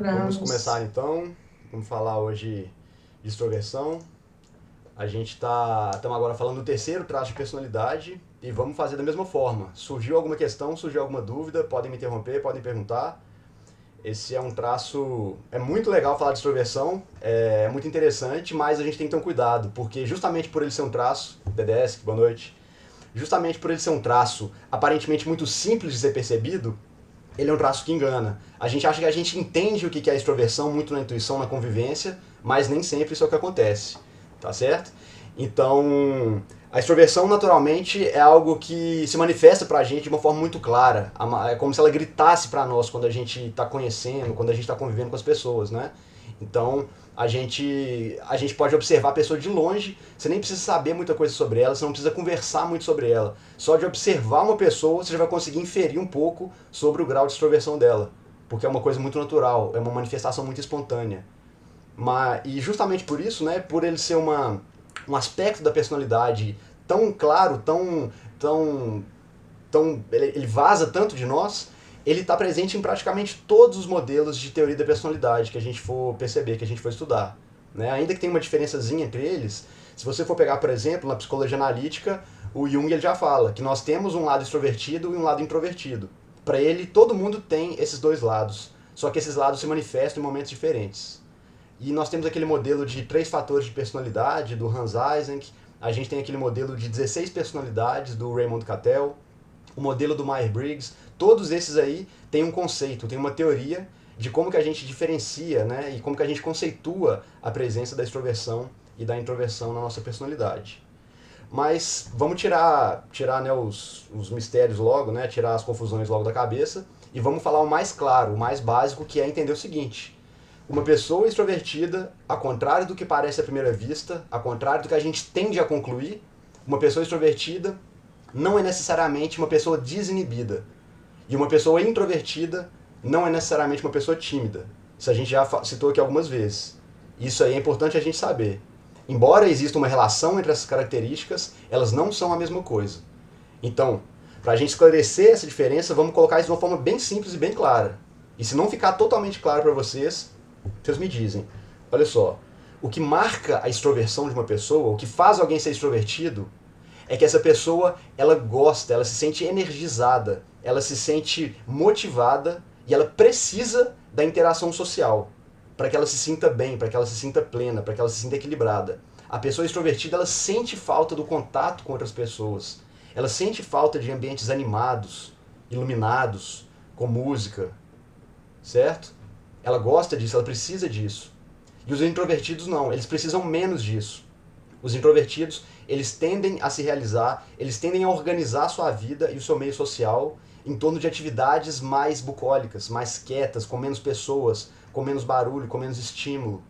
Vamos começar Vamos. então. Vamos falar hoje de extroversão. A gente estamos agora falando do terceiro traço de personalidade e vamos fazer da mesma forma. Surgiu alguma questão, surgiu alguma dúvida, podem me interromper, podem perguntar. Esse é um traço. É muito legal falar de extroversão, é muito interessante, mas a gente tem que ter um cuidado, porque justamente por ele ser um traço, DDS, boa noite, justamente por ele ser um traço aparentemente muito simples de ser percebido, ele é um traço que engana. A gente acha que a gente entende o que é a extroversão muito na intuição, na convivência, mas nem sempre isso é o que acontece, tá certo? Então, a extroversão naturalmente é algo que se manifesta pra gente de uma forma muito clara. É como se ela gritasse pra nós quando a gente tá conhecendo, quando a gente tá convivendo com as pessoas, né? Então, a gente pode observar a pessoa de longe, você nem precisa saber muita coisa sobre ela, você não precisa conversar muito sobre ela. Só de observar uma pessoa, você já vai conseguir inferir um pouco sobre o grau de extroversão dela. Porque é uma coisa muito natural, é uma manifestação muito espontânea. E justamente por isso, né, por ele ser um aspecto da personalidade tão claro, ele vaza tanto de nós, ele está presente em praticamente todos os modelos de teoria da personalidade que a gente for perceber, que a gente for estudar. Né? Ainda que tenha uma diferençazinha entre eles, se você for pegar, por exemplo, na psicologia analítica, o Jung ele já fala que nós temos um lado extrovertido e um lado introvertido. Para ele, todo mundo tem esses dois lados, só que esses lados se manifestam em momentos diferentes. E nós temos aquele modelo de três fatores de personalidade do Hans Eysenck, a gente tem aquele modelo de 16 personalidades do Raymond Cattell, o modelo do Myers-Briggs, todos esses aí têm um conceito, têm uma teoria de como que a gente diferencia, né, e como que a gente conceitua a presença da extroversão e da introversão na nossa personalidade. Mas vamos tirar né, os mistérios logo, né, tirar as confusões logo da cabeça e vamos falar o mais claro, o mais básico, que é entender o seguinte: uma pessoa extrovertida, ao contrário do que parece à primeira vista, ao contrário do que a gente tende a concluir, uma pessoa extrovertida não é necessariamente uma pessoa desinibida. E uma pessoa introvertida não é necessariamente uma pessoa tímida. Isso a gente já citou aqui algumas vezes. Isso aí é importante a gente saber. Embora exista uma relação entre essas características, elas não são a mesma coisa. Então, para a gente esclarecer essa diferença, vamos colocar isso de uma forma bem simples e bem clara. E se não ficar totalmente claro para vocês, vocês me dizem. Olha só, o que marca a extroversão de uma pessoa, o que faz alguém ser extrovertido, é que essa pessoa ela gosta, ela se sente energizada, ela se sente motivada e ela precisa da interação social para que ela se sinta bem, para que ela se sinta plena, para que ela se sinta equilibrada. A pessoa extrovertida ela sente falta do contato com outras pessoas. Ela sente falta de ambientes animados, iluminados, com música, certo? Ela gosta disso, ela precisa disso. E os introvertidos não, eles precisam menos disso. Os introvertidos, eles tendem a se realizar, eles tendem a organizar a sua vida e o seu meio social em torno de atividades mais bucólicas, mais quietas, com menos pessoas, com menos barulho, com menos estímulo.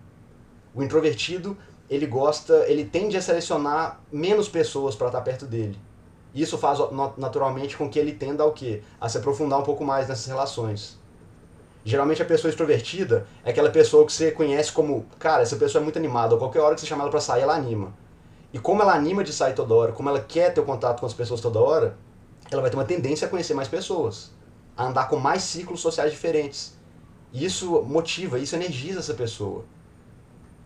O introvertido, ele tende a selecionar menos pessoas para estar perto dele. Isso faz naturalmente com que ele tenda ao quê? A se aprofundar um pouco mais nessas relações. Geralmente a pessoa extrovertida é aquela pessoa que você conhece como, cara, essa pessoa é muito animada, a qualquer hora que você chama ela pra sair, ela anima. E como ela anima de sair toda hora, como ela quer ter o contato com as pessoas toda hora, ela vai ter uma tendência a conhecer mais pessoas, a andar com mais ciclos sociais diferentes. E isso motiva, isso energiza essa pessoa,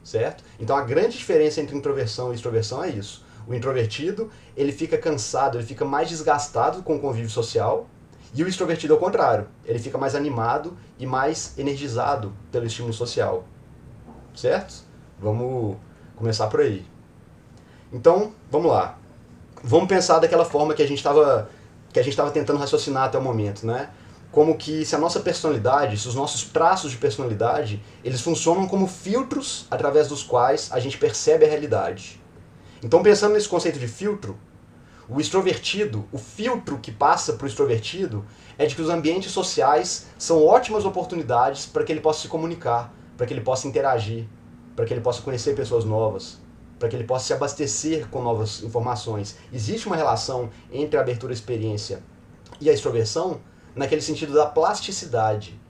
certo? Então a grande diferença entre introversão e extroversão é isso. O introvertido, ele fica cansado, ele fica mais desgastado com o convívio social, e o extrovertido ao contrário, ele fica mais animado e mais energizado pelo estímulo social, certo? Vamos começar por aí. Então, vamos lá. Vamos pensar daquela forma que a gente estava tentando raciocinar até o momento, né? Como que se a nossa personalidade, se os nossos traços de personalidade, eles funcionam como filtros através dos quais a gente percebe a realidade. Então, pensando nesse conceito de filtro, o extrovertido, o filtro que passa para o extrovertido é de que os ambientes sociais são ótimas oportunidades para que ele possa se comunicar, para que ele possa interagir, para que ele possa conhecer pessoas novas, para que ele possa se abastecer com novas informações. Existe uma relação entre a abertura à experiência e a extroversão naquele sentido da plasticidade.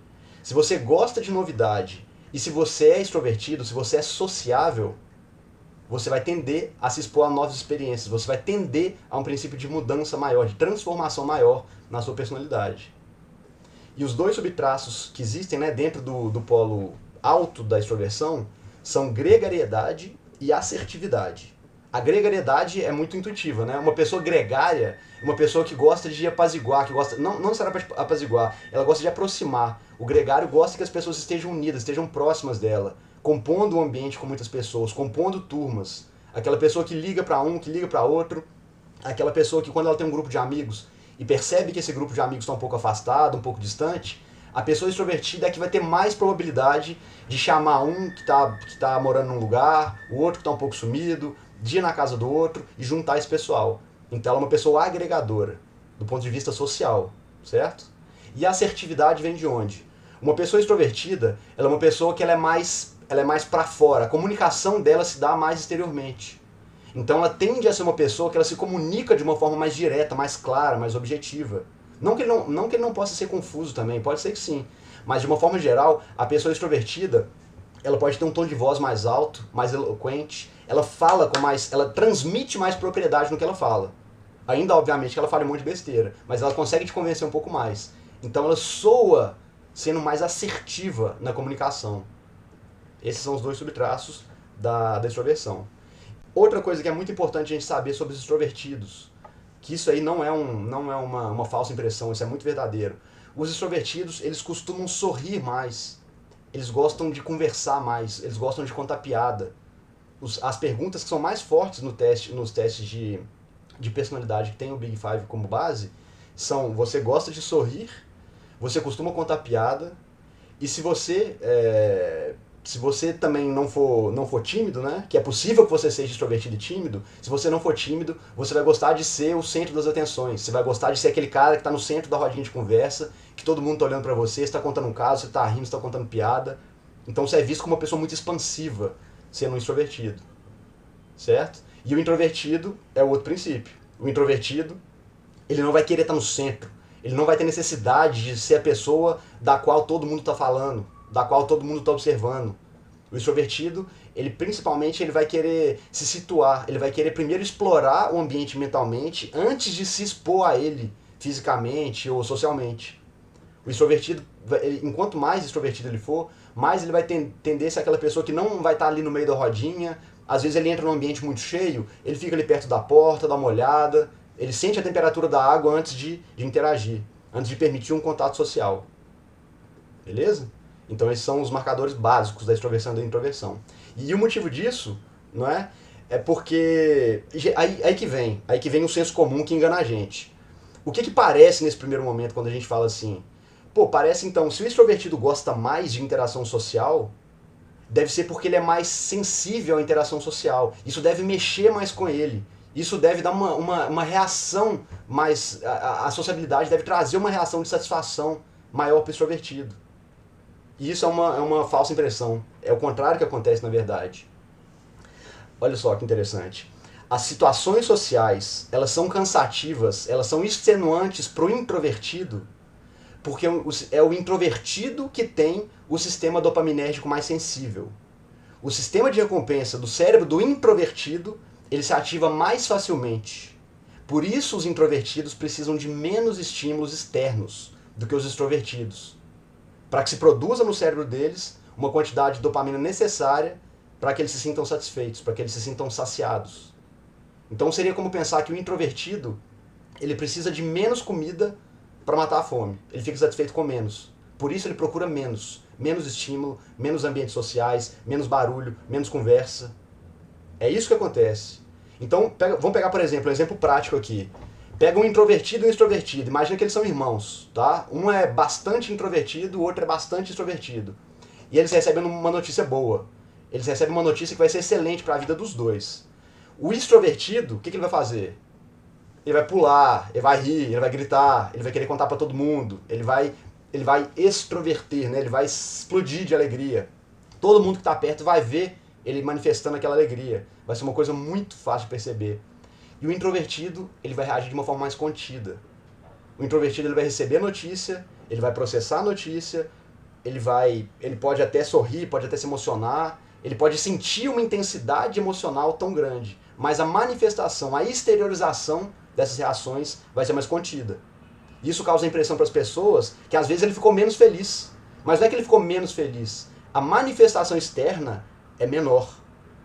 Se você gosta de novidade e se você é extrovertido, se você é sociável, você vai tender a se expor a novas experiências, você vai tender a um princípio de mudança maior, de transformação maior na sua personalidade. E os dois subtraços que existem, né, dentro do polo alto da extroversão são gregariedade e assertividade. A gregariedade é muito intuitiva, né? Uma pessoa gregária é uma pessoa que gosta de apaziguar, que gosta, não necessariamente apaziguar, ela gosta de aproximar. O gregário gosta que as pessoas estejam unidas, estejam próximas dela, compondo um ambiente com muitas pessoas, compondo turmas. Aquela pessoa que liga para um, que liga para outro, aquela pessoa que quando ela tem um grupo de amigos e percebe que esse grupo de amigos está um pouco afastado, um pouco distante, a pessoa extrovertida é que vai ter mais probabilidade de chamar um que tá morando num lugar, o outro que está um pouco sumido, de ir na casa do outro e juntar esse pessoal. Então ela é uma pessoa agregadora, do ponto de vista social, certo? E a assertividade vem de onde? Uma pessoa extrovertida, ela é uma pessoa que ela é mais para fora, a comunicação dela se dá mais exteriormente. Então ela tende a ser uma pessoa que ela se comunica de uma forma mais direta, mais clara, mais objetiva. Não que ele não possa ser confuso também, pode ser que sim. Mas de uma forma geral, a pessoa extrovertida, ela pode ter um tom de voz mais alto, mais eloquente, ela fala com mais, ela transmite mais propriedade no que ela fala. Ainda, obviamente, que ela fala um monte de besteira, mas ela consegue te convencer um pouco mais. Então ela soa sendo mais assertiva na comunicação. Esses são os dois subtraços da extroversão. Outra coisa que é muito importante a gente saber sobre os extrovertidos, que isso aí não é uma falsa impressão, isso é muito verdadeiro. Os extrovertidos, eles costumam sorrir mais, eles gostam de conversar mais, eles gostam de contar piada. As perguntas que são mais fortes nos testes de personalidade que tem o Big Five como base são: você gosta de sorrir, você costuma contar piada, e se você também não for tímido, né, que é possível que você seja extrovertido e tímido, se você não for tímido, você vai gostar de ser o centro das atenções, você vai gostar de ser aquele cara que está no centro da rodinha de conversa, que todo mundo está olhando para você, você está contando um caso, você está rindo, você está contando piada. Então você é visto como uma pessoa muito expansiva, sendo um extrovertido, certo? E o introvertido é o outro princípio. O introvertido, ele não vai querer estar no centro, ele não vai ter necessidade de ser a pessoa da qual todo mundo está falando, da qual todo mundo está observando. O extrovertido, ele principalmente ele vai querer se situar, ele vai querer primeiro explorar o ambiente mentalmente antes de se expor a ele fisicamente ou socialmente. O extrovertido, enquanto mais extrovertido ele for, mais ele vai tender a ser aquela pessoa que não vai estar ali no meio da rodinha. Às vezes ele entra num ambiente muito cheio, ele fica ali perto da porta, dá uma olhada, ele sente a temperatura da água antes de interagir, antes de permitir um contato social. Beleza? Então esses são os marcadores básicos da extroversão e da introversão. E o motivo disso, não é? É porque aí que vem o senso comum que engana a gente. O que parece nesse primeiro momento quando a gente fala assim? Pô, parece então, se o extrovertido gosta mais de interação social, deve ser porque ele é mais sensível à interação social. Isso deve mexer mais com ele. Isso deve dar uma reação mais. A sociabilidade deve trazer uma reação de satisfação maior para o extrovertido. E isso é uma falsa impressão. É o contrário que acontece na verdade. Olha só que interessante. As situações sociais, elas são cansativas, elas são extenuantes para o introvertido, porque é o introvertido que tem o sistema dopaminérgico mais sensível. O sistema de recompensa do cérebro do introvertido, ele se ativa mais facilmente. Por isso os introvertidos precisam de menos estímulos externos do que os extrovertidos, para que se produza no cérebro deles uma quantidade de dopamina necessária para que eles se sintam satisfeitos, para que eles se sintam saciados. Então seria como pensar que o introvertido, ele precisa de menos comida para matar a fome. Ele fica satisfeito com menos. Por isso ele procura menos. Menos estímulo, menos ambientes sociais, menos barulho, menos conversa. É isso que acontece. Então, vamos pegar, por exemplo, um exemplo prático aqui. Pega um introvertido e um extrovertido. Imagina que eles são irmãos, tá? Um é bastante introvertido, o outro é bastante extrovertido. E eles recebem uma notícia boa. Eles recebem uma notícia que vai ser excelente para a vida dos dois. O extrovertido, o que ele vai fazer? Ele vai pular, ele vai rir, ele vai gritar, ele vai querer contar para todo mundo, ele vai extroverter, né? Ele vai explodir de alegria. Todo mundo que está perto vai ver ele manifestando aquela alegria. Vai ser uma coisa muito fácil de perceber. E o introvertido, ele vai reagir de uma forma mais contida. O introvertido ele vai receber a notícia, ele vai processar a notícia, ele pode até sorrir, pode até se emocionar, ele pode sentir uma intensidade emocional tão grande, mas a manifestação, a exteriorização dessas reações vai ser mais contida. Isso causa a impressão para as pessoas que às vezes ele ficou menos feliz. Mas não é que ele ficou menos feliz. A manifestação externa é menor.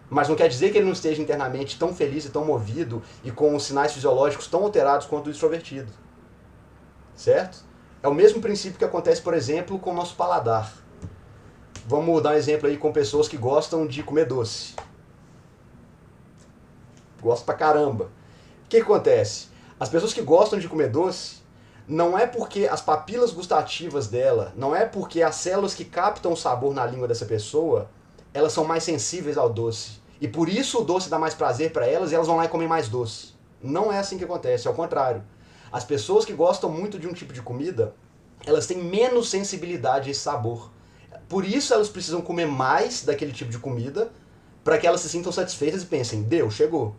Mas não quer dizer que ele não esteja internamente tão feliz e tão movido e com os sinais fisiológicos tão alterados quanto o extrovertido. Certo? É o mesmo princípio que acontece, por exemplo, com o nosso paladar. Vamos dar um exemplo aí com pessoas que gostam de comer doce. Gostam pra caramba. O que acontece? As pessoas que gostam de comer doce, não é porque as papilas gustativas dela, não é porque as células que captam o sabor na língua dessa pessoa, elas são mais sensíveis ao doce. E por isso o doce dá mais prazer para elas e elas vão lá e comem mais doce. Não é assim que acontece, é ao contrário. As pessoas que gostam muito de um tipo de comida, elas têm menos sensibilidade a esse sabor. Por isso elas precisam comer mais daquele tipo de comida para que elas se sintam satisfeitas e pensem, deu, chegou.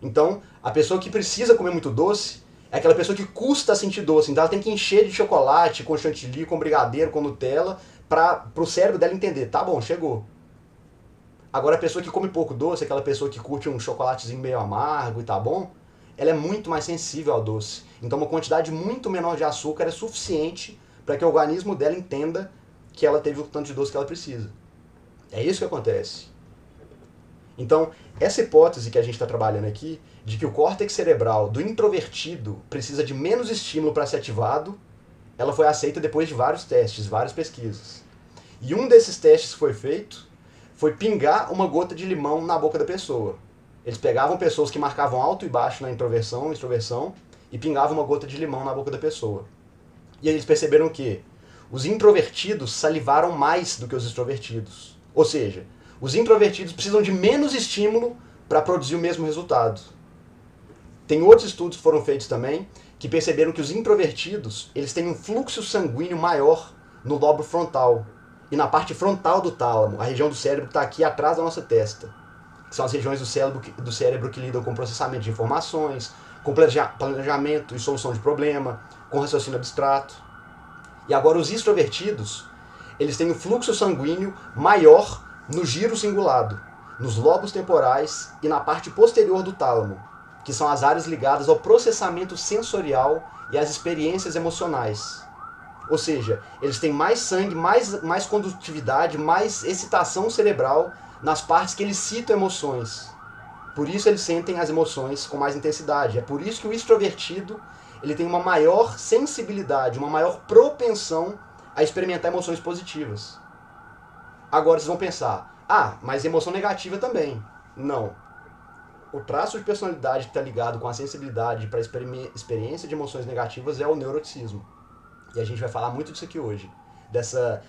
Então, a pessoa que precisa comer muito doce é aquela pessoa que custa sentir doce. Então ela tem que encher de chocolate, com chantilly, com brigadeiro, com Nutella, para o cérebro dela entender, tá bom, chegou. Agora a pessoa que come pouco doce, aquela pessoa que curte um chocolatezinho meio amargo e tá bom, ela é muito mais sensível ao doce. Então uma quantidade muito menor de açúcar é suficiente para que o organismo dela entenda que ela teve o tanto de doce que ela precisa. É isso que acontece. Então, essa hipótese que a gente está trabalhando aqui, de que o córtex cerebral do introvertido precisa de menos estímulo para ser ativado, ela foi aceita depois de vários testes, várias pesquisas. E um desses testes que foi feito foi pingar uma gota de limão na boca da pessoa. Eles pegavam pessoas que marcavam alto e baixo na introversão, extroversão, e pingavam uma gota de limão na boca da pessoa. E aí eles perceberam que os introvertidos salivaram mais do que os extrovertidos. Ou seja, os introvertidos precisam de menos estímulo para produzir o mesmo resultado. Tem outros estudos que foram feitos também que perceberam que os introvertidos eles têm um fluxo sanguíneo maior no lobo frontal e na parte frontal do tálamo, a região do cérebro que está aqui atrás da nossa testa, que são as regiões do cérebro que lidam com processamento de informações, com planejamento e solução de problema, com raciocínio abstrato. E agora os extrovertidos, eles têm um fluxo sanguíneo maior no giro cingulado, nos lobos temporais e na parte posterior do tálamo, que são as áreas ligadas ao processamento sensorial e às experiências emocionais. Ou seja, eles têm mais sangue, mais condutividade, mais excitação cerebral nas partes que eles citam emoções. Por isso eles sentem as emoções com mais intensidade. É por isso que o extrovertido ele tem uma maior sensibilidade, uma maior propensão a experimentar emoções positivas. Agora vocês vão pensar, mas emoção negativa também. Não. O traço de personalidade que está ligado com a sensibilidade para a experiência de emoções negativas é o neuroticismo. E a gente vai falar muito disso aqui hoje. Dessa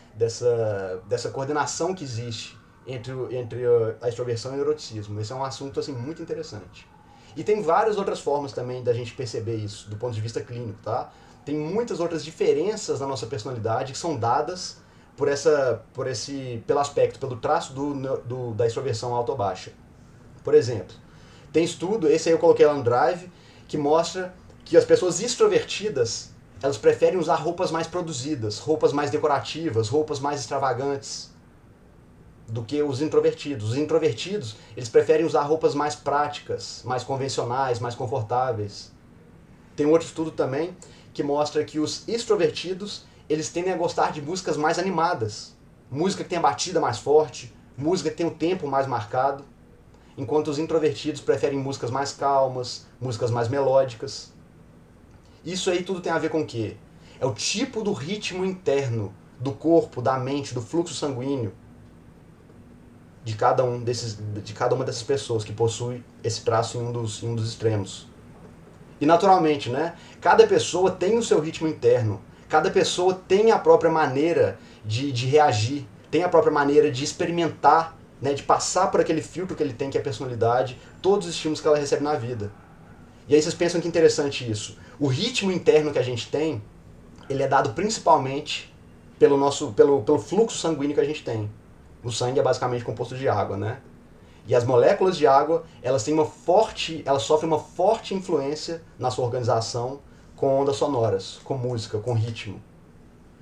coordenação que existe entre a extroversão e o neuroticismo. Esse é um assunto assim, muito interessante. E tem várias outras formas também da gente perceber isso, do ponto de vista clínico, tá? Tem muitas outras diferenças na nossa personalidade que são dadas pelo aspecto, pelo traço da extroversão alta ou baixa. Por exemplo, tem estudo, esse aí eu coloquei lá no Drive, que mostra que as pessoas extrovertidas, elas preferem usar roupas mais produzidas, roupas mais decorativas, roupas mais extravagantes do que os introvertidos. Os introvertidos, eles preferem usar roupas mais práticas, mais convencionais, mais confortáveis. Tem um outro estudo também que mostra que os extrovertidos, eles tendem a gostar de músicas mais animadas. Música que tem a batida mais forte, música que tem o tempo mais marcado. Enquanto os introvertidos preferem músicas mais calmas, músicas mais melódicas. Isso aí tudo tem a ver com o quê? É o tipo do ritmo interno do corpo, da mente, do fluxo sanguíneo de cada uma dessas pessoas que possui esse traço em um dos extremos. E naturalmente, né? Cada pessoa tem o seu ritmo interno. Cada pessoa tem a própria maneira de reagir, tem a própria maneira de experimentar, né, de passar por aquele filtro que ele tem, que é a personalidade, todos os estímulos que ela recebe na vida. E aí vocês pensam que interessante isso. O ritmo interno que a gente tem, ele é dado principalmente pelo fluxo sanguíneo que a gente tem. O sangue é basicamente composto de água, né? E as moléculas de água, elas sofrem uma forte influência na sua organização com ondas sonoras, com música, com ritmo.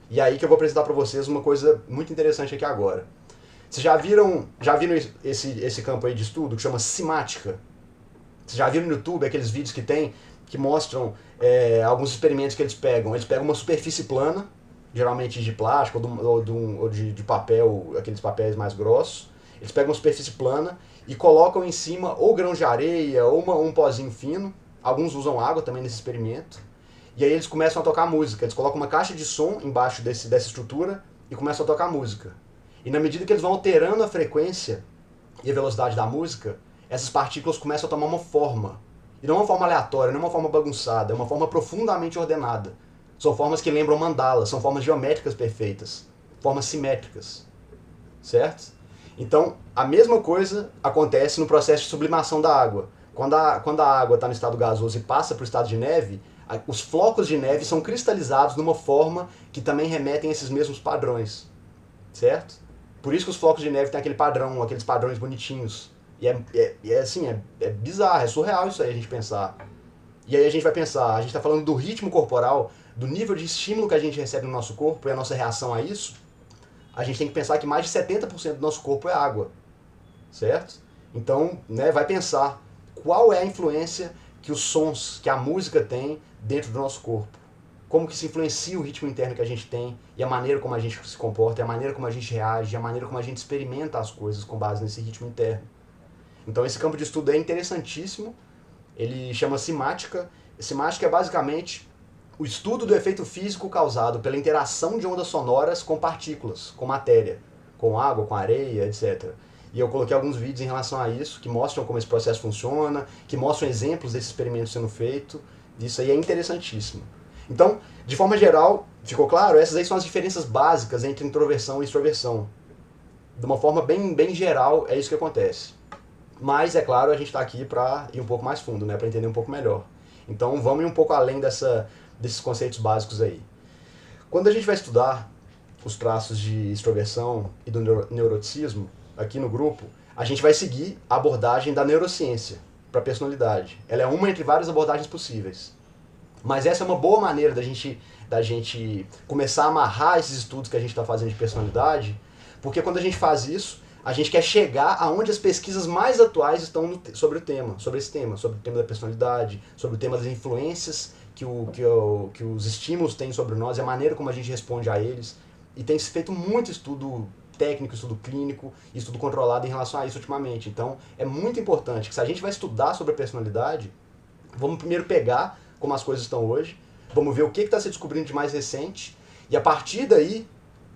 E aí que eu vou apresentar para vocês uma coisa muito interessante aqui agora. Vocês já viram esse campo aí de estudo que chama simática? Vocês já viram no YouTube aqueles vídeos que tem que mostram alguns experimentos que eles pegam. Eles pegam uma superfície plana, geralmente de plástico ou de papel, aqueles papéis mais grossos. Eles pegam uma superfície plana e colocam em cima ou grãos de areia ou um pozinho fino. Alguns usam água também nesse experimento. E aí eles começam a tocar música. Eles colocam uma caixa de som embaixo dessa estrutura e começam a tocar música. E na medida que eles vão alterando a frequência e a velocidade da música, essas partículas começam a tomar uma forma. E não uma forma aleatória, não uma forma bagunçada, é uma forma profundamente ordenada. São formas que lembram mandalas, são formas geométricas perfeitas, formas simétricas, certo? Então, a mesma coisa acontece no processo de sublimação da água. Quando a água está no estado gasoso e passa para o estado de neve, os flocos de neve são cristalizados numa forma que também remetem a esses mesmos padrões, certo? Por isso que os flocos de neve têm aquele padrão, aqueles padrões bonitinhos. E é bizarro, é surreal isso aí a gente pensar. E aí a gente vai pensar, a gente está falando do ritmo corporal, do nível de estímulo que a gente recebe no nosso corpo e a nossa reação a isso. A gente tem que pensar que mais de 70% do nosso corpo é água, certo? Então, né, vai pensar qual é a influência que os sons, que a música tem dentro do nosso corpo. Como que se influencia o ritmo interno que a gente tem e a maneira como a gente se comporta, e a maneira como a gente reage, e a maneira como a gente experimenta as coisas com base nesse ritmo interno. Então esse campo de estudo é interessantíssimo, ele chama simática. Simática é basicamente o estudo do efeito físico causado pela interação de ondas sonoras com partículas, com matéria, com água, com areia, etc. E eu coloquei alguns vídeos em relação a isso, que mostram como esse processo funciona, que mostram exemplos desse experimento sendo feito. Isso aí é interessantíssimo. Então, de forma geral, ficou claro? Essas aí são as diferenças básicas entre introversão e extroversão. De uma forma bem geral, é isso que acontece. Mas, é claro, a gente está aqui para ir um pouco mais fundo, né? Para entender um pouco melhor. Então, vamos ir um pouco além desses conceitos básicos aí. Quando a gente vai estudar os traços de extroversão e do neuroticismo, aqui no grupo, a gente vai seguir a abordagem da neurociência para a personalidade. Ela é uma entre várias abordagens possíveis. Mas essa é uma boa maneira da gente começar a amarrar esses estudos que a gente está fazendo de personalidade, porque quando a gente faz isso, a gente quer chegar aonde as pesquisas mais atuais estão sobre esse tema, sobre o tema da personalidade, sobre o tema das influências que os estímulos têm sobre nós e a maneira como a gente responde a eles. E tem se feito muito estudo técnico, estudo clínico, estudo controlado em relação a isso ultimamente. Então, é muito importante que se a gente vai estudar sobre a personalidade, vamos primeiro pegar como as coisas estão hoje, vamos ver o que está se descobrindo de mais recente, e a partir daí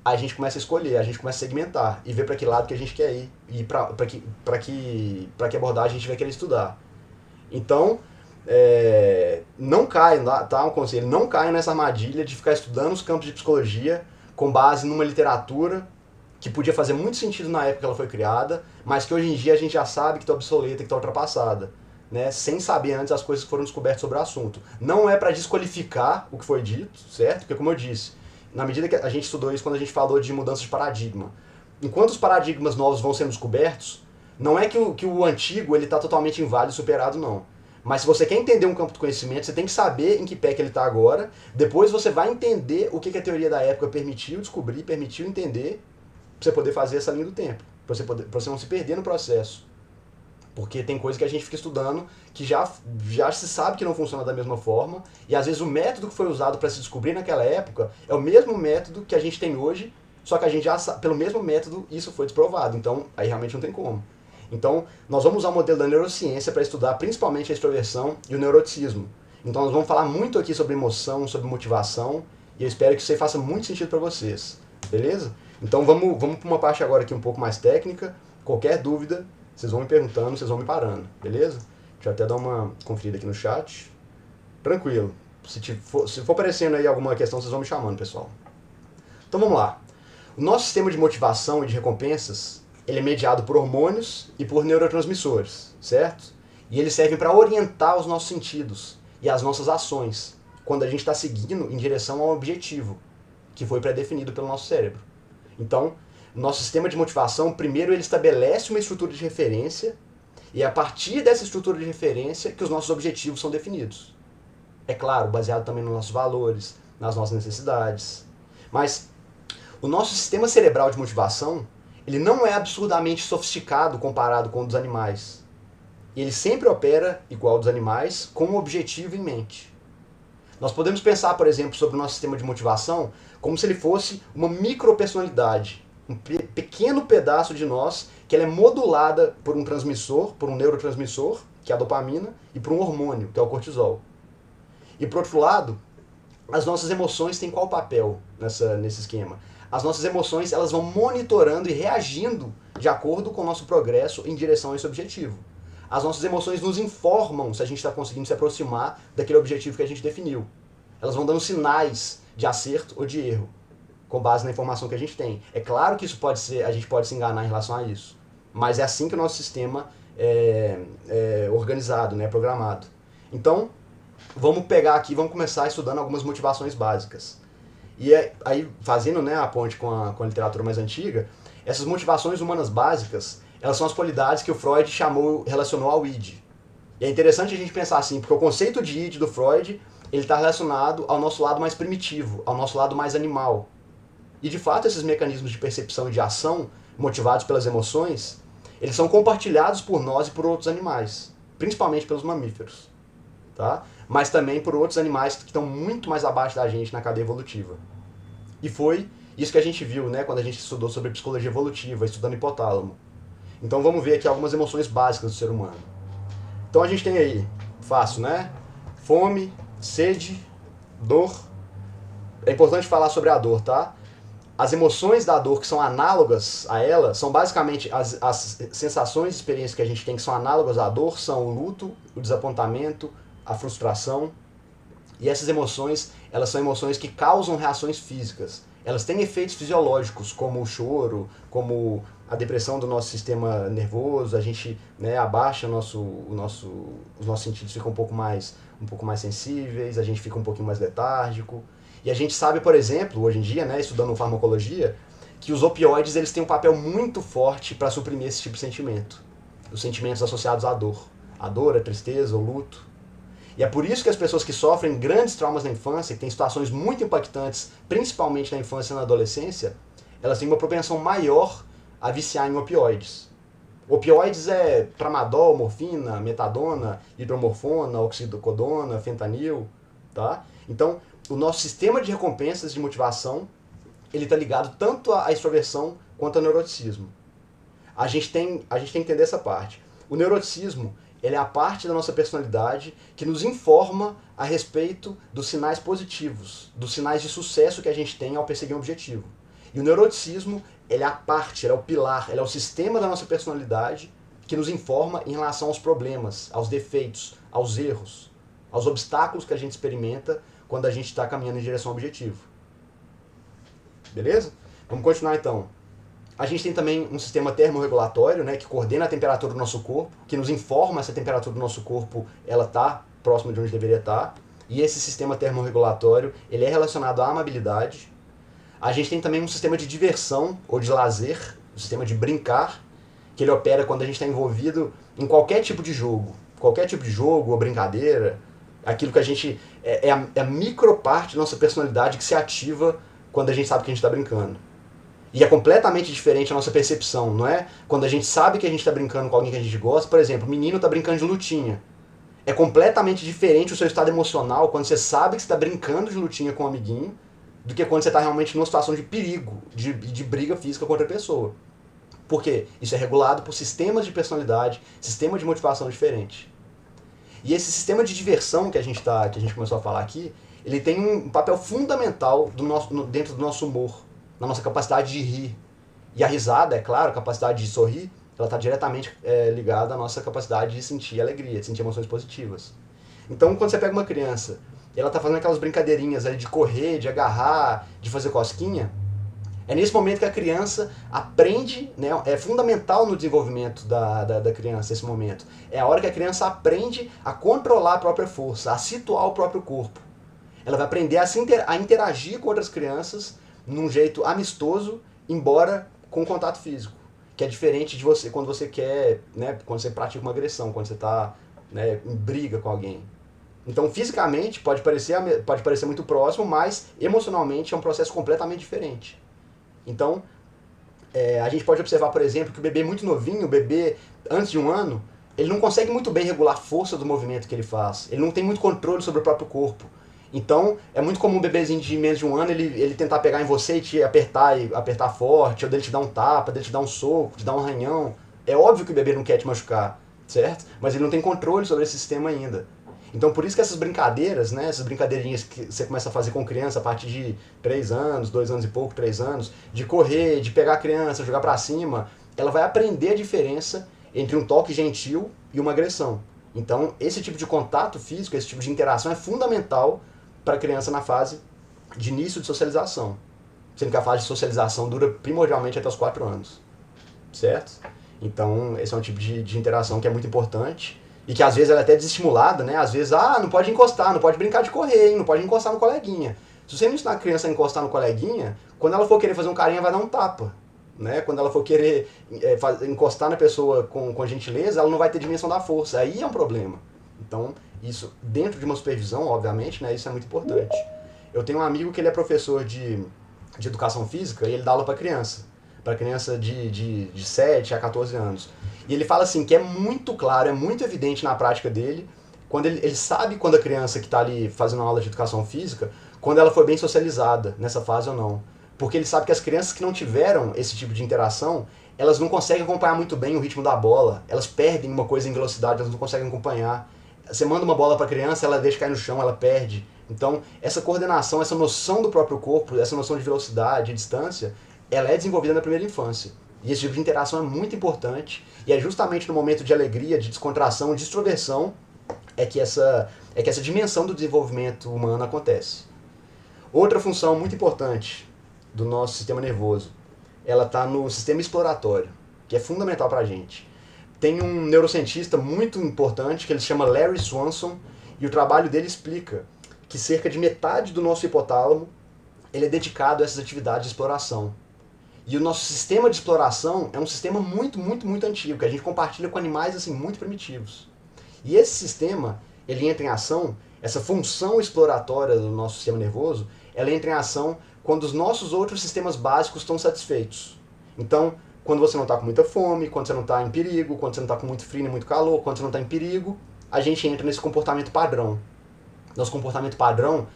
a gente começa a escolher, a gente começa a segmentar e ver para que lado que a gente quer ir e para que abordagem a gente vai querer estudar. Então, não caem, tá? Um conselho, não caem nessa armadilha de ficar estudando os campos de psicologia com base numa literatura que podia fazer muito sentido na época que ela foi criada, mas que hoje em dia a gente já sabe que está obsoleta, que está ultrapassada. Né, sem saber antes as coisas que foram descobertas sobre o assunto. Não é para desqualificar o que foi dito, certo? Porque, como eu disse, na medida que a gente estudou isso quando a gente falou de mudança de paradigma, enquanto os paradigmas novos vão sendo descobertos, não é que o antigo está totalmente inválido e superado, não. Mas se você quer entender um campo do conhecimento, você tem que saber em que pé que ele está agora, depois você vai entender o que a teoria da época permitiu descobrir, permitiu entender, para você poder fazer essa linha do tempo, para você não se perder no processo. Porque tem coisa que a gente fica estudando que já se sabe que não funciona da mesma forma, e às vezes o método que foi usado para se descobrir naquela época é o mesmo método que a gente tem hoje, só que a gente já sabe, pelo mesmo método isso foi desprovado, então aí realmente não tem como. Então nós vamos usar o modelo da neurociência para estudar principalmente a extroversão e o neuroticismo. Então nós vamos falar muito aqui sobre emoção, sobre motivação, e eu espero que isso aí faça muito sentido para vocês, beleza? Então vamos para uma parte agora aqui um pouco mais técnica. Qualquer dúvida, vocês vão me perguntando, vocês vão me parando, beleza? Deixa eu até dar uma conferida aqui no chat. Tranquilo. Se for aparecendo aí alguma questão, vocês vão me chamando, pessoal. Então vamos lá. O nosso sistema de motivação e de recompensas, ele é mediado por hormônios e por neurotransmissores, certo? E eles servem para orientar os nossos sentidos e as nossas ações, quando a gente está seguindo em direção a um objetivo, que foi pré-definido pelo nosso cérebro. Então, nosso sistema de motivação, primeiro ele estabelece uma estrutura de referência e é a partir dessa estrutura de referência que os nossos objetivos são definidos. É claro, baseado também nos nossos valores, nas nossas necessidades. Mas o nosso sistema cerebral de motivação, ele não é absurdamente sofisticado comparado com o dos animais. e ele sempre opera igual ao dos animais, com um objetivo em mente. Nós podemos pensar, por exemplo, sobre o nosso sistema de motivação como se ele fosse uma micropersonalidade, um pequeno pedaço de nós que ela é modulada por um transmissor, por um neurotransmissor, que é a dopamina, e por um hormônio, que é o cortisol. E por outro lado, as nossas emoções têm qual papel nesse esquema? As nossas emoções elas vão monitorando e reagindo de acordo com o nosso progresso em direção a esse objetivo. As nossas emoções nos informam se a gente está conseguindo se aproximar daquele objetivo que a gente definiu. Elas vão dando sinais de acerto ou de erro, com base na informação que a gente tem. É claro que isso pode ser, a gente pode se enganar em relação a isso, mas é assim que o nosso sistema é organizado, né, programado. Então, vamos pegar aqui, vamos começar estudando algumas motivações básicas. E aí, fazendo, né, a ponte com a literatura mais antiga, essas motivações humanas básicas, elas são as qualidades que o Freud relacionou ao id. E é interessante a gente pensar assim, porque o conceito de id do Freud, ele está relacionado ao nosso lado mais primitivo, ao nosso lado mais animal. E de fato, esses mecanismos de percepção e de ação, motivados pelas emoções, eles são compartilhados por nós e por outros animais, principalmente pelos mamíferos, tá? Mas também por outros animais que estão muito mais abaixo da gente na cadeia evolutiva. E foi isso que a gente viu, né, quando a gente estudou sobre psicologia evolutiva, estudando hipotálamo. Então vamos ver aqui algumas emoções básicas do ser humano. Então a gente tem aí, fácil, né? Fome, sede, dor. É importante falar sobre a dor, tá? As emoções da dor que são análogas a ela, são basicamente as sensações e experiências que a gente tem que são análogas à dor, são o luto, o desapontamento, a frustração. E essas emoções, elas são emoções que causam reações físicas. Elas têm efeitos fisiológicos, como o choro, como a depressão do nosso sistema nervoso, a gente, né, abaixa os nossos sentidos ficam um pouco mais sensíveis, a gente fica um pouquinho mais letárgico. E a gente sabe, por exemplo, hoje em dia, né, estudando farmacologia, que os opioides eles têm um papel muito forte para suprimir esse tipo de sentimento. Os sentimentos associados à dor. A dor, a tristeza, o luto. E é por isso que as pessoas que sofrem grandes traumas na infância, que têm situações muito impactantes, principalmente na infância e na adolescência, elas têm uma propensão maior a viciar em opioides. Opioides é tramadol, morfina, metadona, hidromorfona, oxicodona, fentanil, tá? Então, o nosso sistema de recompensas de motivação, ele está ligado tanto à extroversão quanto ao neuroticismo. A gente tem que entender essa parte. O neuroticismo, ele é a parte da nossa personalidade que nos informa a respeito dos sinais positivos, dos sinais de sucesso que a gente tem ao perseguir um objetivo. E o neuroticismo, ele é a parte, ele é o pilar, ele é o sistema da nossa personalidade que nos informa em relação aos problemas, aos defeitos, aos erros, aos obstáculos que a gente experimenta quando a gente está caminhando em direção ao objetivo. Beleza? Vamos continuar então. A gente tem também um sistema termorregulatório, né, que coordena a temperatura do nosso corpo, que nos informa se a temperatura do nosso corpo ela está próxima de onde deveria estar. E esse sistema termorregulatório ele é relacionado à amabilidade. A gente tem também um sistema de diversão ou de lazer, um sistema de brincar, que ele opera quando a gente está envolvido em qualquer tipo de jogo ou brincadeira, aquilo que a gente é a microparte da nossa personalidade que se ativa quando a gente sabe que a gente está brincando. E é completamente diferente a nossa percepção, não é? Quando a gente sabe que a gente está brincando com alguém que a gente gosta, por exemplo, o menino está brincando de lutinha. É completamente diferente o seu estado emocional quando você sabe que você está brincando de lutinha com um amiguinho, do que quando você está realmente numa situação de perigo, de briga física com outra pessoa. Por quê? Isso é regulado por sistemas de personalidade, sistema de motivação diferente. E esse sistema de diversão que a gente começou a falar aqui, ele tem um papel fundamental dentro do nosso humor, na nossa capacidade de rir. E a risada, é claro, a capacidade de sorrir, ela está diretamente ligada à nossa capacidade de sentir alegria, de sentir emoções positivas. Então, quando você pega uma criança e ela está fazendo aquelas brincadeirinhas ali de correr, de agarrar, de fazer cosquinha, é nesse momento que a criança aprende, né, é fundamental no desenvolvimento da criança esse momento. É a hora que a criança aprende a controlar a própria força, a situar o próprio corpo. Ela vai aprender a interagir com outras crianças num jeito amistoso, embora com contato físico. Que é diferente de você quando você quer, né, quando você pratica uma agressão, quando você está, né, em briga com alguém. Então, fisicamente, pode parecer muito próximo, mas emocionalmente é um processo completamente diferente. Então, a gente pode observar, por exemplo, que o bebê muito novinho, o bebê antes de 1 ano, ele não consegue muito bem regular a força do movimento que ele faz. Ele não tem muito controle sobre o próprio corpo. Então, é muito comum um bebezinho de menos de um ano ele tentar pegar em você e apertar forte, ou dele te dar um tapa, dele te dar um soco, te dar um arranhão. É óbvio que o bebê não quer te machucar, certo? Mas ele não tem controle sobre esse sistema ainda. Então, por isso que essas brincadeiras, né, essas brincadeirinhas que você começa a fazer com criança a partir de 3 anos, 2 anos e pouco, 3 anos, de correr, de pegar a criança, jogar pra cima, ela vai aprender a diferença entre um toque gentil e uma agressão. Então, esse tipo de contato físico, esse tipo de interação é fundamental para a criança na fase de início de socialização. Sendo que a fase de socialização dura primordialmente até os 4 anos. Certo? Então, esse é um tipo de interação que é muito importante e que às vezes ela é até desestimulada, né? Às vezes, não pode encostar, não pode brincar de correr, hein? Não pode encostar no coleguinha. Se você não ensinar a criança a encostar no coleguinha, quando ela for querer fazer um carinha, vai dar um tapa. Né? Quando ela for querer encostar na pessoa com gentileza, ela não vai ter dimensão da força. Aí é um problema. Então, isso dentro de uma supervisão, obviamente, né? Isso é muito importante. Eu tenho um amigo que ele é professor de educação física e ele dá aula para criança de 7 a 14 anos. E ele fala assim que é muito claro, é muito evidente na prática dele, quando ele sabe quando a criança que está ali fazendo uma aula de educação física, quando ela foi bem socializada nessa fase ou não. Porque ele sabe que as crianças que não tiveram esse tipo de interação, elas não conseguem acompanhar muito bem o ritmo da bola, elas perdem uma coisa em velocidade, elas não conseguem acompanhar. Você manda uma bola para a criança, ela deixa cair no chão, ela perde. Então, essa coordenação, essa noção do próprio corpo, essa noção de velocidade, de distância, ela é desenvolvida na primeira infância. E esse tipo de interação é muito importante, e é justamente no momento de alegria, de descontração, de extroversão, é que essa dimensão do desenvolvimento humano acontece. Outra função muito importante do nosso sistema nervoso, ela está no sistema exploratório, que é fundamental para a gente. Tem um neurocientista muito importante que ele se chama Larry Swanson, e o trabalho dele explica que cerca de metade do nosso hipotálamo ele é dedicado a essas atividades de exploração. E o nosso sistema de exploração é um sistema muito, muito, muito antigo, que a gente compartilha com animais assim muito primitivos. E esse sistema, ele entra em ação, essa função exploratória do nosso sistema nervoso, ela entra em ação quando os nossos outros sistemas básicos estão satisfeitos. Então, quando você não está com muita fome, quando você não está em perigo, quando você não está com muito frio nem muito calor, quando você não está em perigo, a gente entra nesse comportamento padrão. Nosso comportamento padrão,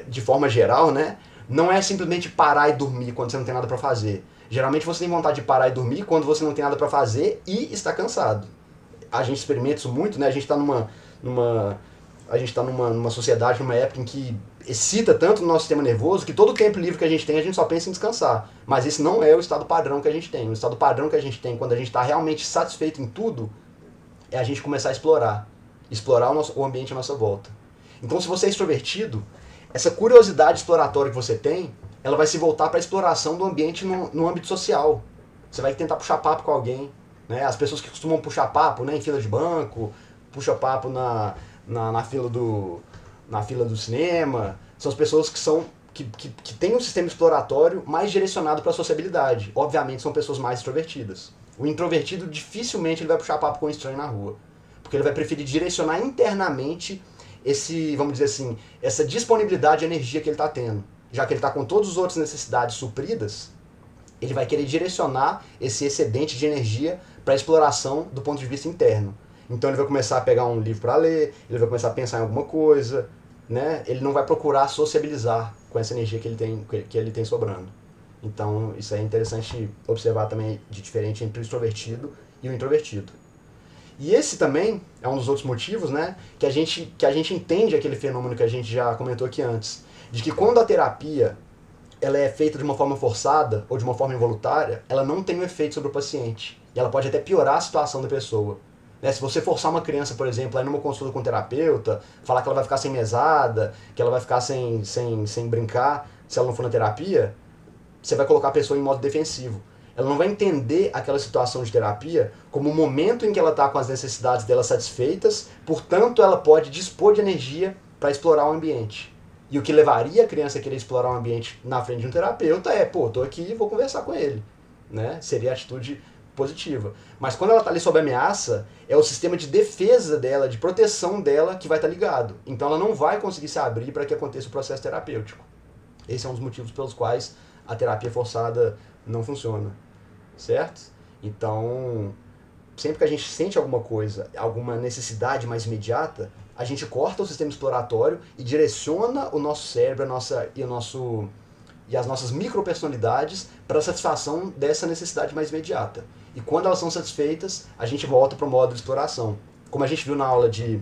de forma geral, né, não é simplesmente parar e dormir quando você não tem nada para fazer. Geralmente você tem vontade de parar e dormir quando você não tem nada para fazer e está cansado. A gente experimenta isso muito, né? A gente está numa sociedade, numa época em que excita tanto o nosso sistema nervoso que todo o tempo livre que a gente só pensa em descansar. Mas esse não é o estado padrão que a gente tem. O estado padrão que a gente tem quando a gente está realmente satisfeito em tudo é a gente começar a explorar o ambiente à nossa volta. Então, se você é extrovertido, essa curiosidade exploratória que você tem, ela vai se voltar para a exploração do ambiente no âmbito social. Você vai tentar puxar papo com alguém, né? As pessoas que costumam puxar papo, né, em fila de banco, puxa papo na fila do cinema, são as pessoas que têm um sistema exploratório mais direcionado para a sociabilidade. Obviamente são pessoas mais extrovertidas. O introvertido dificilmente ele vai puxar papo com um estranho na rua, porque ele vai preferir direcionar internamente vamos dizer assim, essa disponibilidade de energia que ele está tendo. Já que ele está com todas as outras necessidades supridas, ele vai querer direcionar esse excedente de energia para a exploração do ponto de vista interno. Então ele vai começar a pegar um livro para ler, ele vai começar a pensar em alguma coisa, né? Ele não vai procurar sociabilizar com essa energia que ele tem sobrando. Então isso é interessante observar também de diferente entre o extrovertido e o introvertido. E esse também é um dos outros motivos, né, que a gente entende aquele fenômeno que a gente já comentou aqui antes, de que quando a terapia ela é feita de uma forma forçada ou de uma forma involuntária, ela não tem um efeito sobre o paciente. E ela pode até piorar a situação da pessoa. Né? Se você forçar uma criança, por exemplo, a ir numa consulta com um terapeuta, falar que ela vai ficar sem mesada, que ela vai ficar sem brincar, se ela não for na terapia, você vai colocar a pessoa em modo defensivo. Ela não vai entender aquela situação de terapia como um momento em que ela está com as necessidades dela satisfeitas, portanto ela pode dispor de energia para explorar o ambiente. E o que levaria a criança a querer explorar um ambiente na frente de um terapeuta é, tô aqui e vou conversar com ele. Né? Seria a atitude positiva. Mas quando ela está ali sob ameaça, é o sistema de defesa dela, de proteção dela que vai estar ligado. Então ela não vai conseguir se abrir para que aconteça o processo terapêutico. Esse é um dos motivos pelos quais a terapia forçada não funciona. Certo? Então, sempre que a gente sente alguma coisa, alguma necessidade mais imediata, a gente corta o sistema exploratório e direciona o nosso cérebro e as nossas micropersonalidades para a satisfação dessa necessidade mais imediata. E quando elas são satisfeitas, a gente volta para o modo de exploração. Como a gente viu na aula de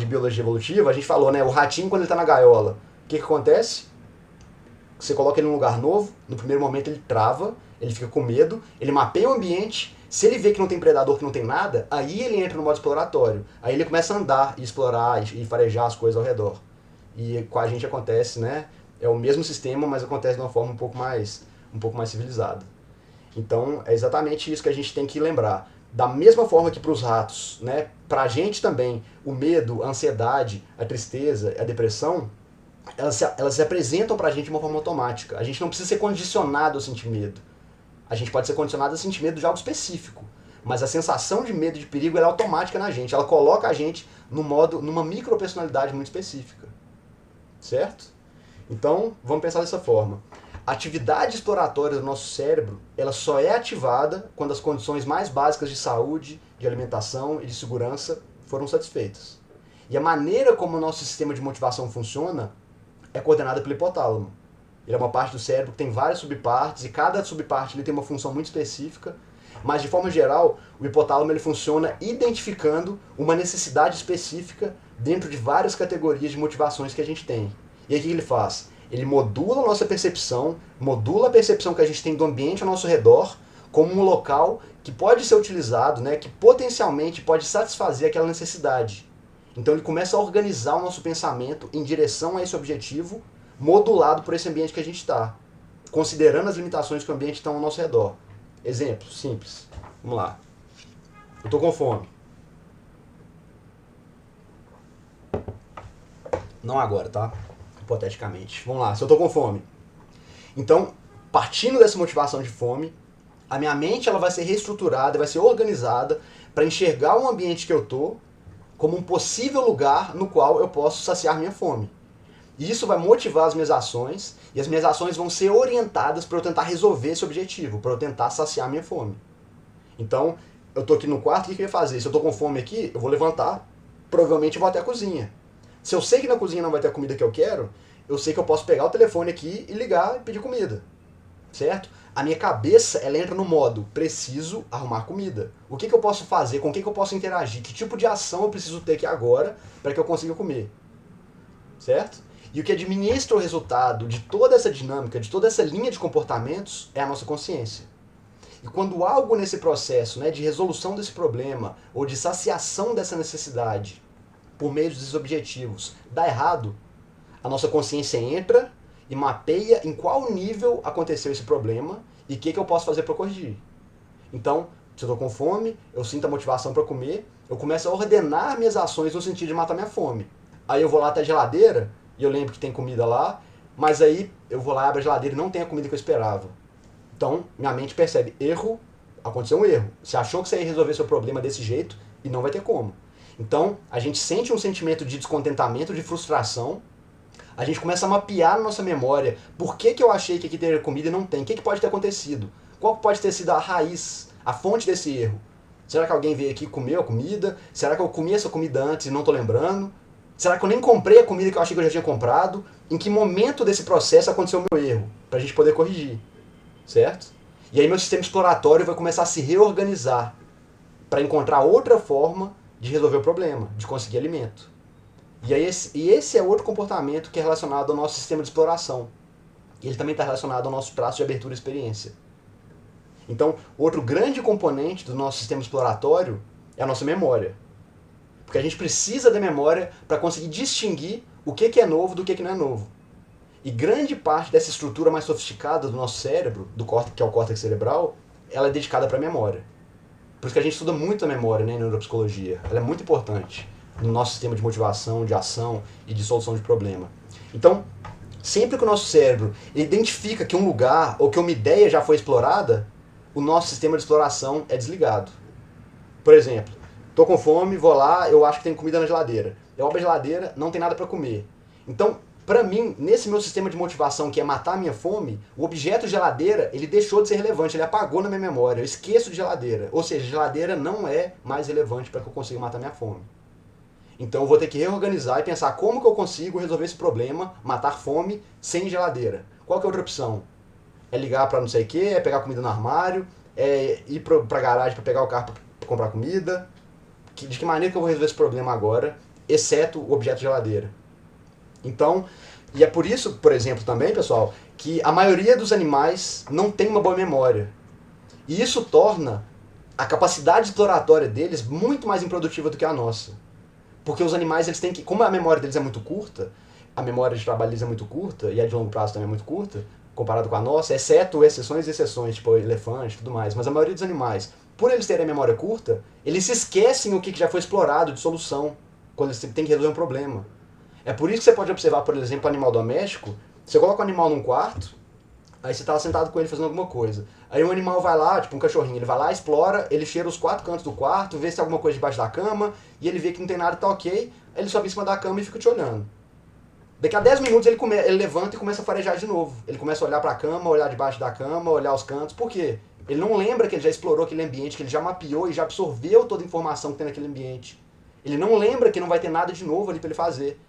biologia evolutiva, a gente falou, né, o ratinho quando ele está na gaiola, o que acontece? Você coloca ele num lugar novo, no primeiro momento ele trava, ele fica com medo, ele mapeia o ambiente, se ele vê que não tem predador, que não tem nada, aí ele entra no modo exploratório. Aí ele começa a andar e explorar e farejar as coisas ao redor. E com a gente acontece, né? É o mesmo sistema, mas acontece de uma forma um pouco mais civilizada. Então, é exatamente isso que a gente tem que lembrar. Da mesma forma que para os ratos, né? Para a gente também, o medo, a ansiedade, a tristeza, a depressão, elas se apresentam para a gente de uma forma automática. A gente não precisa ser condicionado a sentir medo. A gente pode ser condicionado a sentir medo de algo específico, mas a sensação de medo, de perigo, ela é automática na gente. Ela coloca a gente numa micropersonalidade muito específica. Certo? Então, vamos pensar dessa forma. A atividade exploratória do nosso cérebro, ela só é ativada quando as condições mais básicas de saúde, de alimentação e de segurança foram satisfeitas. E a maneira como o nosso sistema de motivação funciona é coordenada pelo hipotálamo. Ele é uma parte do cérebro que tem várias subpartes e cada subparte ele tem uma função muito específica, mas de forma geral, o hipotálamo ele funciona identificando uma necessidade específica dentro de várias categorias de motivações que a gente tem. E aí o que ele faz? Ele modula a nossa percepção, modula a percepção que a gente tem do ambiente ao nosso redor como um local que pode ser utilizado, né, que potencialmente pode satisfazer aquela necessidade. Então ele começa a organizar o nosso pensamento em direção a esse objetivo, modulado por esse ambiente que a gente está, considerando as limitações que o ambiente está ao nosso redor. Exemplo simples. Vamos lá. Eu estou com fome. Não agora, tá? Hipoteticamente. Vamos lá. Se eu estou com fome. Então, partindo dessa motivação de fome, a minha mente ela vai ser reestruturada, vai ser organizada para enxergar o ambiente que eu estou como um possível lugar no qual eu posso saciar minha fome. E isso vai motivar as minhas ações, e as minhas ações vão ser orientadas para eu tentar resolver esse objetivo, para eu tentar saciar minha fome. Então, eu estou aqui no quarto, o que eu ia fazer? Se eu estou com fome aqui, eu vou levantar, provavelmente eu vou até a cozinha. Se eu sei que na cozinha não vai ter a comida que eu quero, eu sei que eu posso pegar o telefone aqui e ligar e pedir comida. Certo? A minha cabeça, ela entra no modo, preciso arrumar comida. O que eu posso fazer? Com o que eu posso interagir? Que tipo de ação eu preciso ter aqui agora para que eu consiga comer? Certo? E o que administra o resultado de toda essa dinâmica, de toda essa linha de comportamentos, é a nossa consciência. E quando algo nesse processo, né, de resolução desse problema, ou de saciação dessa necessidade, por meio desses objetivos, dá errado, a nossa consciência entra e mapeia em qual nível aconteceu esse problema e o que eu posso fazer para corrigir. Então, se eu estou com fome, eu sinto a motivação para comer, eu começo a ordenar minhas ações no sentido de matar minha fome. Aí eu vou lá até a geladeira, e eu lembro que tem comida lá, mas aí eu vou lá, abro a geladeira e não tem a comida que eu esperava. Então, minha mente percebe, erro, aconteceu um erro. Você achou que você ia resolver seu problema desse jeito e não vai ter como. Então, a gente sente um sentimento de descontentamento, de frustração, a gente começa a mapear na nossa memória por que eu achei que aqui teria comida e não tem, o que pode ter acontecido, qual pode ter sido a raiz, a fonte desse erro. Será que alguém veio aqui e comeu a comida? Será que eu comi essa comida antes e não estou lembrando? Será que eu nem comprei a comida que eu achei que eu já tinha comprado? Em que momento desse processo aconteceu o meu erro? Para a gente poder corrigir, certo? E aí meu sistema exploratório vai começar a se reorganizar para encontrar outra forma de resolver o problema, de conseguir alimento. E esse é outro comportamento que é relacionado ao nosso sistema de exploração. E ele também está relacionado ao nosso traço de abertura e experiência. Então, outro grande componente do nosso sistema exploratório é a nossa memória. Porque a gente precisa da memória para conseguir distinguir o que é novo do que não é novo. E grande parte dessa estrutura mais sofisticada do nosso cérebro, que é o córtex cerebral, ela é dedicada para a memória. Por isso que a gente estuda muito a memória, né, em neuropsicologia. Ela é muito importante no nosso sistema de motivação, de ação e de solução de problema. Então, sempre que o nosso cérebro identifica que um lugar ou que uma ideia já foi explorada, o nosso sistema de exploração é desligado. Por exemplo, estou com fome, vou lá, eu acho que tem comida na geladeira. Eu abro a geladeira, não tem nada para comer. Então, Pra mim, nesse meu sistema de motivação que é matar a minha fome, o objeto geladeira, ele deixou de ser relevante, ele apagou na minha memória. Eu esqueço de geladeira. Ou seja, geladeira não é mais relevante para que eu consiga matar minha fome. Então eu vou ter que reorganizar e pensar como que eu consigo resolver esse problema, matar fome sem geladeira. Qual que é a outra opção? É ligar pra não sei o que, é pegar comida no armário, é ir pra garagem pra pegar o carro pra comprar comida. De que maneira que eu vou resolver esse problema agora, exceto o objeto geladeira? Então, e é por isso, por exemplo, também, pessoal, que a maioria dos animais não tem uma boa memória. E isso torna a capacidade exploratória deles muito mais improdutiva do que a nossa. Porque os animais, eles têm que, como a memória deles é muito curta, a memória de trabalho deles é muito curta, e a de longo prazo também é muito curta, comparado com a nossa, exceto exceções e exceções, tipo elefante e tudo mais, mas a maioria dos animais, por eles terem a memória curta, eles se esquecem o que já foi explorado de solução, quando eles têm que resolver um problema. É por isso que você pode observar, por exemplo, o animal doméstico, você coloca o animal num quarto, aí você tá sentado com ele fazendo alguma coisa. Aí um animal vai lá, tipo um cachorrinho, ele vai lá, explora, ele cheira os 4 cantos do quarto, vê se tem alguma coisa debaixo da cama, e ele vê que não tem nada, tá ok, aí ele sobe em cima da cama e fica te olhando. Daqui a 10 minutos ele levanta e começa a farejar de novo. Ele começa a olhar pra cama, olhar debaixo da cama, olhar os cantos. Por quê? Ele não lembra que ele já explorou aquele ambiente, que ele já mapeou e já absorveu toda a informação que tem naquele ambiente. Ele não lembra que não vai ter nada de novo ali pra ele fazer.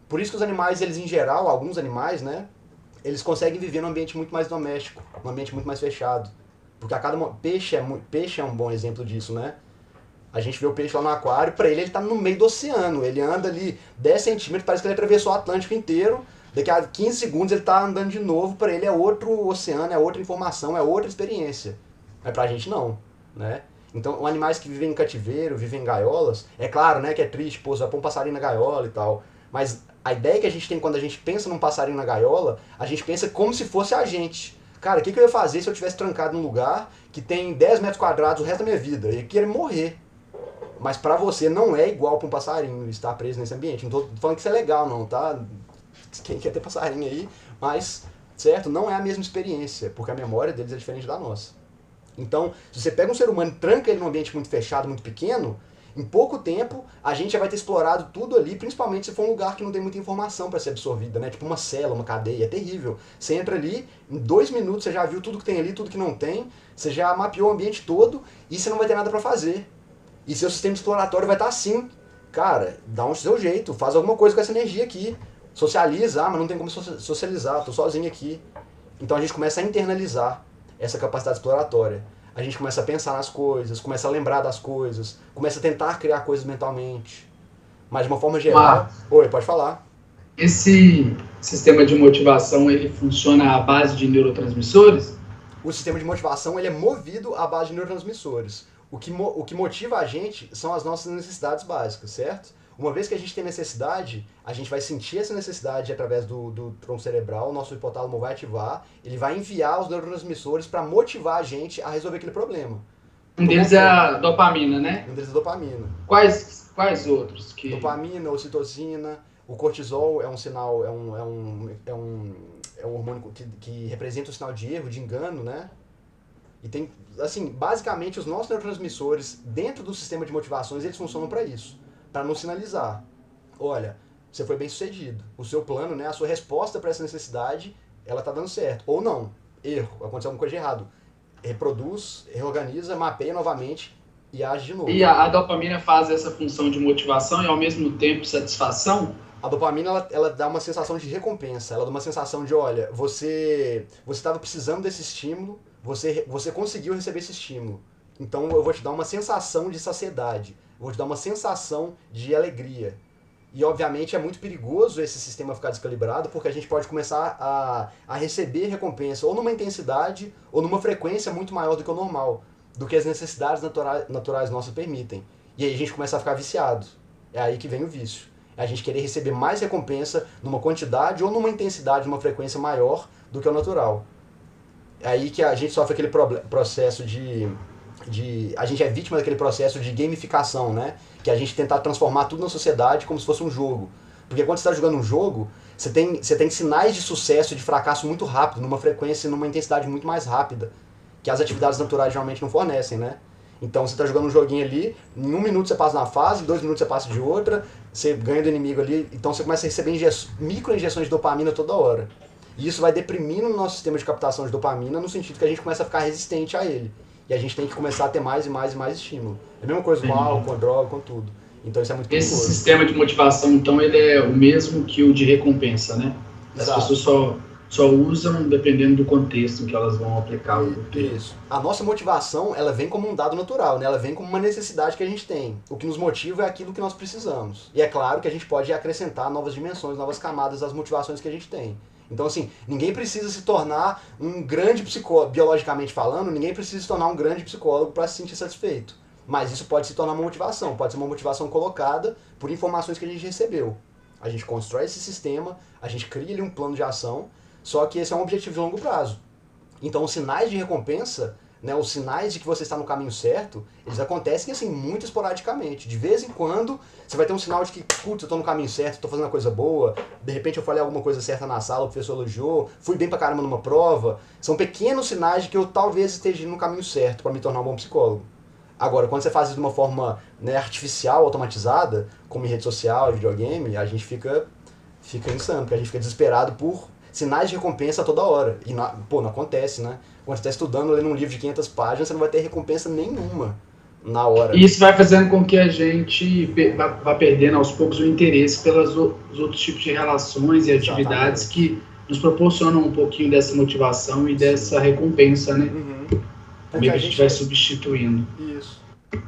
Por isso que os animais, eles em geral, alguns animais, né, eles conseguem viver num ambiente muito mais doméstico, num ambiente muito mais fechado. Porque a cada peixe é um bom exemplo disso, né? A gente vê o peixe lá no aquário, pra ele tá no meio do oceano, ele anda ali 10 centímetros, parece que ele atravessou o Atlântico inteiro, daqui a 15 segundos ele tá andando de novo, pra ele é outro oceano, é outra informação, é outra experiência. Mas pra gente não, né? Então, animais que vivem em cativeiro, vivem em gaiolas, é claro, né, que é triste, pô, você vai pôr um passarinho na gaiola e tal, mas a ideia que a gente tem quando a gente pensa num passarinho na gaiola, a gente pensa como se fosse a gente. Cara, o que eu ia fazer se eu tivesse trancado num lugar que tem 10 metros quadrados o resto da minha vida? Eu ia querer morrer. Mas pra você não é igual pra um passarinho estar preso nesse ambiente. Não tô falando que isso é legal, não, tá? Quem quer ter passarinho aí, mas, certo? Não é a mesma experiência, porque a memória deles é diferente da nossa. Então, se você pega um ser humano e tranca ele num ambiente muito fechado, muito pequeno, em pouco tempo a gente já vai ter explorado tudo ali, principalmente se for um lugar que não tem muita informação para ser absorvida, né? Tipo uma cela, uma cadeia, é terrível. Você entra ali, em 2 minutos você já viu tudo que tem ali, tudo que não tem, você já mapeou o ambiente todo e você não vai ter nada para fazer. E seu sistema exploratório vai estar assim. Cara, dá um seu jeito, faz alguma coisa com essa energia aqui. Socializa, mas não tem como socializar, tô sozinho aqui. Então a gente começa a internalizar essa capacidade exploratória. A gente começa a pensar nas coisas, começa a lembrar das coisas, começa a tentar criar coisas mentalmente. Mas de uma forma geral... Oi, pode falar. Esse sistema de motivação, ele funciona à base de neurotransmissores? O sistema de motivação ele é movido à base de neurotransmissores. O que motiva a gente são as nossas necessidades básicas, certo? Uma vez que a gente tem necessidade, a gente vai sentir essa necessidade através do tronco cerebral, o nosso hipotálamo vai ativar, ele vai enviar os neurotransmissores para motivar a gente a resolver aquele problema. Um deles é a dopamina, né? Um deles é a dopamina. Quais outros? Dopamina, ocitocina, o cortisol é um sinal, é um hormônio que representa o sinal de erro, de engano, né? E tem, assim, basicamente os nossos neurotransmissores dentro do sistema de motivações, eles funcionam para isso, para nos sinalizar. Olha, você foi bem sucedido. O seu plano, né, a sua resposta para essa necessidade, ela tá dando certo. Ou não, erro, aconteceu alguma coisa de errado. Reproduz, reorganiza, mapeia novamente e age de novo. E a dopamina faz essa função de motivação e ao mesmo tempo satisfação? A dopamina, ela dá uma sensação de recompensa, ela dá uma sensação de, olha, você estava precisando desse estímulo, você conseguiu receber esse estímulo. Então eu vou te dar uma sensação de saciedade, eu vou te dar uma sensação de alegria. E obviamente é muito perigoso esse sistema ficar descalibrado, porque a gente pode começar a receber recompensa ou numa intensidade ou numa frequência muito maior do que o normal, do que as necessidades naturais nossas permitem. E aí a gente começa a ficar viciado. É aí que vem o vício. É a gente querer receber mais recompensa numa quantidade ou numa intensidade, numa frequência maior do que o natural. É aí que a gente sofre aquele processo a gente é vítima daquele processo de gamificação, né? Que é a gente tentar transformar tudo na sociedade como se fosse um jogo. Porque quando você está jogando um jogo, você tem sinais de sucesso e de fracasso muito rápido, numa frequência e numa intensidade muito mais rápida, que as atividades naturais geralmente não fornecem, né? Então você tá jogando um joguinho ali, em 1 minuto você passa na fase, em 2 minutos você passa de outra, você ganha do inimigo ali, então você começa a receber micro-injeções de dopamina toda hora. E isso vai deprimindo o nosso sistema de captação de dopamina no sentido que a gente começa a ficar resistente a ele. E a gente tem que começar a ter mais e mais e mais estímulo. É a mesma coisa com álcool, com droga, com tudo. Então isso é muito Esse perigoso. sistema de motivação, então, ele é o mesmo que o de recompensa, né? As Exato. pessoas só usam dependendo do contexto em que elas vão aplicar o termo. Isso. A nossa motivação, ela vem como um dado natural, né? Ela vem como uma necessidade que a gente tem. O que nos motiva é aquilo que nós precisamos. E é claro que a gente pode acrescentar novas dimensões, novas camadas às motivações que a gente tem. Então, assim, ninguém precisa se tornar um grande psicólogo, biologicamente falando, ninguém precisa se tornar um grande psicólogo para se sentir satisfeito. Mas isso pode se tornar uma motivação, pode ser uma motivação colocada por informações que a gente recebeu. A gente constrói esse sistema, a gente cria ali um plano de ação, só que esse é um objetivo de longo prazo. Então os sinais de recompensa, né, os sinais de que você está no caminho certo, eles acontecem assim muito esporadicamente. De vez em quando você vai ter um sinal de que, putz, eu estou no caminho certo, estou fazendo uma coisa boa, de repente eu falei alguma coisa certa na sala, o professor elogiou, fui bem pra caramba numa prova. São pequenos sinais de que eu talvez esteja no caminho certo para me tornar um bom psicólogo. Agora, quando você faz isso de uma forma, né, artificial, automatizada, como em rede social, videogame, a gente fica insano, porque a gente fica desesperado por sinais de recompensa toda hora. E, não acontece, né? Quando você está estudando, lendo um livro de 500 páginas, você não vai ter recompensa nenhuma na hora. E isso vai fazendo com que a gente vá perdendo aos poucos o interesse pelos outros tipos de relações e atividades que nos proporcionam um pouquinho dessa motivação e dessa recompensa, né? Porque a gente vai substituindo. Isso.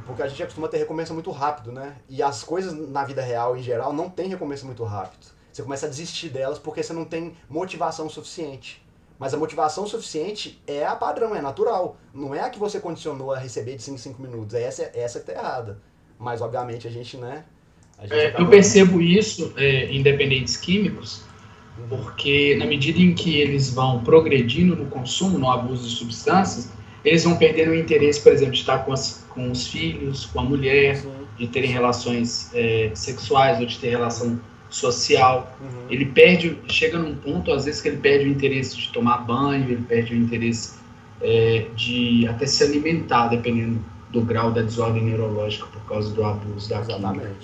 Porque a gente acostuma ter recompensa muito rápido, né? E as coisas na vida real, em geral, não tem recompensa muito rápido. Você começa a desistir delas porque você não tem motivação suficiente. Mas a motivação suficiente é a padrão, é natural. Não é a que você condicionou a receber de 5 em 5 minutos. Essa que tá errada. Mas, obviamente, a gente, né? Eu percebo isso em dependentes químicos, porque na medida em que eles vão progredindo no consumo, no abuso de substâncias, eles vão perdendo o interesse, por exemplo, de estar com os filhos, com a mulher, sim, de terem relações sexuais ou de ter relação social. Ele chega num ponto, às vezes, que ele perde o interesse de tomar banho, ele perde o interesse de até se alimentar, dependendo do grau da desordem neurológica por causa do abuso da química.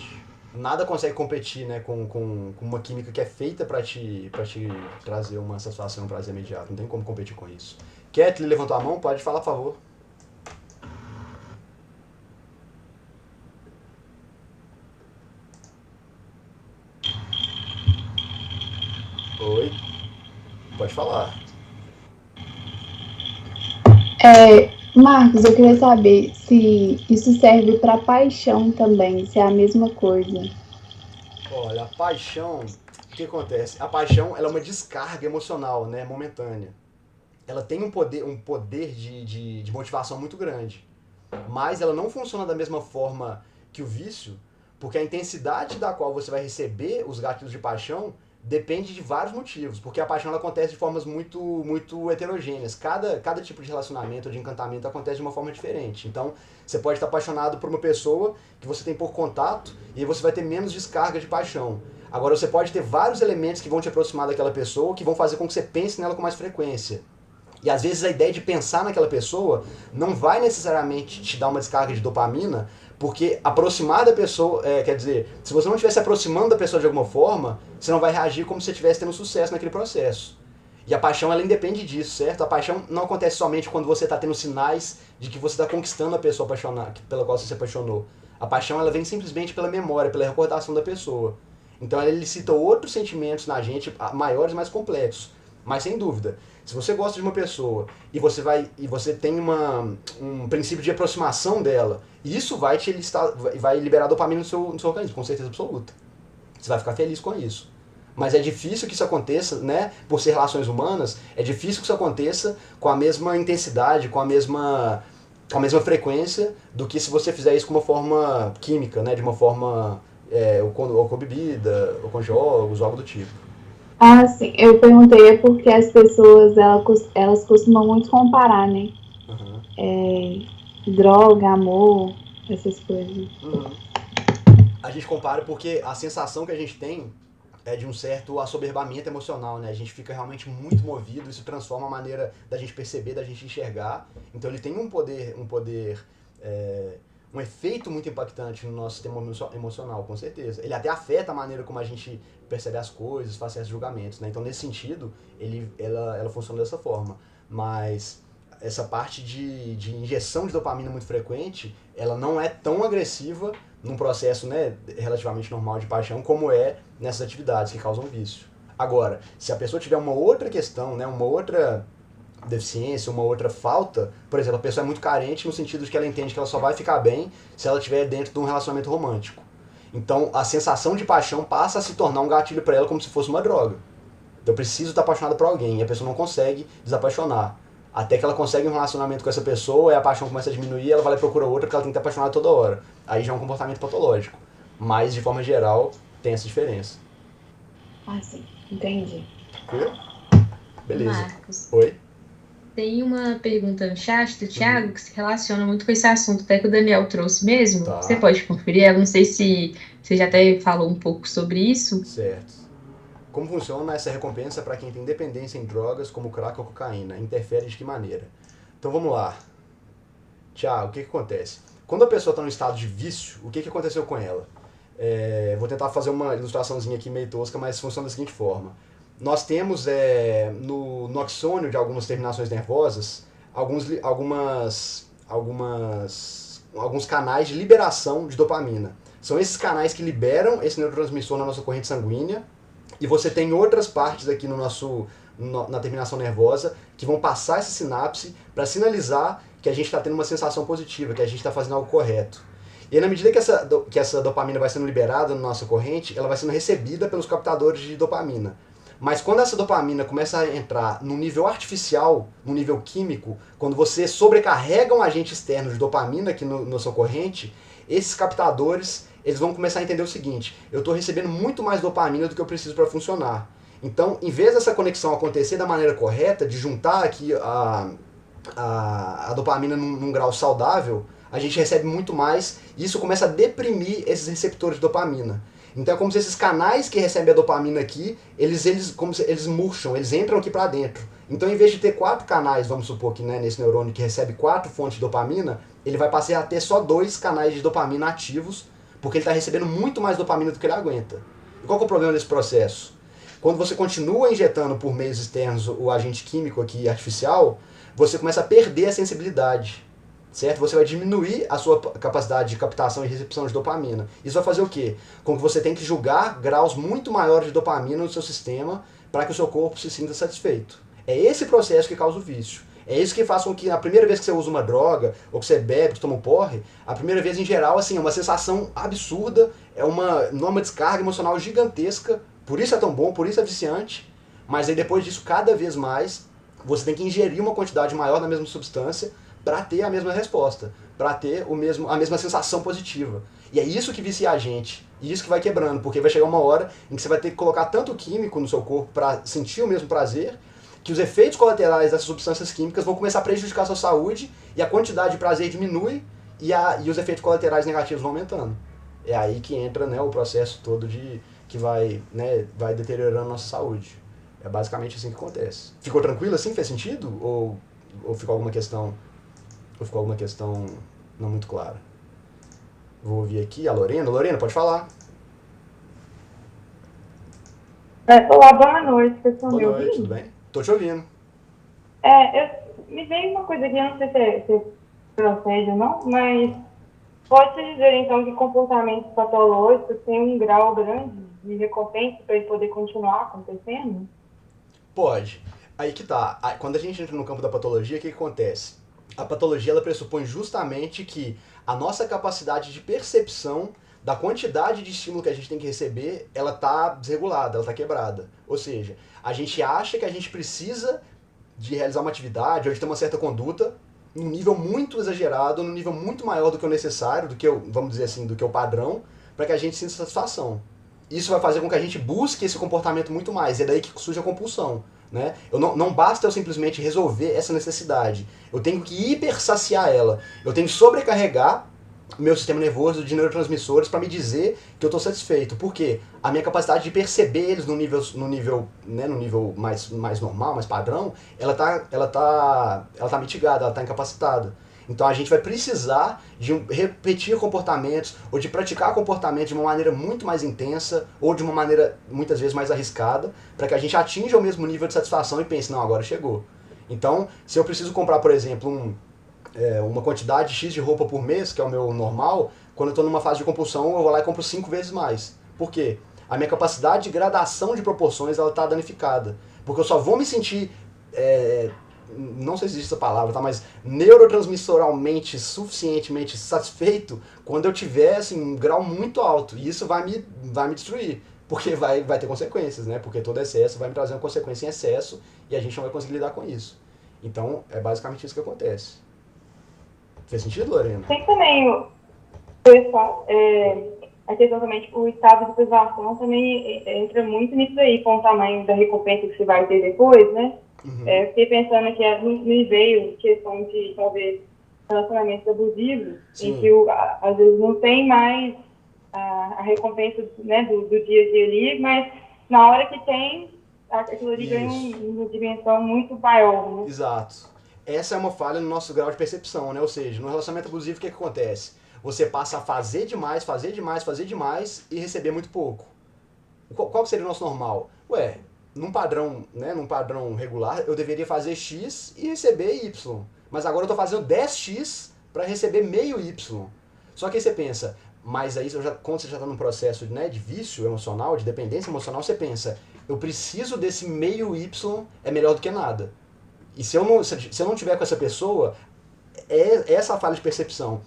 Nada consegue competir, né, com uma química que é feita para te trazer uma satisfação, um prazer imediato. Não tem como competir com isso. Kathleen levantou a mão, pode falar, por favor. Oi. Pode falar. Marcos, eu queria saber se isso serve para paixão também, se é a mesma coisa. Olha, a paixão, o que acontece? A paixão, ela é uma descarga emocional, né, momentânea. Ela tem um poder de motivação muito grande. Mas ela não funciona da mesma forma que o vício, porque a intensidade da qual você vai receber os gatilhos de paixão depende de vários motivos, porque a paixão ela acontece de formas muito, muito heterogêneas. Cada tipo de relacionamento ou de encantamento acontece de uma forma diferente. Então, você pode estar apaixonado por uma pessoa que você tem pouco contato e aí você vai ter menos descarga de paixão. Agora, você pode ter vários elementos que vão te aproximar daquela pessoa, que vão fazer com que você pense nela com mais frequência. E às vezes a ideia de pensar naquela pessoa não vai necessariamente te dar uma descarga de dopamina, porque aproximar da pessoa, quer dizer, se você não estiver se aproximando da pessoa de alguma forma, você não vai reagir como se você estivesse tendo sucesso naquele processo. E a paixão, ela independe disso, certo? A paixão não acontece somente quando você está tendo sinais de que você está conquistando a pessoa pela qual você se apaixonou. A paixão, ela vem simplesmente pela memória, pela recordação da pessoa. Então ela elicita outros sentimentos na gente, maiores e mais complexos. Mas sem dúvida, se você gosta de uma pessoa e você tem um princípio de aproximação dela, isso vai liberar dopamina no seu organismo, com certeza absoluta. Você vai ficar feliz com isso. Mas é difícil que isso aconteça, né? Por ser relações humanas, é difícil que isso aconteça com a mesma intensidade, com a mesma frequência do que se você fizer isso com uma forma química, né? De uma forma ou com bebida, ou com jogos, ou algo do tipo. Ah, sim. Eu perguntei porque as pessoas, elas costumam muito comparar, né? Droga, amor, essas coisas. A gente compara porque a sensação que a gente tem é de um certo assoberbamento emocional, né? A gente fica realmente muito movido, isso transforma a maneira da gente perceber, da gente enxergar. Então ele tem um poder um efeito muito impactante no nosso sistema emocional, com certeza. Ele até afeta a maneira como a gente percebe as coisas, faz certos julgamentos, né? Então, nesse sentido, ela funciona dessa forma. Mas essa parte de injeção de dopamina muito frequente, ela não é tão agressiva num processo, né, relativamente normal de paixão como é nessas atividades que causam vício. Agora, se a pessoa tiver uma outra questão, né, uma outra deficiência, uma outra falta, por exemplo, a pessoa é muito carente no sentido de que ela entende que ela só vai ficar bem se ela estiver dentro de um relacionamento romântico. Então, a sensação de paixão passa a se tornar um gatilho para ela como se fosse uma droga. Eu preciso estar apaixonada por alguém, e a pessoa não consegue desapaixonar. Até que ela consegue um relacionamento com essa pessoa, e a paixão começa a diminuir, ela vai lá e procura outra porque ela tem que estar apaixonada toda hora. Aí já é um comportamento patológico. Mas, de forma geral, tem essa diferença. Ah, sim. Entendi. Beleza. Marcos, Oi? tem uma pergunta no chat do Thiago que se relaciona muito com esse assunto, até que o Daniel trouxe mesmo. Tá. Você pode conferir? Eu não sei se você já até falou um pouco sobre isso. Certo. Como funciona essa recompensa para quem tem dependência em drogas como crack ou cocaína? Interfere de que maneira? Então vamos lá. Tiago, o que acontece? Quando a pessoa está no estado de vício, o que aconteceu com ela? Vou tentar fazer uma ilustraçãozinha aqui meio tosca, mas funciona da seguinte forma. Nós temos no axônio de algumas terminações nervosas alguns canais de liberação de dopamina. São esses canais que liberam esse neurotransmissor na nossa corrente sanguínea, e você tem outras partes aqui na terminação nervosa que vão passar essa sinapse para sinalizar que a gente está tendo uma sensação positiva, que a gente está fazendo algo correto. E aí, na medida que essa dopamina vai sendo liberada na nossa corrente, ela vai sendo recebida pelos captadores de dopamina. Mas quando essa dopamina começa a entrar num nível artificial, num nível químico, quando você sobrecarrega um agente externo de dopamina aqui na sua corrente, esses captadores eles vão começar a entender o seguinte: eu estou recebendo muito mais dopamina do que eu preciso para funcionar. Então, em vez dessa conexão acontecer da maneira correta, de juntar aqui a dopamina num grau saudável, a gente recebe muito mais, e isso começa a deprimir esses receptores de dopamina. Então é como se esses canais que recebem a dopamina aqui, eles murcham, eles entram aqui para dentro. Então, em vez de ter 4 canais, vamos supor que, né, nesse neurônio que recebe 4 fontes de dopamina, ele vai passar a ter só 2 canais de dopamina ativos, porque ele está recebendo muito mais dopamina do que ele aguenta. E qual que é o problema desse processo? Quando você continua injetando por meios externos o agente químico aqui artificial, você começa a perder a sensibilidade. Certo? Você vai diminuir a sua capacidade de captação e recepção de dopamina. Isso vai fazer o quê? Com que você tenha que julgar graus muito maiores de dopamina no seu sistema para que o seu corpo se sinta satisfeito. É esse processo que causa o vício. É isso que faz com que a primeira vez que você usa uma droga, ou que você bebe, que toma um porre, a primeira vez em geral assim, é uma sensação absurda, não é uma descarga emocional gigantesca, por isso é tão bom, por isso é viciante, mas aí depois disso, cada vez mais, você tem que ingerir uma quantidade maior da mesma substância para ter a mesma resposta, para ter a mesma sensação positiva. E é isso que vicia a gente, e isso que vai quebrando, porque vai chegar uma hora em que você vai ter que colocar tanto químico no seu corpo para sentir o mesmo prazer, que os efeitos colaterais dessas substâncias químicas vão começar a prejudicar a sua saúde, e a quantidade de prazer diminui, e os efeitos colaterais negativos vão aumentando. É aí que entra, né, o processo todo que vai deteriorando a nossa saúde. É basicamente assim que acontece. Ficou tranquilo assim? Fez sentido? Ou ficou alguma questão... Ou ficou alguma questão não muito clara? Vou ouvir aqui a Lorena. Lorena, pode falar. Olá, boa noite, pessoal. Boa Me noite, ouvindo? tudo bem? Tô te ouvindo. Me veio uma coisa aqui, eu não sei se procede ou não, mas pode-se dizer então que comportamentos patológicos têm um grau grande de recompensa para ele poder continuar acontecendo? Pode. Aí que tá. Quando a gente entra no campo da patologia, o que acontece? A patologia ela pressupõe justamente que a nossa capacidade de percepção da quantidade de estímulo que a gente tem que receber, ela está desregulada, ela está quebrada. Ou seja, a gente acha que a gente precisa de realizar uma atividade ou de ter uma certa conduta num nível muito exagerado, num nível muito maior do que o necessário, vamos dizer assim, do que o padrão, para que a gente sinta satisfação. Isso vai fazer com que a gente busque esse comportamento muito mais, e é daí que surge a compulsão. Né? Não basta eu simplesmente resolver essa necessidade, eu tenho que hipersaciar ela, eu tenho que sobrecarregar o meu sistema nervoso de neurotransmissores para me dizer que eu estou satisfeito. Por quê? A minha capacidade de perceber eles no nível mais normal, mais padrão, ela tá mitigada, ela está incapacitada. Então a gente vai precisar de repetir comportamentos ou de praticar comportamentos de uma maneira muito mais intensa ou de uma maneira muitas vezes mais arriscada para que a gente atinja o mesmo nível de satisfação e pense, não, agora chegou. Então, se eu preciso comprar, por exemplo, uma quantidade X de roupa por mês, que é o meu normal, quando eu estou numa fase de compulsão, eu vou lá e compro 5 vezes mais. Por quê? A minha capacidade de gradação de proporções ela está danificada. Porque eu só vou me sentir, não sei se existe essa palavra, tá? Mas neurotransmissoralmente suficientemente satisfeito quando eu tiver assim, um grau muito alto. E isso vai me destruir. Porque vai ter consequências, né? Porque todo excesso vai me trazer uma consequência em excesso e a gente não vai conseguir lidar com isso. Então, é basicamente isso que acontece. Fez sentido, Lorena? Tem também a questão também, tipo, o estado de privação também entra muito nisso aí, com o tamanho da recompensa que você vai ter depois, né? Uhum. Eu fiquei pensando que me veio questão de, talvez, relacionamentos abusivos, Sim. em que às vezes não tem mais a recompensa, né, do dia a dia ali, mas na hora que tem, aquilo ali ganha uma dimensão muito maior, né? Exato. Essa é uma falha no nosso grau de percepção, né? Ou seja, no relacionamento abusivo, o que acontece? Você passa a fazer demais e receber muito pouco. Qual seria o nosso normal? Ué, num padrão regular, eu deveria fazer X e receber Y. Mas agora eu estou fazendo 10X para receber meio Y. Só que aí você pensa, mas aí quando você já está num processo, né, de vício emocional, de dependência emocional, você pensa, eu preciso desse meio Y, é melhor do que nada. E se eu não tiver com essa pessoa, essa falha de percepção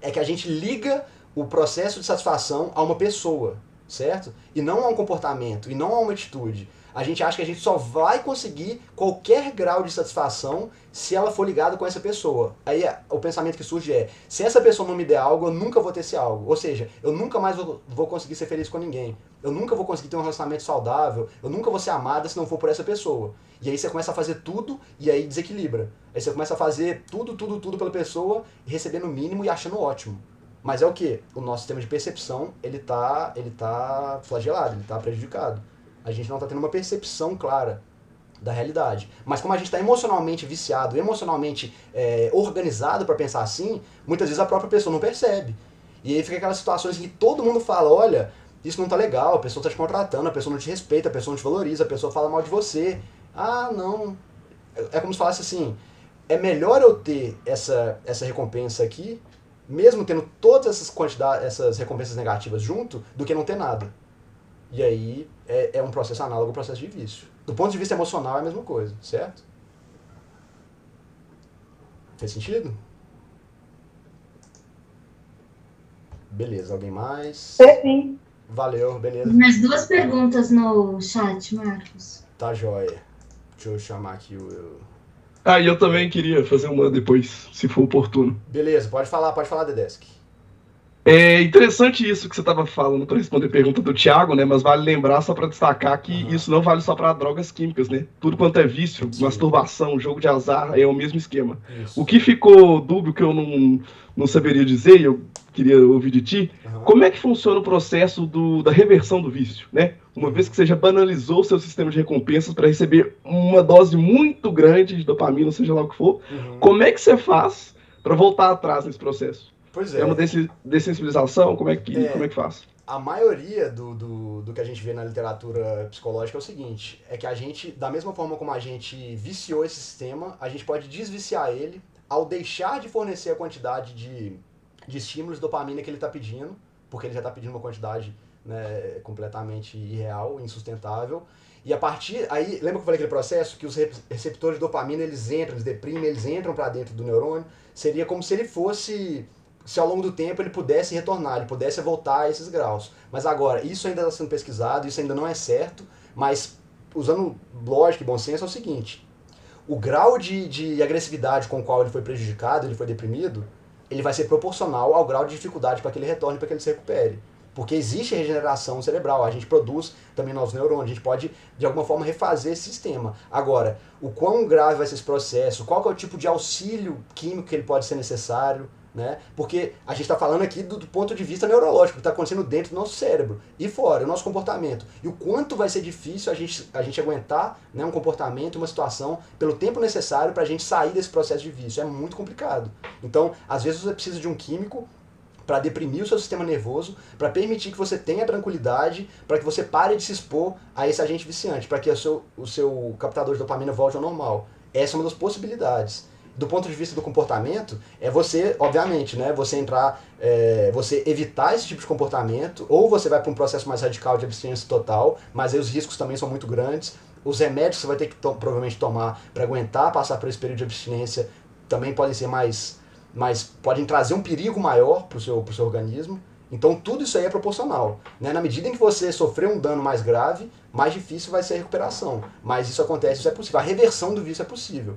é que a gente liga o processo de satisfação a uma pessoa, certo? E não a um comportamento, e não a uma atitude. A gente acha que a gente só vai conseguir qualquer grau de satisfação se ela for ligada com essa pessoa. Aí o pensamento que surge é, se essa pessoa não me der algo, eu nunca vou ter esse algo. Ou seja, eu nunca mais vou conseguir ser feliz com ninguém. Eu nunca vou conseguir ter um relacionamento saudável. Eu nunca vou ser amada se não for por essa pessoa. E aí você começa a fazer tudo e aí desequilibra. Aí você começa a fazer tudo pela pessoa, recebendo o mínimo e achando ótimo. Mas é o quê? O nosso sistema de percepção, ele tá flagelado, ele tá prejudicado. A gente não está tendo uma percepção clara da realidade. Mas como a gente está emocionalmente viciado, emocionalmente organizado para pensar assim, muitas vezes a própria pessoa não percebe. E aí fica aquelas situações em que todo mundo fala, olha, isso não tá legal, a pessoa está te contratando, a pessoa não te respeita, a pessoa não te valoriza, a pessoa fala mal de você. Ah, não. É como se falasse assim, é melhor eu ter essa recompensa aqui, mesmo tendo todas essas recompensas negativas junto, do que não ter nada. E aí é um processo análogo ao processo de vício. Do ponto de vista emocional é a mesma coisa, certo? Fez sentido? Beleza, alguém mais? Sim. Valeu, beleza. Mais 2 perguntas no chat, Marcos. Tá jóia. Deixa eu chamar aqui o... E eu também queria fazer uma depois, se for oportuno. Beleza, pode falar, Dedesk. É interessante isso que você estava falando para responder a pergunta do Thiago, né? Mas vale lembrar, só para destacar, que isso não vale só para drogas químicas, né? Tudo quanto é vício, masturbação, jogo de azar, é o mesmo esquema. Isso. O que ficou dúbio, que eu não saberia dizer, e eu queria ouvir de ti, como é que funciona o processo da reversão do vício, né? Uma vez que você já banalizou o seu sistema de recompensas para receber uma dose muito grande de dopamina, seja lá o que for, como é que você faz para voltar atrás nesse processo? Pois é. É uma dessensibilização? Como é que faz? A maioria do que a gente vê na literatura psicológica é o seguinte, é que a gente, da mesma forma como a gente viciou esse sistema, a gente pode desviciar ele ao deixar de fornecer a quantidade de estímulos de dopamina que ele está pedindo, porque ele já está pedindo uma quantidade, né, completamente irreal, insustentável. E a partir... Aí, lembra que eu falei aquele processo? Que os receptores de dopamina, eles deprimem, eles entram para dentro do neurônio. Seria como se ele fosse... Se ao longo do tempo ele pudesse retornar, ele pudesse voltar a esses graus. Mas agora, isso ainda está sendo pesquisado, isso ainda não é certo, mas usando lógica e bom senso é o seguinte, o grau de agressividade com o qual ele foi prejudicado, ele foi deprimido, ele vai ser proporcional ao grau de dificuldade para que ele retorne, para que ele se recupere. Porque existe regeneração cerebral, a gente produz também novos neurônios, a gente pode, de alguma forma, refazer esse sistema. Agora, o quão grave vai ser esse processo, qual que é o tipo de auxílio químico que ele pode ser necessário, né? Porque a gente está falando aqui do ponto de vista neurológico, que está acontecendo dentro do nosso cérebro e fora, o nosso comportamento. E o quanto vai ser difícil a gente aguentar, né, um comportamento, uma situação, pelo tempo necessário para a gente sair desse processo de vício. É muito complicado. Então, às vezes você precisa de um químico para deprimir o seu sistema nervoso, para permitir que você tenha tranquilidade, para que você pare de se expor a esse agente viciante, para que o seu captador de dopamina volte ao normal. Essa é uma das possibilidades. Do ponto de vista do comportamento, é você, obviamente, né, você você evitar esse tipo de comportamento, ou você vai para um processo mais radical de abstinência total, mas aí os riscos também são muito grandes. Os remédios que você vai ter que provavelmente tomar para aguentar passar por esse período de abstinência também podem ser podem trazer um perigo maior para o seu organismo. Então tudo isso aí é proporcional, né? Na medida em que você sofrer um dano mais grave, mais difícil vai ser a recuperação. Mas isso acontece, isso é possível. A reversão do vício é possível.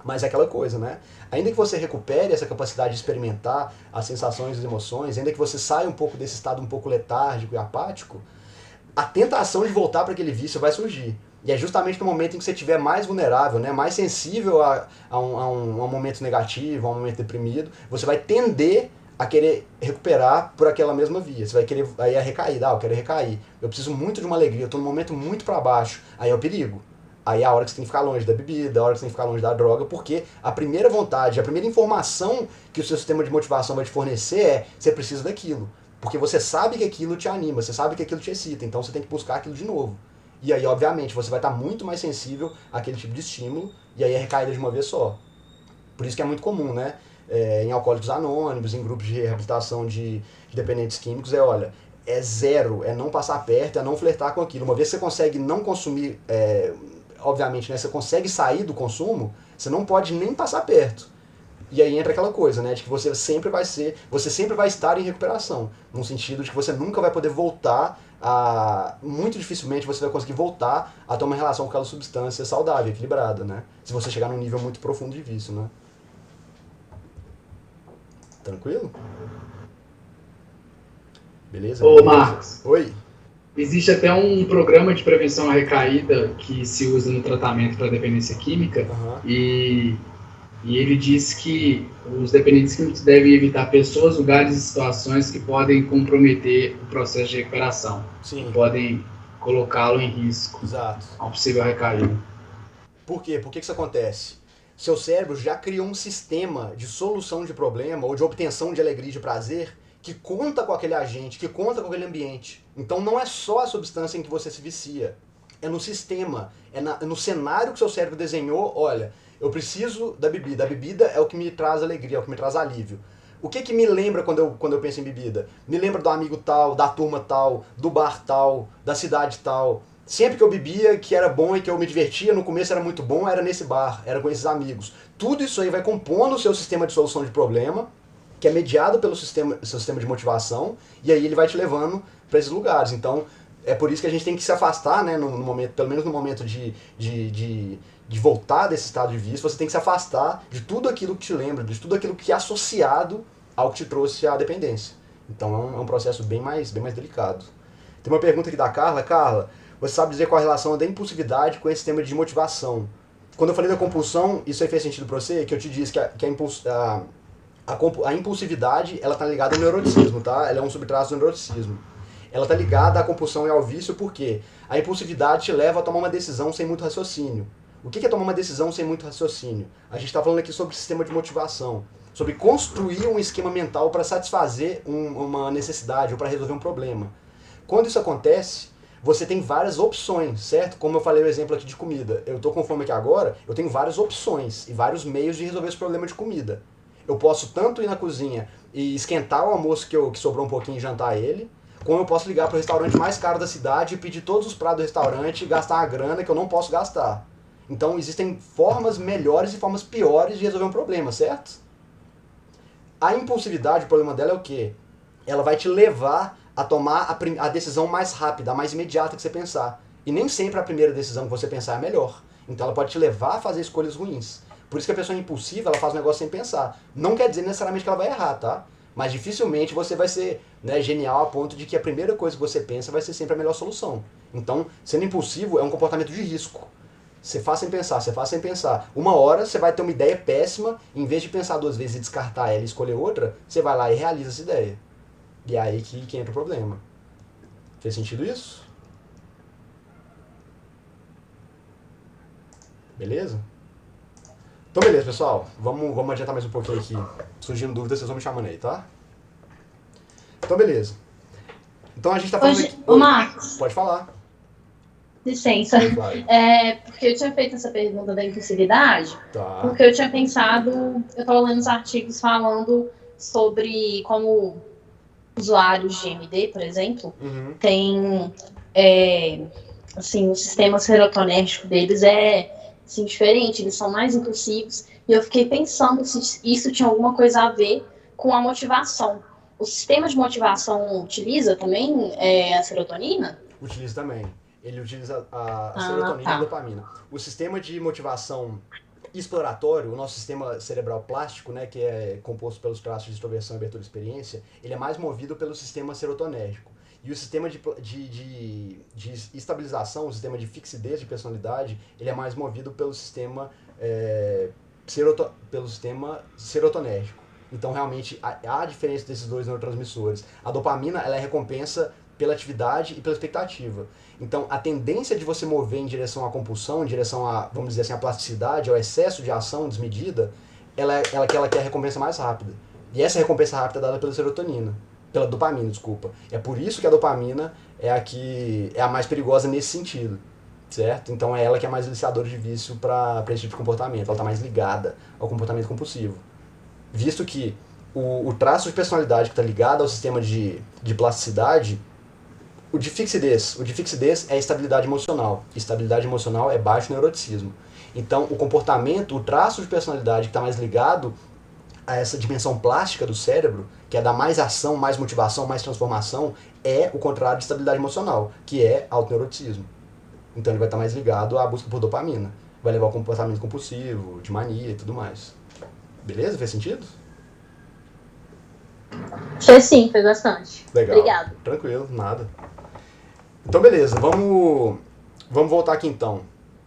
Mas é aquela coisa, né? Ainda que você recupere essa capacidade de experimentar as sensações e as emoções, ainda que você saia um pouco desse estado um pouco letárgico e apático, a tentação de voltar para aquele vício vai surgir. E é justamente no momento em que você estiver mais vulnerável, né, mais sensível a um momento negativo, a um momento deprimido, você vai tender a querer recuperar por aquela mesma via. Você vai querer aí a recair, eu quero recair. Eu preciso muito de uma alegria, eu estou num momento muito para baixo. Aí é o perigo. Aí é a hora que você tem que ficar longe da bebida, a hora que você tem que ficar longe da droga, porque a primeira vontade, a primeira informação que o seu sistema de motivação vai te fornecer é: você precisa daquilo. Porque você sabe que aquilo te anima, você sabe que aquilo te excita, então você tem que buscar aquilo de novo. E aí, obviamente, você vai estar muito mais sensível àquele tipo de estímulo, e aí é recaída de uma vez só. Por isso que é muito comum, né? Em alcoólicos anônimos, em grupos de reabilitação de dependentes químicos, olha, é zero, é não passar perto, é não flertar com aquilo. Uma vez que você consegue não consumir, obviamente, né, você consegue sair do consumo, você não pode nem passar perto. E aí entra aquela coisa, né, de que você sempre vai estar em recuperação, no sentido de que você nunca vai poder voltar muito dificilmente você vai conseguir voltar a ter uma relação com aquela substância saudável, equilibrada, né, se você chegar num nível muito profundo de vício, né. Tranquilo? Beleza? Ô, Marcos. Oi? Existe até um programa de prevenção à recaída que se usa no tratamento para dependência química, e ele diz que os dependentes químicos devem evitar pessoas, lugares e situações que podem comprometer o processo de recuperação. Sim. Que podem colocá-lo em risco. Exato. A uma possível recaída. Por quê? Por que isso acontece? Seu cérebro já criou um sistema de solução de problema ou de obtenção de alegria e de prazer que conta com aquele agente, que conta com aquele ambiente. Então não é só a substância em que você se vicia, é no sistema, é no cenário que seu cérebro desenhou. Olha, eu preciso da bebida, a bebida é o que me traz alegria, é o que me traz alívio. O que me lembra quando eu penso em bebida? Me lembra do amigo tal, da turma tal, do bar tal, da cidade tal. Sempre que eu bebia, que era bom e que eu me divertia, no começo era muito bom, era nesse bar, era com esses amigos. Tudo isso aí vai compondo o seu sistema de solução de problema, que é mediado pelo seu sistema de motivação, e aí ele vai te levando para esses lugares. Então, é por isso que a gente tem que se afastar, né, no momento, pelo menos no momento de voltar desse estado de vício, você tem que se afastar de tudo aquilo que te lembra, de tudo aquilo que é associado ao que te trouxe a dependência. Então é um processo bem mais delicado. Tem uma pergunta aqui da Carla. Carla, você sabe dizer qual a relação da impulsividade com esse sistema de motivação? Quando eu falei da compulsão, isso aí fez sentido para você? Que eu te disse que a impulsividade, ela tá ligada ao neuroticismo, tá? Ela é um subtraço do neuroticismo. Ela tá ligada à compulsão e ao vício porque a impulsividade te leva a tomar uma decisão sem muito raciocínio. O que é tomar uma decisão sem muito raciocínio? A gente está falando aqui sobre sistema de motivação, sobre construir um esquema mental para satisfazer uma necessidade ou para resolver um problema. Quando isso acontece, você tem várias opções, certo? Como eu falei o exemplo aqui de comida. Eu estou com fome aqui agora, eu tenho várias opções e vários meios de resolver esse problema de comida. Eu posso tanto ir na cozinha e esquentar o almoço que sobrou um pouquinho e jantar ele, como eu posso ligar para o restaurante mais caro da cidade e pedir todos os pratos do restaurante e gastar uma grana que eu não posso gastar. Então existem formas melhores e formas piores de resolver um problema, certo? A impulsividade, o problema dela é o quê? Ela vai te levar a tomar a decisão mais rápida, a mais imediata que você pensar. E nem sempre a primeira decisão que você pensar é a melhor. Então ela pode te levar a fazer escolhas ruins. Por isso que a pessoa impulsiva, ela faz um negócio sem pensar. Não quer dizer necessariamente que ela vai errar, tá? Mas dificilmente você vai ser, né, genial a ponto de que a primeira coisa que você pensa vai ser sempre a melhor solução. Então, sendo impulsivo é um comportamento de risco. Você faz sem pensar, você faz sem pensar. Uma hora você vai ter uma ideia péssima, em vez de pensar 2 vezes e descartar ela e escolher outra, você vai lá e realiza essa ideia. E é aí que entra o problema. Fez sentido isso? Beleza? Então beleza, pessoal. Vamos adiantar mais um pouquinho aqui. Surgindo dúvidas, vocês vão me chamando aí, tá? Então beleza. Então a gente tá falando Hoje, aqui... ô Marcos, Pode falar. licença. Vai. Porque eu tinha feito essa pergunta da impulsividade, Tá. porque eu tinha pensado, eu estava lendo os artigos falando sobre como usuários de MD, por exemplo, Uhum. tem, assim, o sistema serotonérgico deles assim, diferente, eles são mais impulsivos, e eu fiquei pensando se isso tinha alguma coisa a ver com a motivação. O sistema de motivação utiliza também a serotonina? Utiliza também. Ele utiliza a serotonina e a dopamina. O sistema de motivação exploratório, o nosso sistema cerebral plástico, né, que é composto pelos traços de extroversão, abertura e experiência, ele é mais movido pelo sistema serotonérgico. E o sistema de estabilização, o sistema de fixidez de personalidade, ele é mais movido pelo sistema serotonérgico. Então, realmente, há diferença desses dois neurotransmissores. A dopamina, ela é recompensa pela atividade e pela expectativa. Então, a tendência de você mover em direção à compulsão, em direção a, vamos dizer assim, a plasticidade, ao excesso de ação desmedida, ela quer a recompensa mais rápida. E essa recompensa rápida é dada pela serotonina. Pela dopamina, desculpa. É por isso que a dopamina é a mais perigosa nesse sentido. Certo? Então, é ela que é mais iniciadora de vício para esse tipo de comportamento. Ela está mais ligada ao comportamento compulsivo. Visto que o traço de personalidade que está ligado ao sistema de plasticidade, o de fixidez é estabilidade emocional. Estabilidade emocional é baixo neuroticismo. Então, o comportamento, o traço de personalidade que está mais ligado a essa dimensão plástica do cérebro, que é dar mais ação, mais motivação, mais transformação, é o contrário de estabilidade emocional, que é autoneuroticismo. Então, ele vai estar mais ligado à busca por dopamina. Vai levar ao comportamento compulsivo, de mania e tudo mais. Beleza? Fez sentido? Fez sim, fez bastante. Legal. Obrigado. Tranquilo, nada. Então, beleza. Vamos voltar aqui, então.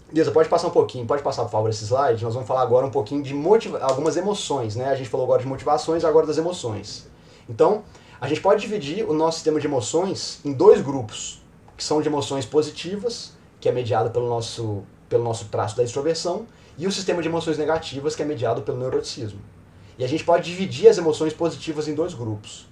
Beleza, pode passar um pouquinho, pode passar, por favor, esse slide. Nós vamos falar agora um pouquinho de algumas emoções, né? A gente falou agora de motivações, agora das emoções. Então, a gente pode dividir o nosso sistema de emoções em 2 grupos, que são de emoções positivas, que é mediado pelo nosso traço da extroversão, e o sistema de emoções negativas, que é mediado pelo neuroticismo. E a gente pode dividir as emoções positivas em 2 grupos.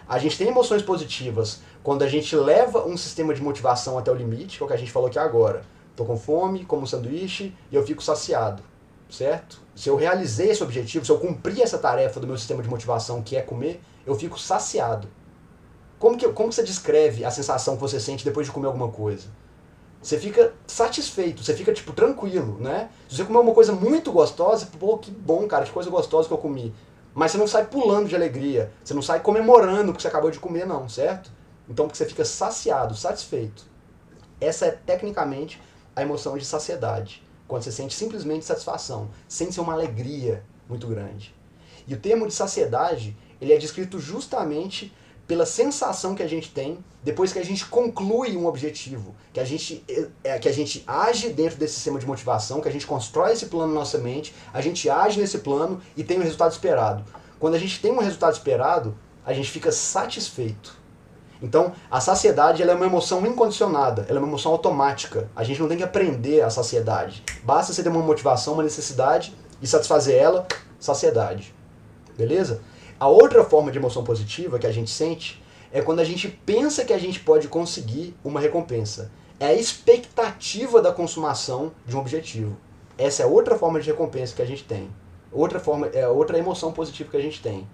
A gente tem emoções positivas quando a gente leva um sistema de motivação até o limite, que é o que a gente falou aqui agora. Estou com fome, como um sanduíche e eu fico saciado, certo? Se eu realizei esse objetivo, se eu cumpri essa tarefa do meu sistema de motivação, que é comer, eu fico saciado. Como que você descreve a sensação que você sente depois de comer alguma coisa? Você fica satisfeito, você fica, tipo, tranquilo, né? Se você comer uma coisa muito gostosa, pô, que bom, cara, que coisa gostosa que eu comi. Mas você não sai pulando de alegria, você não sai comemorando o que você acabou de comer, não, certo? Então, porque você fica saciado, satisfeito. Essa é, tecnicamente, a emoção de saciedade. Quando você sente simplesmente satisfação, sem ser uma alegria muito grande. E o termo de saciedade, ele é descrito justamente pela sensação que a gente tem depois que a gente conclui um objetivo, que a gente age dentro desse sistema de motivação, que a gente constrói esse plano na nossa mente, a gente age nesse plano e tem o resultado esperado. Quando a gente tem um resultado esperado, a gente fica satisfeito. Então, a saciedade ela é uma emoção incondicionada, ela é uma emoção automática. A gente não tem que aprender a saciedade. Basta você ter uma motivação, uma necessidade e satisfazer ela, saciedade. Beleza? A outra forma de emoção positiva que a gente sente é quando a gente pensa que a gente pode conseguir uma recompensa. É a expectativa da consumação de um objetivo. Essa é outra forma de recompensa que a gente tem. Outra emoção positiva que a gente tem.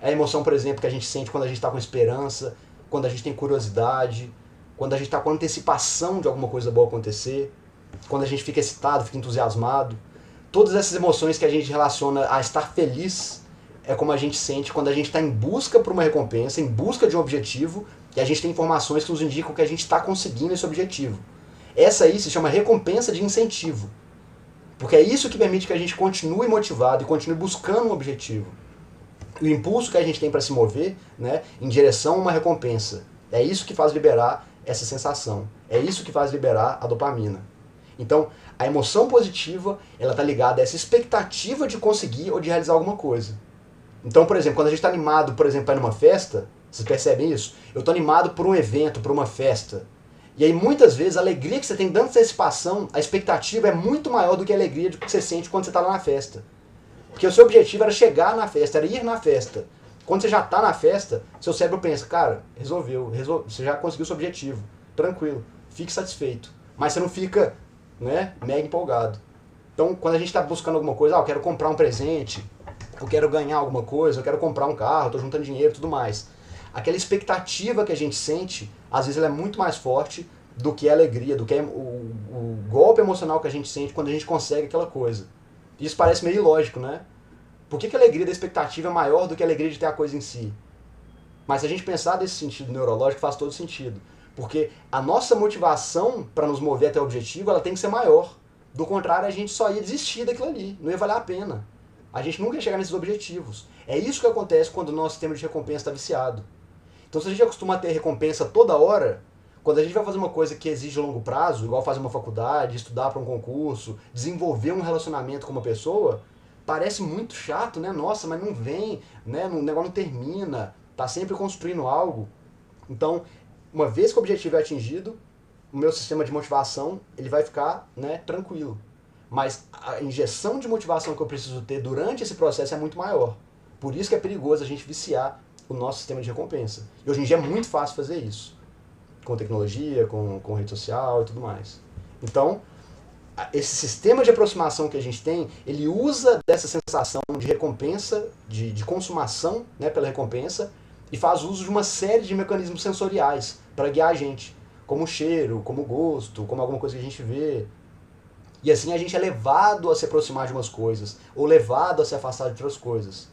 É a emoção, por exemplo, que a gente sente quando a gente está com esperança, quando a gente tem curiosidade, quando a gente está com antecipação de alguma coisa boa acontecer, quando a gente fica excitado, fica entusiasmado. Todas essas emoções que a gente relaciona a estar feliz é como a gente sente quando a gente está em busca por uma recompensa, em busca de um objetivo, e a gente tem informações que nos indicam que a gente está conseguindo esse objetivo. Essa aí se chama recompensa de incentivo. Porque é isso que permite que a gente continue motivado e continue buscando um objetivo. O impulso que a gente tem para se mover, né, em direção a uma recompensa. É isso que faz liberar essa sensação. É isso que faz liberar a dopamina. Então, a emoção positiva, ela está ligada a essa expectativa de conseguir ou de realizar alguma coisa. Então, por exemplo, quando a gente está animado, por exemplo, para ir numa festa, vocês percebem isso? Eu estou animado por um evento, por uma festa. E aí, muitas vezes, a alegria que você tem dando antecipação, a expectativa é muito maior do que a alegria que você sente quando você está lá na festa. Porque o seu objetivo era chegar na festa, era ir na festa. Quando você já está na festa, seu cérebro pensa, cara, resolveu, você já conseguiu o seu objetivo, tranquilo, fique satisfeito. Mas você não fica, né, mega empolgado. Então, quando a gente está buscando alguma coisa, eu quero comprar um presente, eu quero ganhar alguma coisa, eu quero comprar um carro, estou juntando dinheiro e tudo mais. Aquela expectativa que a gente sente, às vezes ela é muito mais forte do que a alegria, do que o golpe emocional que a gente sente quando a gente consegue aquela coisa. Isso parece meio ilógico, né? Por que a alegria da expectativa é maior do que a alegria de ter a coisa em si? Mas se a gente pensar desse sentido neurológico, faz todo sentido. Porque a nossa motivação para nos mover até o objetivo, ela tem que ser maior. Do contrário, a gente só ia desistir daquilo ali. Não ia valer a pena. A gente nunca ia chegar nesses objetivos. É isso que acontece quando o nosso sistema de recompensa está viciado. Então, se a gente acostuma a ter recompensa toda hora, quando a gente vai fazer uma coisa que exige longo prazo, igual fazer uma faculdade, estudar para um concurso, desenvolver um relacionamento com uma pessoa, parece muito chato, né? Nossa, mas não vem, né? O negócio não termina, tá sempre construindo algo. Então, uma vez que o objetivo é atingido, o meu sistema de motivação ele vai ficar, né, tranquilo. Mas a injeção de motivação que eu preciso ter durante esse processo é muito maior. Por isso que é perigoso a gente viciar o nosso sistema de recompensa. E hoje em dia é muito fácil fazer isso. Com tecnologia, com rede social e tudo mais. Então, esse sistema de aproximação que a gente tem, ele usa dessa sensação de recompensa, de consumação, né, pela recompensa, e faz uso de uma série de mecanismos sensoriais para guiar a gente. Como o cheiro, como o gosto, como alguma coisa que a gente vê. E assim a gente é levado a se aproximar de umas coisas, ou levado a se afastar de outras coisas.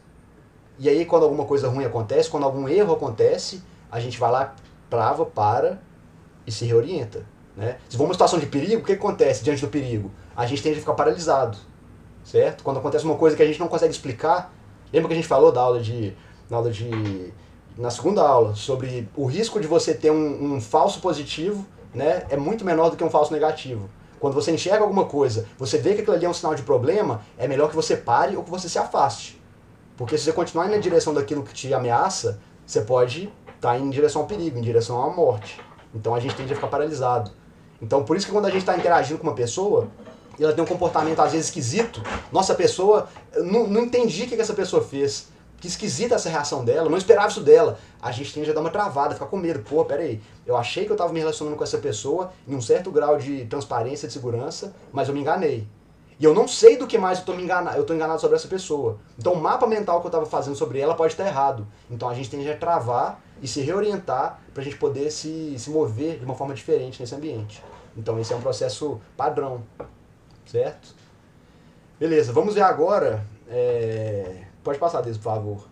E aí quando alguma coisa ruim acontece, quando algum erro acontece, a gente vai lá, para e se reorienta. Né? Se for uma situação de perigo, o que acontece diante do perigo? A gente tende a ficar paralisado, certo? Quando acontece uma coisa que a gente não consegue explicar, lembra que a gente falou na segunda aula, sobre o risco de você ter um falso positivo, né, é muito menor do que um falso negativo. Quando você enxerga alguma coisa, você vê que aquilo ali é um sinal de problema, é melhor que você pare ou que você se afaste. Porque se você continuar indo na direção daquilo que te ameaça, você pode estar indo em direção ao perigo, em direção à morte. Então a gente tende a ficar paralisado. Então por isso que quando a gente está interagindo com uma pessoa, e ela tem um comportamento às vezes esquisito, nossa, a pessoa, não entendi o que essa pessoa fez. Que esquisita essa reação dela, não esperava isso dela. A gente tende a dar uma travada, ficar com medo. Pô, peraí, eu achei que eu estava me relacionando com essa pessoa em um certo grau de transparência, de segurança, mas eu me enganei. E eu não sei do que mais eu estou enganado sobre essa pessoa. Então o mapa mental que eu estava fazendo sobre ela pode estar errado. Então a gente tende a travar e se reorientar para a gente poder se mover de uma forma diferente nesse ambiente. Então esse é um processo padrão, certo? Beleza, vamos ver agora... Pode passar desse, por favor.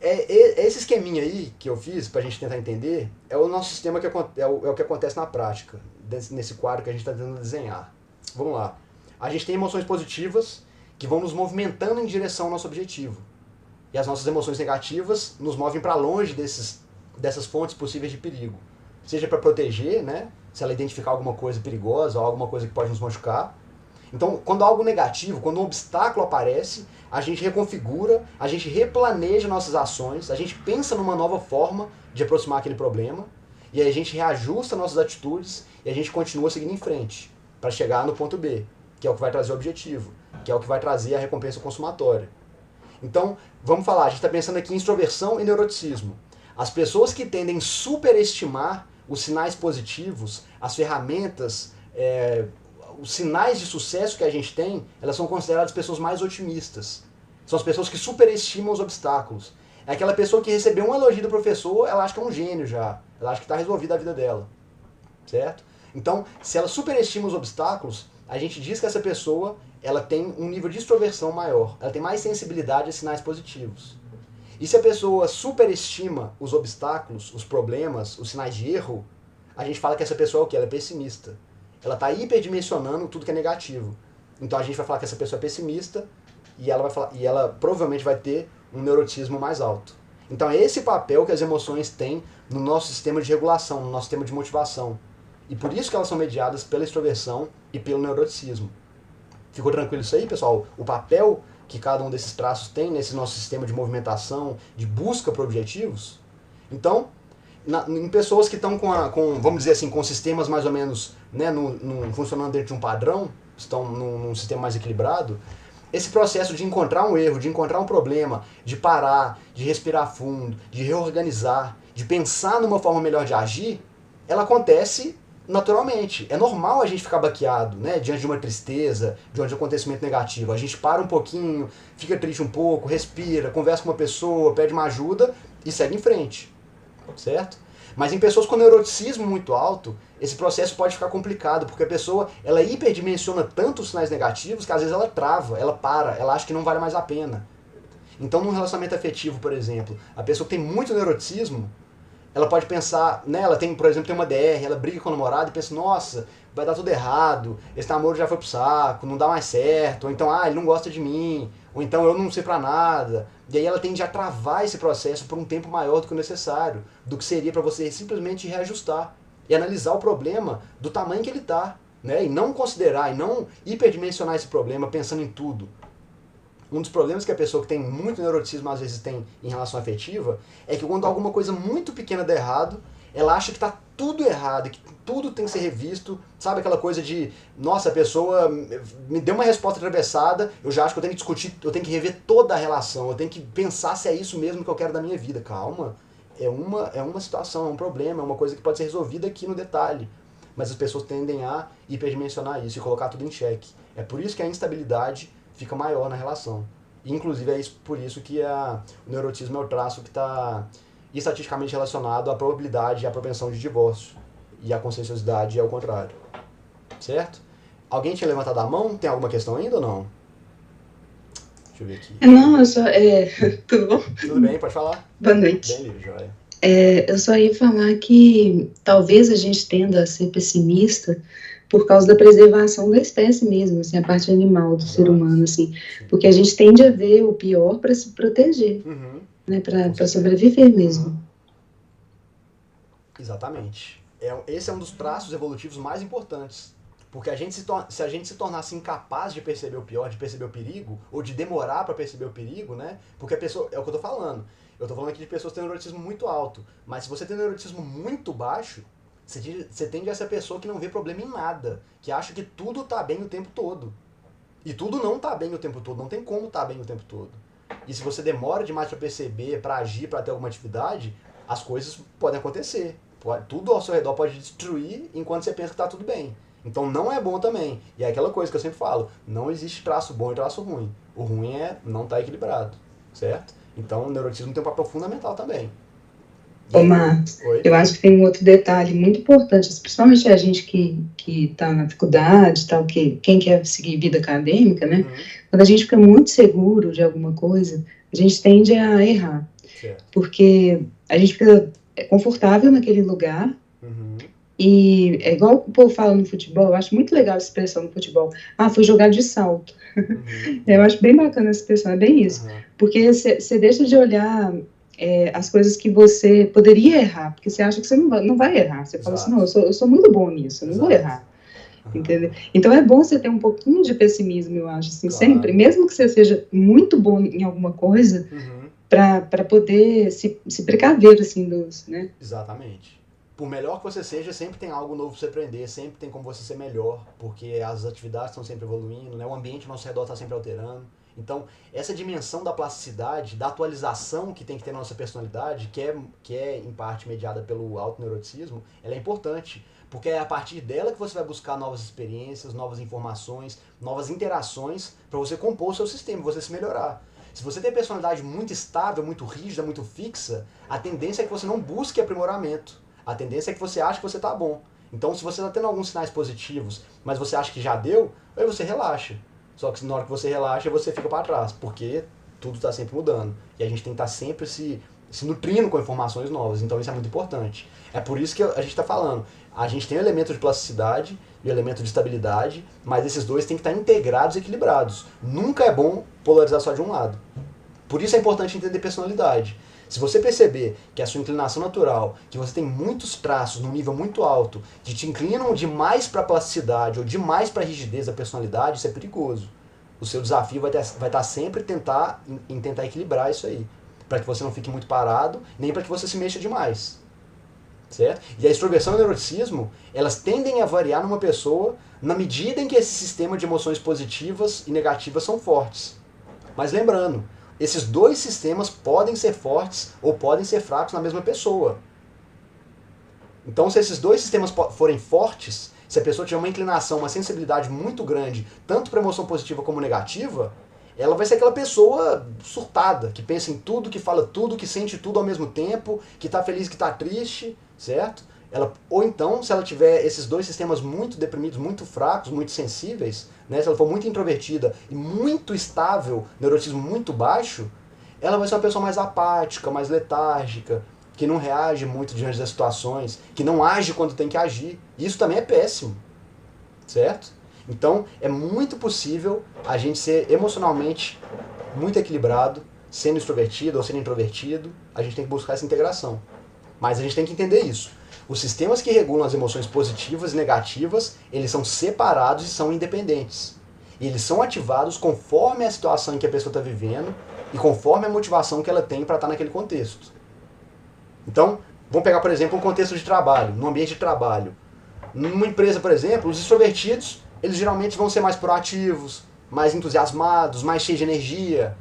Esse esqueminha aí que eu fiz pra gente tentar entender é o nosso sistema é o que acontece na prática, nesse quadro que a gente está tentando desenhar. Vamos lá. A gente tem emoções positivas que vão nos movimentando em direção ao nosso objetivo. E as nossas emoções negativas nos movem para longe dessas fontes possíveis de perigo. Seja para proteger, né? Se ela identificar alguma coisa perigosa ou alguma coisa que pode nos machucar. Então, quando algo negativo, quando um obstáculo aparece, a gente reconfigura, a gente replaneja nossas ações, a gente pensa numa nova forma de aproximar aquele problema, e aí a gente reajusta nossas atitudes e a gente continua seguindo em frente, para chegar no ponto B, que é o que vai trazer o objetivo, que é o que vai trazer a recompensa consumatória. Então, vamos falar, a gente está pensando aqui em extroversão e neuroticismo. As pessoas que tendem a superestimar os sinais positivos, as ferramentas... os sinais de sucesso que a gente tem, elas são consideradas pessoas mais otimistas. São as pessoas que superestimam os obstáculos. É aquela pessoa que recebeu um elogio do professor, ela acha que é um gênio já. Ela acha que está resolvida a vida dela. Certo? Então, se ela superestima os obstáculos, a gente diz que essa pessoa ela tem um nível de extroversão maior. Ela tem mais sensibilidade a sinais positivos. E se a pessoa superestima os obstáculos, os problemas, os sinais de erro, a gente fala que essa pessoa é o quê? Ela é pessimista. Ela está hiperdimensionando tudo que é negativo. Então a gente vai falar que essa pessoa é pessimista e ela provavelmente vai ter um neuroticismo mais alto. Então é esse papel que as emoções têm no nosso sistema de regulação, no nosso sistema de motivação. E por isso que elas são mediadas pela extroversão e pelo neuroticismo. Ficou tranquilo isso aí, pessoal? O papel que cada um desses traços tem nesse nosso sistema de movimentação, de busca por objetivos? Então, em pessoas que estão vamos dizer assim, com sistemas mais ou menos, né, funcionando dentro de um padrão, estão num sistema mais equilibrado, esse processo de encontrar um erro, de encontrar um problema, de parar, de respirar fundo, de reorganizar, de pensar numa forma melhor de agir, ela acontece naturalmente. É normal a gente ficar baqueado, né, diante de uma tristeza, diante de um acontecimento negativo. A gente para um pouquinho, fica triste um pouco, respira, conversa com uma pessoa, pede uma ajuda e segue em frente, certo? Mas em pessoas com neuroticismo muito alto, esse processo pode ficar complicado, porque a pessoa ela hiperdimensiona tanto os sinais negativos que às vezes ela trava, ela para, ela acha que não vale mais a pena. Então, num relacionamento afetivo, por exemplo, a pessoa que tem muito neuroticismo, ela pode pensar, né, ela tem, por exemplo, tem uma DR, ela briga com o namorado e pensa, nossa, vai dar tudo errado, esse namoro já foi pro saco, não dá mais certo, ou então, ele não gosta de mim, ou então eu não sei pra nada. E aí ela tende a travar esse processo por um tempo maior do que o necessário, do que seria para você simplesmente reajustar e analisar o problema do tamanho que ele tá, né, e não considerar, e não hiperdimensionar esse problema pensando em tudo. Um dos problemas que a pessoa que tem muito neuroticismo às vezes tem em relação afetiva é que quando alguma coisa muito pequena dá errado, ela acha que tá tudo errado, que tudo tem que ser revisto, sabe aquela coisa de, nossa, a pessoa me deu uma resposta atravessada, eu já acho que eu tenho que discutir, eu tenho que rever toda a relação, eu tenho que pensar se é isso mesmo que eu quero da minha vida. Calma, é uma situação, é um problema, é uma coisa que pode ser resolvida aqui no detalhe. Mas as pessoas tendem a hiperdimensionar isso e colocar tudo em xeque. É por isso que a instabilidade fica maior na relação. E, inclusive, por isso que o neurotismo é o traço que está estatisticamente relacionado à probabilidade e à propensão de divórcio. E a conscienciosidade é o contrário. Certo? Alguém tinha levantado a mão? Tem alguma questão ainda ou não? Deixa eu ver aqui. Não, eu só... tudo bom? Tudo bem, pode falar. Boa noite. Bem livre, joia. Eu só ia falar que talvez a gente tenda a ser pessimista por causa da preservação da espécie mesmo, assim, a parte animal do ser humano, assim, porque a gente tende a ver o pior para se proteger, né, para sobreviver mesmo. Exatamente. Esse é um dos traços evolutivos mais importantes, porque se a gente se tornasse incapaz de perceber o pior, de perceber o perigo, ou de demorar para perceber o perigo, né, porque a pessoa, é o que eu tô falando aqui de pessoas que têm neuroticismo muito alto, mas se você tem neuroticismo muito baixo, você tende a ser a pessoa que não vê problema em nada, que acha que tudo tá bem o tempo todo. E tudo não tá bem o tempo todo, não tem como tá bem o tempo todo. E se você demora demais para perceber, para agir, para ter alguma atividade, as coisas podem acontecer. Tudo ao seu redor pode destruir enquanto você pensa que tá tudo bem. Então não é bom também. E é aquela coisa que eu sempre falo, não existe traço bom e traço ruim. O ruim é não estar equilibrado, certo? Então o neuroticismo tem um papel fundamental também. Ô, Marcos, eu acho que tem um outro detalhe muito importante, principalmente a gente que está na faculdade, tal, quem quer seguir vida acadêmica, né? Quando a gente fica muito seguro de alguma coisa, a gente tende a errar. Certo. Porque a gente fica confortável naquele lugar, e é igual o povo fala no futebol, eu acho muito legal essa expressão no futebol. Fui jogar de salto. Eu acho bem bacana essa expressão, é bem isso. Porque você deixa de olhar as coisas que você poderia errar, porque você acha que você não vai errar. Você fala assim, não, eu sou muito bom nisso, eu não vou errar. Entendeu? Então é bom você ter um pouquinho de pessimismo, eu acho, assim, sempre, mesmo que você seja muito bom em alguma coisa, para poder se precaver, assim, né? Exatamente. Por melhor que você seja, sempre tem algo novo para você aprender, sempre tem como você ser melhor, porque as atividades estão sempre evoluindo, né? O ambiente ao nosso redor está sempre alterando. Então, essa dimensão da plasticidade, da atualização que tem que ter na nossa personalidade, que é em parte mediada pelo autoneuroticismo, ela é importante, porque é a partir dela que você vai buscar novas experiências, novas informações, novas interações, para você compor o seu sistema, você se melhorar. Se você tem personalidade muito estável, muito rígida, muito fixa, a tendência é que você não busque aprimoramento. A tendência é que você ache que você está bom. Então, se você está tendo alguns sinais positivos, mas você acha que já deu, aí você relaxa. Só que na hora que você relaxa, você fica para trás, porque tudo está sempre mudando. E a gente tem que estar sempre se nutrindo com informações novas. Então, isso é muito importante. É por isso que a gente está falando. A gente tem o elemento de plasticidade e o elemento de estabilidade, mas esses dois têm que estar integrados e equilibrados. Nunca é bom polarizar só de um lado. Por isso é importante entender personalidade. Se você perceber que a sua inclinação natural, que você tem muitos traços num nível muito alto, que te inclinam demais para a plasticidade ou demais para a rigidez da personalidade, isso é perigoso. O seu desafio vai estar sempre em tentar equilibrar isso aí, para que você não fique muito parado, nem para que você se mexa demais. Certo? E a extroversão e o neuroticismo, elas tendem a variar numa pessoa na medida em que esse sistema de emoções positivas e negativas são fortes. Mas lembrando, esses dois sistemas podem ser fortes ou podem ser fracos na mesma pessoa. Então, se esses dois sistemas forem fortes, se a pessoa tiver uma inclinação, uma sensibilidade muito grande, tanto para emoção positiva como negativa, ela vai ser aquela pessoa surtada, que pensa em tudo, que fala tudo, que sente tudo ao mesmo tempo, que está feliz, que está triste, certo? Ou então, se ela tiver esses dois sistemas muito deprimidos, muito fracos, muito sensíveis, né, se ela for muito introvertida e muito estável, neuroticismo muito baixo, ela vai ser uma pessoa mais apática, mais letárgica, que não reage muito diante das situações, que não age quando tem que agir. Isso também é péssimo, certo? Então, é muito possível a gente ser emocionalmente muito equilibrado, sendo extrovertido ou sendo introvertido. A gente tem que buscar essa integração. Mas a gente tem que entender isso. Os sistemas que regulam as emoções positivas e negativas, eles são separados e são independentes. E eles são ativados conforme a situação em que a pessoa está vivendo e conforme a motivação que ela tem para estar naquele contexto. Então, vamos pegar, por exemplo, um contexto de trabalho, num ambiente de trabalho. Numa empresa, por exemplo, os extrovertidos, eles geralmente vão ser mais proativos, mais entusiasmados, mais cheios de energia.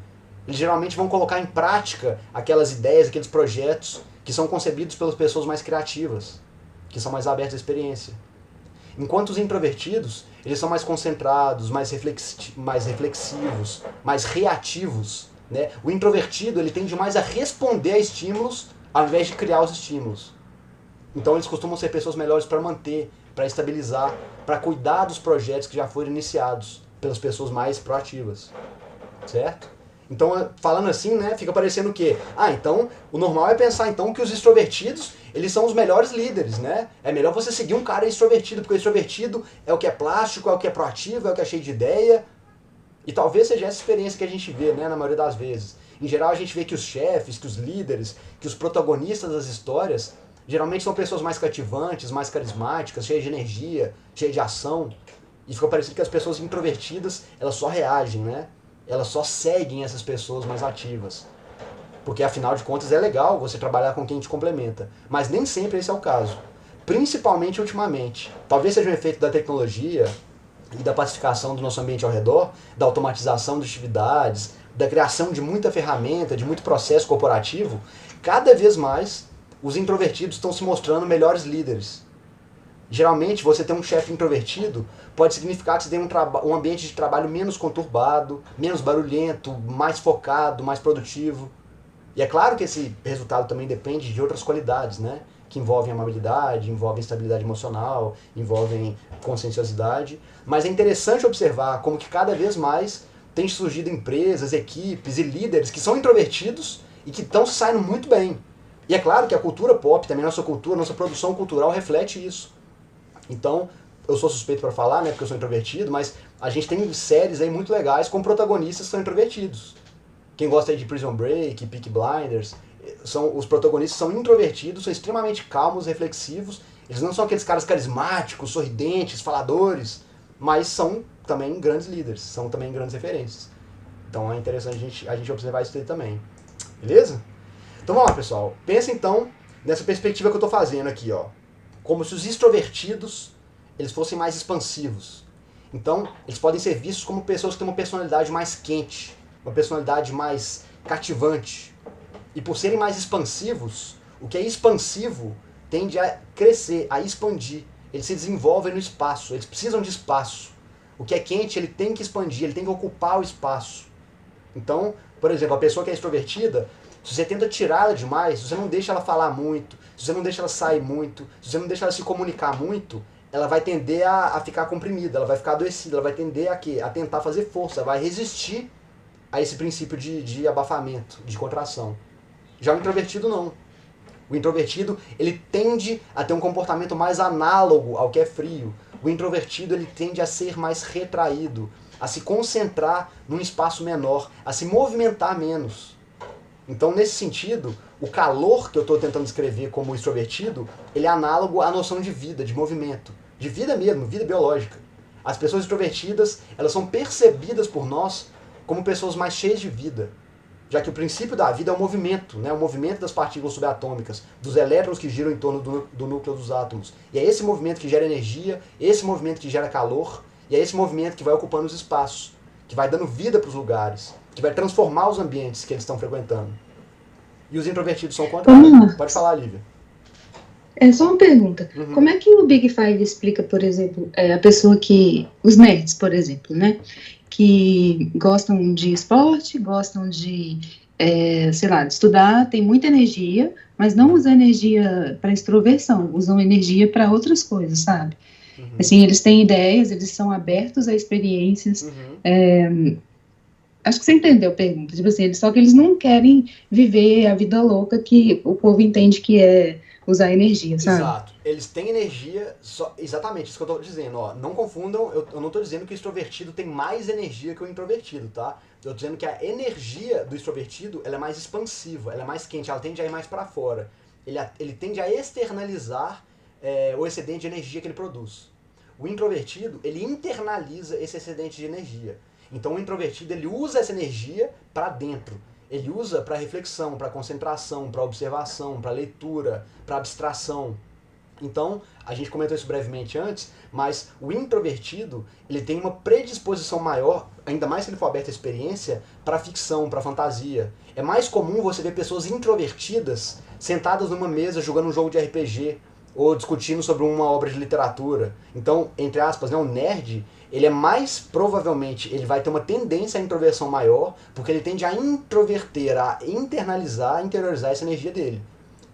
Eles geralmente vão colocar em prática aquelas ideias, aqueles projetos que são concebidos pelas pessoas mais criativas, que são mais abertas à experiência. Enquanto os introvertidos, eles são mais concentrados, mais reflexivos, mais reativos. Né? O introvertido, ele tende mais a responder a estímulos ao invés de criar os estímulos. Então eles costumam ser pessoas melhores para manter, para estabilizar, para cuidar dos projetos que já foram iniciados pelas pessoas mais proativas. Certo? Então, falando assim, né, fica parecendo o quê? Então, o normal é pensar então que os extrovertidos, eles são os melhores líderes, né? É melhor você seguir um cara extrovertido, porque o extrovertido é o que é plástico, é o que é proativo, é o que é cheio de ideia. E talvez seja essa experiência que a gente vê, né, na maioria das vezes. Em geral, a gente vê que os chefes, que os líderes, que os protagonistas das histórias, geralmente são pessoas mais cativantes, mais carismáticas, cheias de energia, cheias de ação. E fica parecendo que as pessoas introvertidas, elas só reagem, né? Elas só seguem essas pessoas mais ativas. Porque, afinal de contas, é legal você trabalhar com quem te complementa. Mas nem sempre esse é o caso. Principalmente ultimamente. Talvez seja um efeito da tecnologia e da pacificação do nosso ambiente ao redor, da automatização das atividades, da criação de muita ferramenta, de muito processo corporativo. Cada vez mais, os introvertidos estão se mostrando melhores líderes. Geralmente, você ter um chefe introvertido pode significar que você tem um ambiente de trabalho menos conturbado, menos barulhento, mais focado, mais produtivo. E é claro que esse resultado também depende de outras qualidades, né? Que envolvem amabilidade, envolvem estabilidade emocional, envolvem conscienciosidade. Mas é interessante observar como que cada vez mais tem surgido empresas, equipes e líderes que são introvertidos e que estão saindo muito bem. E é claro que a cultura pop, também nossa cultura, nossa produção cultural reflete isso. Então, eu sou suspeito para falar, né, porque eu sou introvertido, mas a gente tem séries aí muito legais com protagonistas que são introvertidos. Quem gosta aí de Prison Break, Peaky Blinders, os protagonistas são introvertidos, são extremamente calmos, reflexivos. Eles não são aqueles caras carismáticos, sorridentes, faladores, mas são também grandes líderes, são também grandes referências. Então é interessante a gente observar isso aí também. Beleza? Então vamos lá, pessoal. Pensa então nessa perspectiva que eu estou fazendo aqui, ó. Como se os extrovertidos eles fossem mais expansivos. Então, eles podem ser vistos como pessoas que têm uma personalidade mais quente, uma personalidade mais cativante. E por serem mais expansivos, o que é expansivo tende a crescer, a expandir. Eles se desenvolvem no espaço, eles precisam de espaço. O que é quente, ele tem que expandir, ele tem que ocupar o espaço. Então, por exemplo, a pessoa que é extrovertida, se você tenta tirá-la demais, se você não deixa ela falar muito, se você não deixa ela sair muito, se você não deixa ela se comunicar muito, ela vai tender a ficar comprimida, ela vai ficar adoecida, ela vai tender a tentar fazer força, vai resistir a esse princípio de abafamento, de contração. Já o introvertido não. O introvertido, ele tende a ter um comportamento mais análogo ao que é frio. O introvertido, ele tende a ser mais retraído, a se concentrar num espaço menor, a se movimentar menos. Então, nesse sentido, O calor que eu estou tentando descrever como extrovertido, ele é análogo à noção de vida, de movimento. De vida mesmo, vida biológica. As pessoas extrovertidas, elas são percebidas por nós como pessoas mais cheias de vida. Já que o princípio da vida é o movimento, né? O movimento das partículas subatômicas, dos elétrons que giram em torno do núcleo dos átomos. E é esse movimento que gera energia, esse movimento que gera calor, e é esse movimento que vai ocupando os espaços, que vai dando vida para os lugares, que vai transformar os ambientes que eles estão frequentando. E os introvertidos são o contrário. Pode falar, Lívia. É só uma pergunta. Como é que o Big Five explica, por exemplo, a pessoa que... Os nerds, por exemplo, né? Que gostam de esporte, gostam de, sei lá, de estudar, tem muita energia, mas não usam energia para extroversão, usam energia para outras coisas, sabe? Assim, eles têm ideias, eles são abertos a experiências. Acho que você entendeu a pergunta. Tipo assim, só que eles não querem viver a vida louca que o povo entende que é usar energia, sabe? Exato. Eles têm energia, exatamente isso que eu estou dizendo. Ó. Não confundam, eu não estou dizendo que o extrovertido tem mais energia que o introvertido, tá? Eu estou dizendo que a energia do extrovertido ela é mais expansiva, ela é mais quente, ela tende a ir mais para fora. Ele tende a externalizar o excedente de energia que ele produz. O introvertido, ele internaliza esse excedente de energia. Então o introvertido, ele usa essa energia para dentro. Ele usa para reflexão, para concentração, para observação, para leitura, para abstração. Então, a gente comentou isso brevemente antes, mas o introvertido, ele tem uma predisposição maior, ainda mais se ele for aberto à experiência, para ficção, para fantasia. É mais comum você ver pessoas introvertidas sentadas numa mesa jogando um jogo de RPG ou discutindo sobre uma obra de literatura. Então, entre aspas, né, o nerd, ele é mais, provavelmente, ele vai ter uma tendência à introversão maior, porque ele tende a introverter, a internalizar, a interiorizar essa energia dele.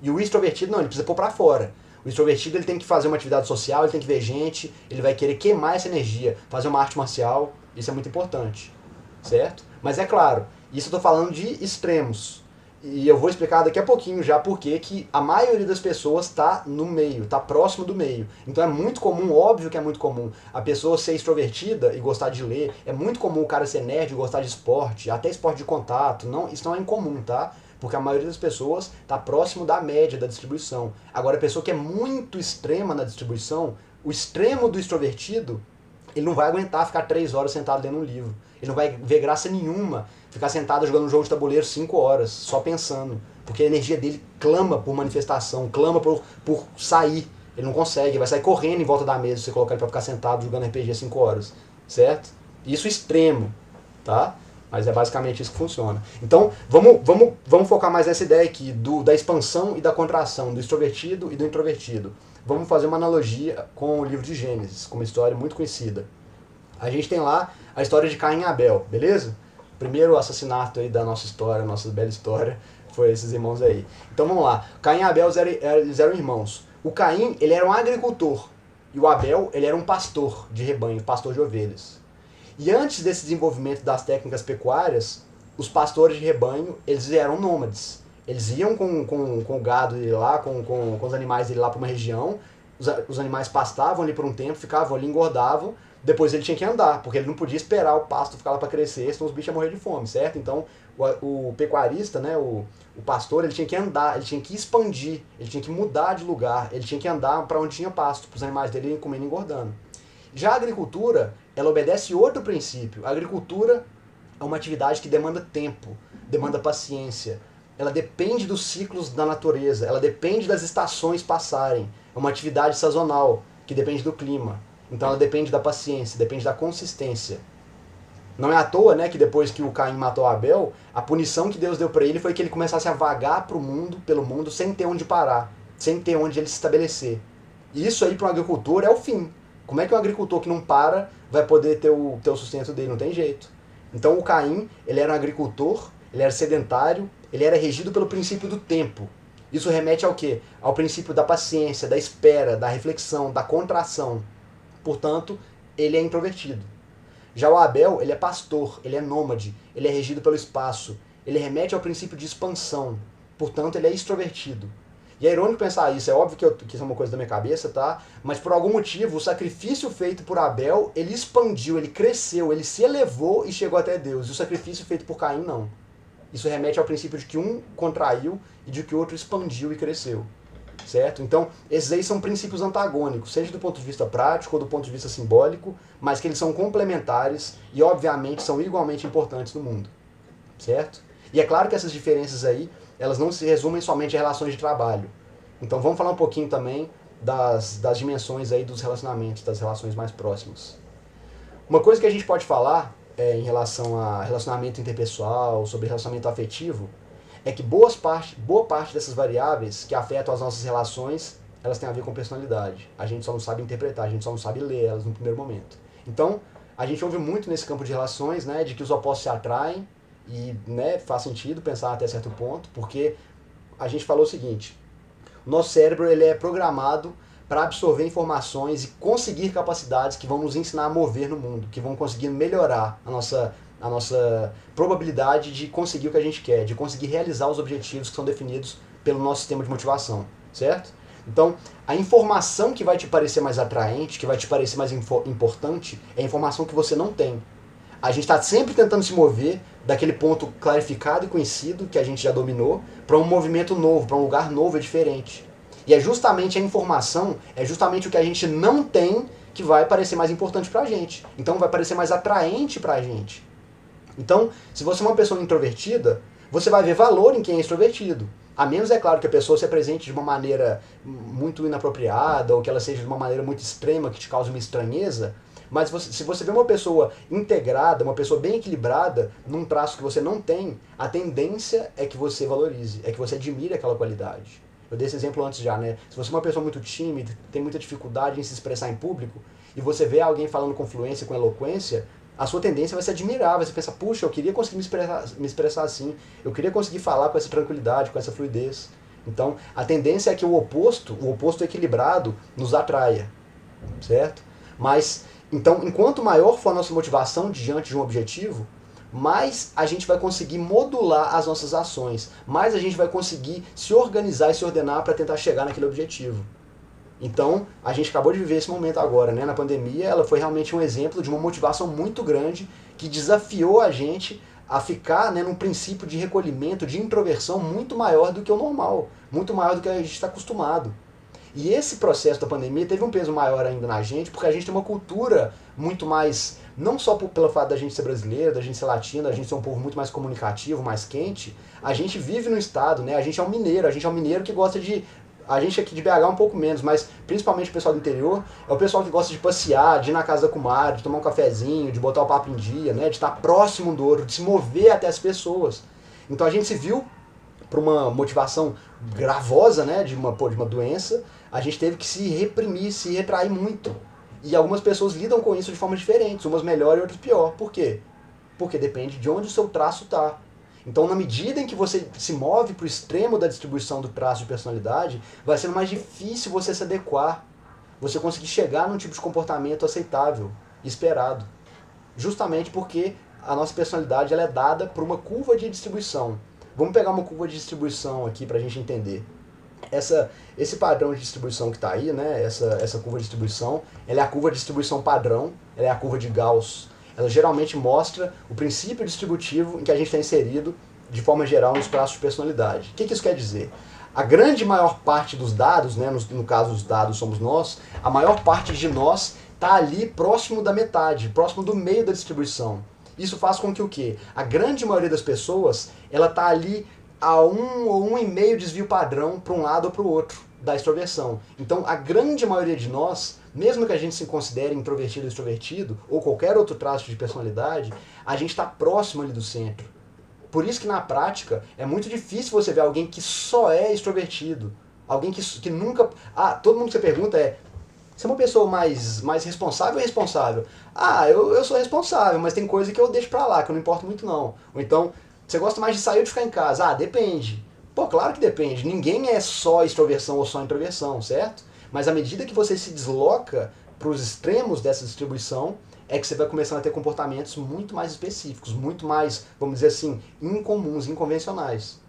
E o extrovertido, não, ele precisa pôr pra fora. O extrovertido, ele tem que fazer uma atividade social, ele tem que ver gente, ele vai querer queimar essa energia, fazer uma arte marcial, isso é muito importante, certo? Mas é claro, isso eu tô falando de extremos. E eu vou explicar daqui a pouquinho já por que a maioria das pessoas está no meio, está próximo do meio. Então é muito comum, óbvio que é muito comum, a pessoa ser extrovertida e gostar de ler. É muito comum o cara ser nerd e gostar de esporte, até esporte de contato. Não, isso não é incomum, tá? Porque a maioria das pessoas está próximo da média da distribuição. Agora, a pessoa que é muito extrema na distribuição, o extremo do extrovertido, ele não vai aguentar ficar 3 horas sentado lendo um livro. Ele não vai ver graça nenhuma ficar sentado jogando um jogo de tabuleiro 5 horas, só pensando. Porque a energia dele clama por manifestação, clama por sair. Ele não consegue, vai sair correndo em volta da mesa se você colocar ele para ficar sentado jogando RPG 5 horas. Certo? Isso extremo, tá? Mas é basicamente isso que funciona. Então, vamos focar mais nessa ideia aqui da expansão e da contração, do extrovertido e do introvertido. Vamos fazer uma analogia com o livro de Gênesis, com uma história muito conhecida. A gente tem lá a história de Caim e Abel, beleza? O primeiro assassinato aí da nossa história, nossa bela história, foi esses irmãos aí. Então vamos lá. Caim e Abel, eles eram irmãos. O Caim, ele era um agricultor. E o Abel, ele era um pastor de rebanho, pastor de ovelhas. E antes desse desenvolvimento das técnicas pecuárias, os pastores de rebanho, eles eram nômades. Eles iam com o gado dele lá, com os animais dele lá para uma região, os animais pastavam ali por um tempo, ficavam ali, engordavam, depois ele tinha que andar, porque ele não podia esperar o pasto ficar lá para crescer, senão os bichos iam morrer de fome, certo? Então, o pecuarista, né, o pastor, ele tinha que andar, ele tinha que expandir, ele tinha que mudar de lugar, ele tinha que andar para onde tinha pasto, para os animais dele irem comendo e engordando. Já a agricultura, ela obedece outro princípio. A agricultura é uma atividade que demanda tempo, demanda paciência. Ela depende dos ciclos da natureza, ela depende das estações passarem. É uma atividade sazonal, que depende do clima. Então ela depende da paciência, depende da consistência. Não é à toa, né, que depois que o Caim matou Abel, a punição que Deus deu para ele foi que ele começasse a vagar pelo mundo, sem ter onde parar, sem ter onde ele se estabelecer. E isso aí para um agricultor é o fim. Como é que um agricultor que não para vai poder ter o sustento dele? Não tem jeito. Então o Caim, ele era um agricultor, ele era sedentário, ele era regido pelo princípio do tempo. Isso remete ao quê? Ao princípio da paciência, da espera, da reflexão, da contração. Portanto, ele é introvertido. Já o Abel, ele é pastor, ele é nômade, ele é regido pelo espaço. Ele remete ao princípio de expansão. Portanto, ele é extrovertido. E é irônico pensar isso, é óbvio que isso é uma coisa da minha cabeça, tá? Mas por algum motivo, o sacrifício feito por Abel, ele expandiu, ele cresceu, ele se elevou e chegou até Deus. E o sacrifício feito por Caim, não. isso remete ao princípio de que um contraiu e de que o outro expandiu e cresceu. Certo? Então, esses aí são princípios antagônicos, seja do ponto de vista prático ou do ponto de vista simbólico, mas que eles são complementares e, obviamente, são igualmente importantes no mundo. Certo? E é claro que essas diferenças aí, elas não se resumem somente a relações de trabalho. Então, vamos falar um pouquinho também das dimensões aí dos relacionamentos, das relações mais próximas. Uma coisa que a gente pode falar em relação a relacionamento interpessoal, sobre relacionamento afetivo, é que boa parte dessas variáveis que afetam as nossas relações, elas têm a ver com personalidade. A gente só não sabe interpretar, a gente só não sabe ler elas no primeiro momento. Então, a gente ouve muito nesse campo de relações, né, de que os opostos se atraem, e né, faz sentido pensar até certo ponto, porque a gente falou o seguinte: o nosso cérebro ele é programado para absorver informações e conseguir capacidades que vão nos ensinar a mover no mundo, que vão conseguir melhorar a nossa probabilidade de conseguir o que a gente quer, de conseguir realizar os objetivos que são definidos pelo nosso sistema de motivação, certo? Então, a informação que vai te parecer mais atraente, que vai te parecer mais importante, é a informação que você não tem. A gente está sempre tentando se mover daquele ponto clarificado e conhecido, que a gente já dominou, para um movimento novo, para um lugar novo e diferente. E é justamente a informação, é justamente o que a gente não tem que vai parecer mais importante pra gente. Então vai parecer mais atraente pra gente. Então, se você é uma pessoa introvertida, você vai ver valor em quem é extrovertido. A menos, é claro, que a pessoa se apresente de uma maneira muito inapropriada, ou que ela seja de uma maneira muito extrema, que te cause uma estranheza. Mas se você vê uma pessoa integrada, uma pessoa bem equilibrada, num traço que você não tem, a tendência é que você valorize, é que você admire aquela qualidade. Eu dei esse exemplo antes já, né? Se você é uma pessoa muito tímida, tem muita dificuldade em se expressar em público, e você vê alguém falando com fluência, com eloquência, a sua tendência vai se admirar, vai se pensar, puxa, eu queria conseguir me expressar assim, eu queria conseguir falar com essa tranquilidade, com essa fluidez. Então, a tendência é que o oposto equilibrado, nos atraia, certo? Mas, então, enquanto maior for a nossa motivação diante de um objetivo, mais a gente vai conseguir modular as nossas ações, mais a gente vai conseguir se organizar e se ordenar para tentar chegar naquele objetivo. Então, a gente acabou de viver esse momento agora, né? Na pandemia, ela foi realmente um exemplo de uma motivação muito grande que desafiou a gente a ficar, né, num princípio de recolhimento, de introversão muito maior do que o normal, muito maior do que a gente está acostumado. E esse processo da pandemia teve um peso maior ainda na gente, porque a gente tem uma cultura muito mais, não só pelo fato da gente ser brasileiro, da gente ser latino, da gente ser um povo muito mais comunicativo, mais quente, a gente vive no estado, né? A gente é um mineiro que gosta de... A gente aqui de BH um pouco menos, mas principalmente o pessoal do interior, é o pessoal que gosta de passear, de ir na casa da comadre, de tomar um cafezinho, de botar o papo em dia, né? De estar próximo do outro, de se mover até as pessoas. Então a gente se viu por uma motivação gravosa, né, de uma doença, a gente teve que se reprimir, se retrair muito. E algumas pessoas lidam com isso de formas diferentes, umas melhor e outras pior. Por quê? Porque depende de onde o seu traço está. Então, na medida em que você se move para o extremo da distribuição do traço de personalidade, vai sendo mais difícil você se adequar, você conseguir chegar num tipo de comportamento aceitável, esperado. Justamente porque a nossa personalidade ela é dada por uma curva de distribuição. Vamos pegar uma curva de distribuição aqui para a gente entender. Esse padrão de distribuição que está aí, né, essa curva de distribuição, ela é a curva de distribuição padrão, ela é a curva de Gauss. Ela geralmente mostra o princípio distributivo em que a gente está inserido, de forma geral, nos traços de personalidade. O que isso quer dizer? A grande maior parte dos dados, né, no caso os dados somos nós, a maior parte de nós está ali próximo da metade, próximo do meio da distribuição. Isso faz com que o quê? A grande maioria das pessoas, ela está ali a 1 ou 1,5 desvio padrão para um lado ou para o outro da extroversão. Então, a grande maioria de nós, mesmo que a gente se considere introvertido ou extrovertido, ou qualquer outro traço de personalidade, a gente está próximo ali do centro. Por isso que, na prática, é muito difícil você ver alguém que só é extrovertido. Alguém que nunca... todo mundo que você pergunta é... Você é uma pessoa mais responsável ou responsável? Eu sou responsável, mas tem coisa que eu deixo pra lá, que eu não importo muito não. Ou então, você gosta mais de sair ou de ficar em casa? Depende. Pô, claro que depende. Ninguém é só extroversão ou só introversão, certo? Mas à medida que você se desloca pros extremos dessa distribuição, é que você vai começando a ter comportamentos muito mais específicos, muito mais, vamos dizer assim, incomuns, inconvencionais.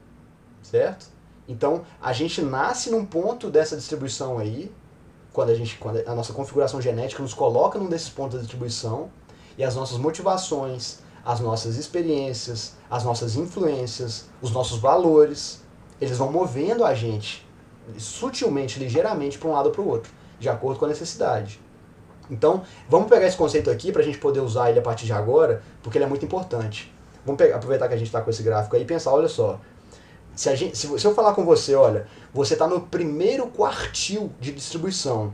Certo? Então, a gente nasce num ponto dessa distribuição aí, quando a nossa configuração genética nos coloca num desses pontos da distribuição, e as nossas motivações, as nossas experiências, as nossas influências, os nossos valores, eles vão movendo a gente sutilmente, ligeiramente para um lado ou para o outro, de acordo com a necessidade. Então, vamos pegar esse conceito aqui para a gente poder usar ele a partir de agora, porque ele é muito importante. Vamos aproveitar que a gente está com esse gráfico aí e pensar, olha só, se eu falar com você, olha, você está no primeiro quartil de distribuição.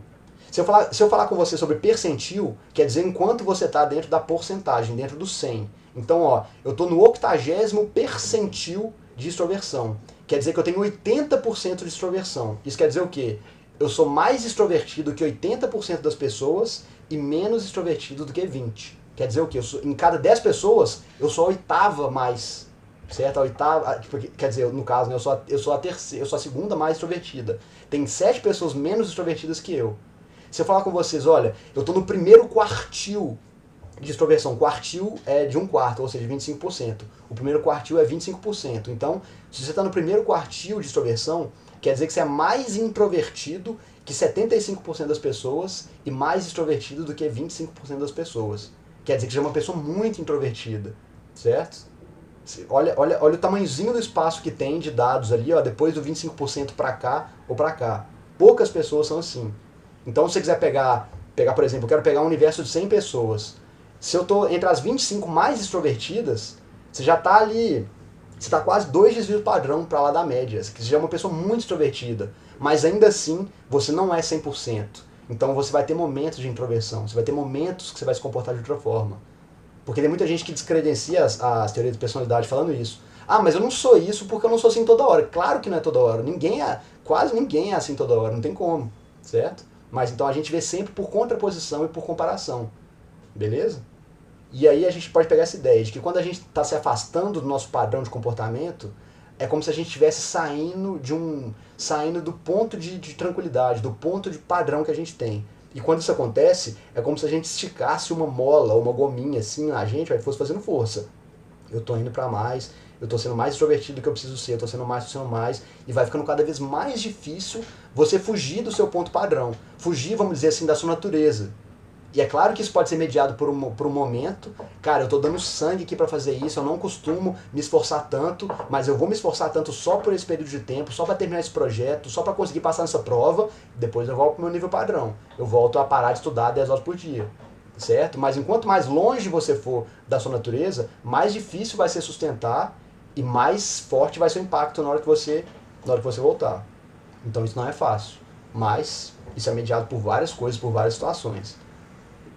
Se eu falar com você sobre percentil, quer dizer enquanto você está dentro da porcentagem, dentro do 100. Então, ó, eu estou no 80º percentil de extroversão. Quer dizer que eu tenho 80% de extroversão. Isso quer dizer o quê? Eu sou mais extrovertido que 80% das pessoas e menos extrovertido do que 20%. Quer dizer o quê? Em cada 10 pessoas, eu sou a oitava mais. Certo? A oitava, quer dizer, no caso, né, eu sou a segunda mais extrovertida. Tem 7 pessoas menos extrovertidas que eu. Se eu falar com vocês, olha, eu estou no primeiro quartil de extroversão. Quartil é de 1/4, ou seja, 25%. O primeiro quartil é 25%. Então, se você está no primeiro quartil de extroversão, quer dizer que você é mais introvertido que 75% das pessoas e mais extrovertido do que 25% das pessoas. Quer dizer que você é uma pessoa muito introvertida, certo? Olha o tamanhozinho do espaço que tem de dados ali, ó, depois do 25% para cá ou para cá. Poucas pessoas são assim. Então, se você quiser pegar, por exemplo, eu quero pegar um universo de 100 pessoas. Se eu estou entre as 25 mais extrovertidas, você já está ali, você está quase 2 desvios padrão para lá da média. Você já é uma pessoa muito extrovertida, mas ainda assim, você não é 100%. Então, você vai ter momentos de introversão, você vai ter momentos que você vai se comportar de outra forma. Porque tem muita gente que descredencia as teorias de personalidade falando isso. Ah, mas eu não sou isso porque eu não sou assim toda hora. Claro que não é toda hora. Quase ninguém é assim toda hora, não tem como, certo? Mas então a gente vê sempre por contraposição e por comparação. Beleza? E aí a gente pode pegar essa ideia de que quando a gente está se afastando do nosso padrão de comportamento, é como se a gente estivesse saindo do ponto de tranquilidade, do ponto de padrão que a gente tem. E quando isso acontece, é como se a gente esticasse uma mola ou uma gominha assim na gente, aí fosse fazendo força. Eu tô indo para mais, eu tô sendo mais extrovertido do que eu preciso ser, eu tô sendo mais, e vai ficando cada vez mais difícil você fugir do seu ponto padrão. Fugir, vamos dizer assim, da sua natureza. E é claro que isso pode ser mediado por um momento. Cara, eu tô dando sangue aqui para fazer isso, eu não costumo me esforçar tanto, mas eu vou me esforçar tanto só por esse período de tempo, só para terminar esse projeto, só para conseguir passar nessa prova, depois eu volto pro meu nível padrão. Eu volto a parar de estudar 10 horas por dia, certo? Mas enquanto mais longe você for da sua natureza, mais difícil vai ser sustentar e mais forte vai ser o impacto na hora que você voltar. Então isso não é fácil, mas isso é mediado por várias coisas, por várias situações.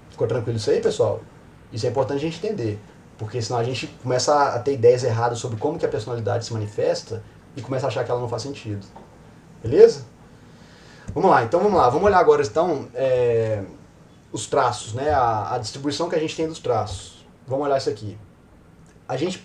Ficou tranquilo isso aí, pessoal? Isso é importante a gente entender, porque senão a gente começa a ter ideias erradas sobre como que a personalidade se manifesta e começa a achar que ela não faz sentido. Beleza? Vamos lá, vamos olhar agora então os traços, né? A distribuição que a gente tem dos traços. Vamos olhar isso aqui. A gente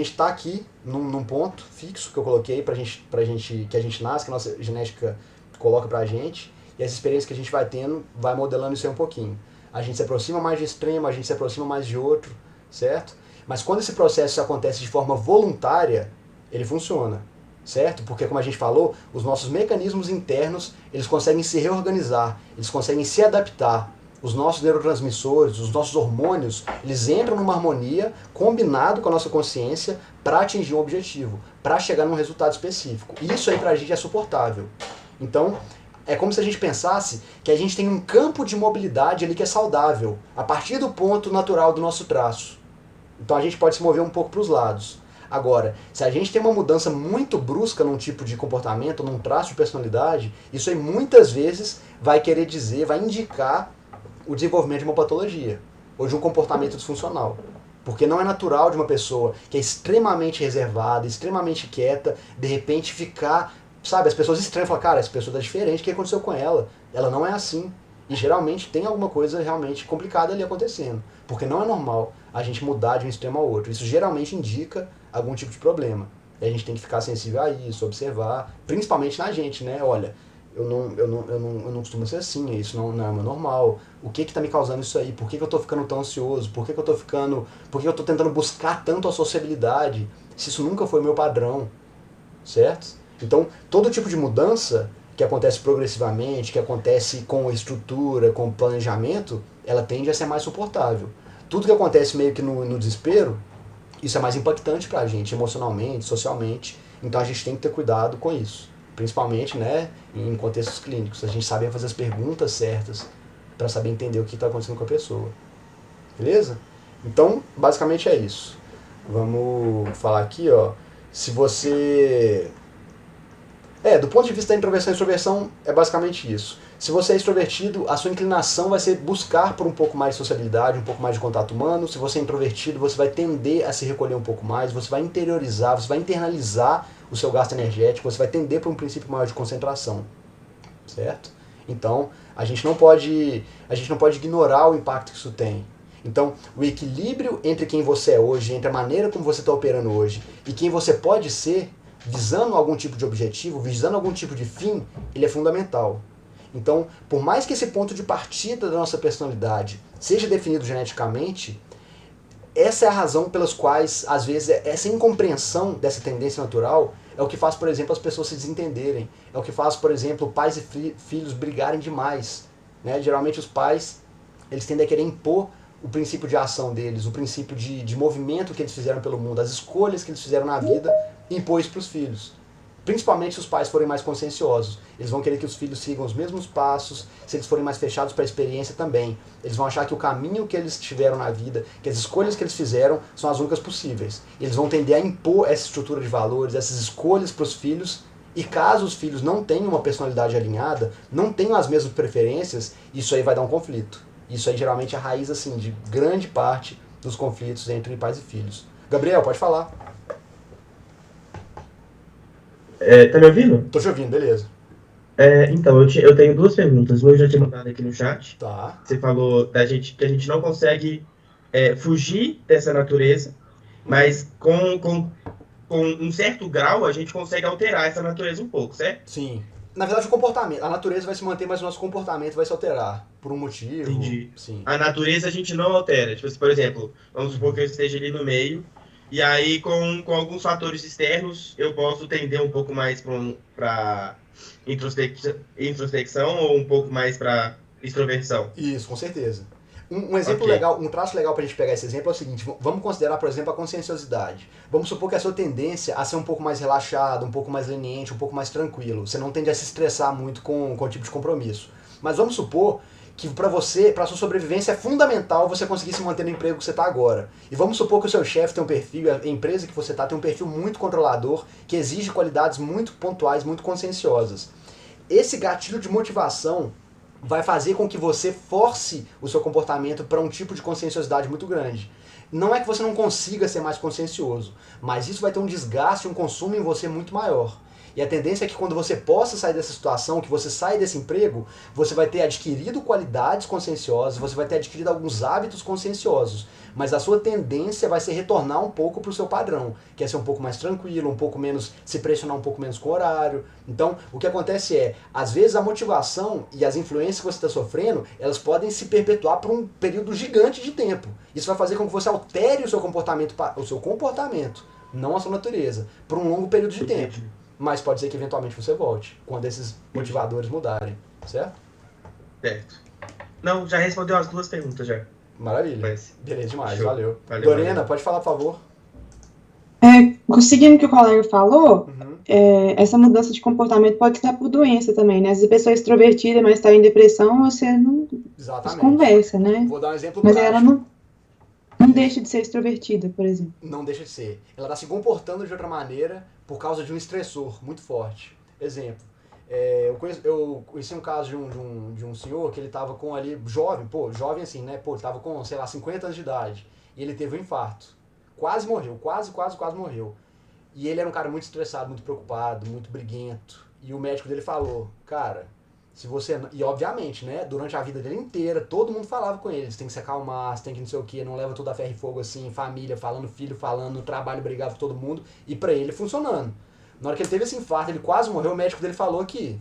está aqui num ponto fixo que eu coloquei que a gente nasce, que a nossa genética coloca pra gente, e as experiências que a gente vai tendo vai modelando isso aí um pouquinho. A gente se aproxima mais de extremo, a gente se aproxima mais de outro, certo? Mas quando esse processo acontece de forma voluntária, ele funciona, certo? Porque, como a gente falou, os nossos mecanismos internos, eles conseguem se reorganizar, eles conseguem se adaptar. Os nossos neurotransmissores, os nossos hormônios, eles entram numa harmonia combinado com a nossa consciência para atingir um objetivo, para chegar num resultado específico. E isso aí pra gente é suportável. Então, é como se a gente pensasse que a gente tem um campo de mobilidade ali que é saudável, a partir do ponto natural do nosso traço. Então a gente pode se mover um pouco para os lados. Agora, se a gente tem uma mudança muito brusca num tipo de comportamento, num traço de personalidade, isso aí muitas vezes vai querer dizer, vai indicar o desenvolvimento de uma patologia, ou de um comportamento disfuncional. Porque não é natural de uma pessoa que é extremamente reservada, extremamente quieta, de repente ficar... Sabe, as pessoas estranham e falam, cara, essa pessoa tá diferente, o que aconteceu com ela? Ela não é assim. E geralmente tem alguma coisa realmente complicada ali acontecendo. Porque não é normal a gente mudar de um extremo ao outro. Isso geralmente indica algum tipo de problema. E a gente tem que ficar sensível a isso, observar, principalmente na gente, né? Olha, eu não costumo ser assim, isso não é normal. O que tá me causando isso aí? Por que eu tô ficando tão ansioso? Por que eu tô tentando buscar tanto a sociabilidade? Se isso nunca foi o meu padrão, certo? Então, todo tipo de mudança que acontece progressivamente, que acontece com estrutura, com planejamento, ela tende a ser mais suportável. tudo que acontece meio que no desespero, isso é mais impactante pra gente, emocionalmente, socialmente. Então a gente tem que ter cuidado com isso. Principalmente, né, em contextos clínicos. A gente saber fazer as perguntas certas para saber entender o que está acontecendo com a pessoa. Beleza? Então, basicamente é isso. Vamos falar aqui, ó. Se você... do ponto de vista da introversão e extroversão, é basicamente isso. Se você é extrovertido, a sua inclinação vai ser buscar por um pouco mais de sociabilidade, um pouco mais de contato humano. Se você é introvertido, você vai tender a se recolher um pouco mais, você vai interiorizar, você vai internalizar o seu gasto energético, você vai tender para um princípio maior de concentração. Certo? Então, a gente não pode ignorar o impacto que isso tem. Então, o equilíbrio entre quem você é hoje, entre a maneira como você está operando hoje e quem você pode ser, visando algum tipo de objetivo, visando algum tipo de fim, ele é fundamental. Então, por mais que esse ponto de partida da nossa personalidade seja definido geneticamente, essa é a razão pelas quais, às vezes, essa incompreensão dessa tendência natural é o que faz, por exemplo, as pessoas se desentenderem. É o que faz, por exemplo, pais e filhos brigarem demais. Né? Geralmente os pais, eles tendem a querer impor o princípio de ação deles, o princípio de movimento que eles fizeram pelo mundo, as escolhas que eles fizeram na vida, e impor isso para os filhos. Principalmente se os pais forem mais conscienciosos. Eles vão querer que os filhos sigam os mesmos passos, se eles forem mais fechados para a experiência também. Eles vão achar que o caminho que eles tiveram na vida, que as escolhas que eles fizeram, são as únicas possíveis. Eles vão tender a impor essa estrutura de valores, essas escolhas para os filhos, e caso os filhos não tenham uma personalidade alinhada, não tenham as mesmas preferências, isso aí vai dar um conflito. Isso aí geralmente é a raiz assim, de grande parte dos conflitos entre pais e filhos. Gabriel, pode falar. Tá me ouvindo? Tô te ouvindo, beleza. Então, eu tenho duas perguntas. Uma eu já tinha mandado aqui no chat. Tá. Você falou que a gente não consegue fugir dessa natureza, mas com um certo grau a gente consegue alterar essa natureza um pouco, certo? Sim. Na verdade, o comportamento. A natureza vai se manter, mas o nosso comportamento vai se alterar. Por um motivo. Entendi. Sim. A natureza a gente não altera. Tipo, por exemplo, vamos supor que eu esteja ali no meio, e aí com alguns fatores externos eu posso tender um pouco mais para introspecção ou um pouco mais para extroversão. Isso, com certeza. Um exemplo Ok. legal, um traço legal pra gente pegar esse exemplo é o seguinte, vamos considerar, por exemplo, a conscienciosidade. Vamos supor que a sua tendência a ser um pouco mais relaxado, um pouco mais leniente, um pouco mais tranquilo. Você não tende a se estressar muito com o tipo de compromisso. Mas vamos supor que pra você, pra sua sobrevivência, é fundamental você conseguir se manter no emprego que você tá agora. E vamos supor que o seu chefe tem um perfil, a empresa que você tá tem um perfil muito controlador, que exige qualidades muito pontuais, muito conscienciosas. Esse gatilho de motivação vai fazer com que você force o seu comportamento para um tipo de conscienciosidade muito grande. Não é que você não consiga ser mais consciencioso, mas isso vai ter um desgaste, um consumo em você muito maior. E a tendência é que quando você possa sair dessa situação, que você sai desse emprego, você vai ter adquirido qualidades conscienciosas, você vai ter adquirido alguns hábitos conscienciosos, mas a sua tendência vai ser retornar um pouco para o seu padrão, que é ser um pouco mais tranquilo, um pouco menos, se pressionar um pouco menos com o horário. Então, o que acontece é, às vezes a motivação e as influências que você está sofrendo, elas podem se perpetuar por um período gigante de tempo. Isso vai fazer com que você altere o seu comportamento, não a sua natureza, por um longo período de tempo. Mas pode ser que eventualmente você volte, quando esses motivadores mudarem, certo? Certo. Não, já respondeu as duas perguntas já. Maravilha. Mas, beleza demais, show. valeu. Valeu, Lorena, valeu. pode falar, por favor. Seguindo o que o colega falou, Uhum. essa mudança de comportamento pode estar por doença também, né? Se a pessoa é extrovertida, mas está em depressão, você não Exatamente. conversa, né? Vou dar um exemplo Mas prático. ela não deixa de ser extrovertida, por exemplo. Não deixa de ser. Ela está se comportando de outra maneira por causa de um estressor muito forte. Exemplo, eu conheci um caso de um senhor que ele estava com ali, jovem assim, né? Ele estava com, sei lá, 50 anos de idade. E ele teve um infarto. Quase morreu, quase morreu. E ele era um cara muito estressado, muito preocupado, muito briguento. E o médico dele falou, cara, se você... E obviamente, né, durante a vida dele inteira, todo mundo falava com ele, você tem que se acalmar, você tem que não sei o quê, não leva tudo a ferro e fogo assim, família falando, filho falando, no trabalho brigava com todo mundo, e pra ele funcionando. Na hora que ele teve esse infarto, ele quase morreu, o médico dele falou que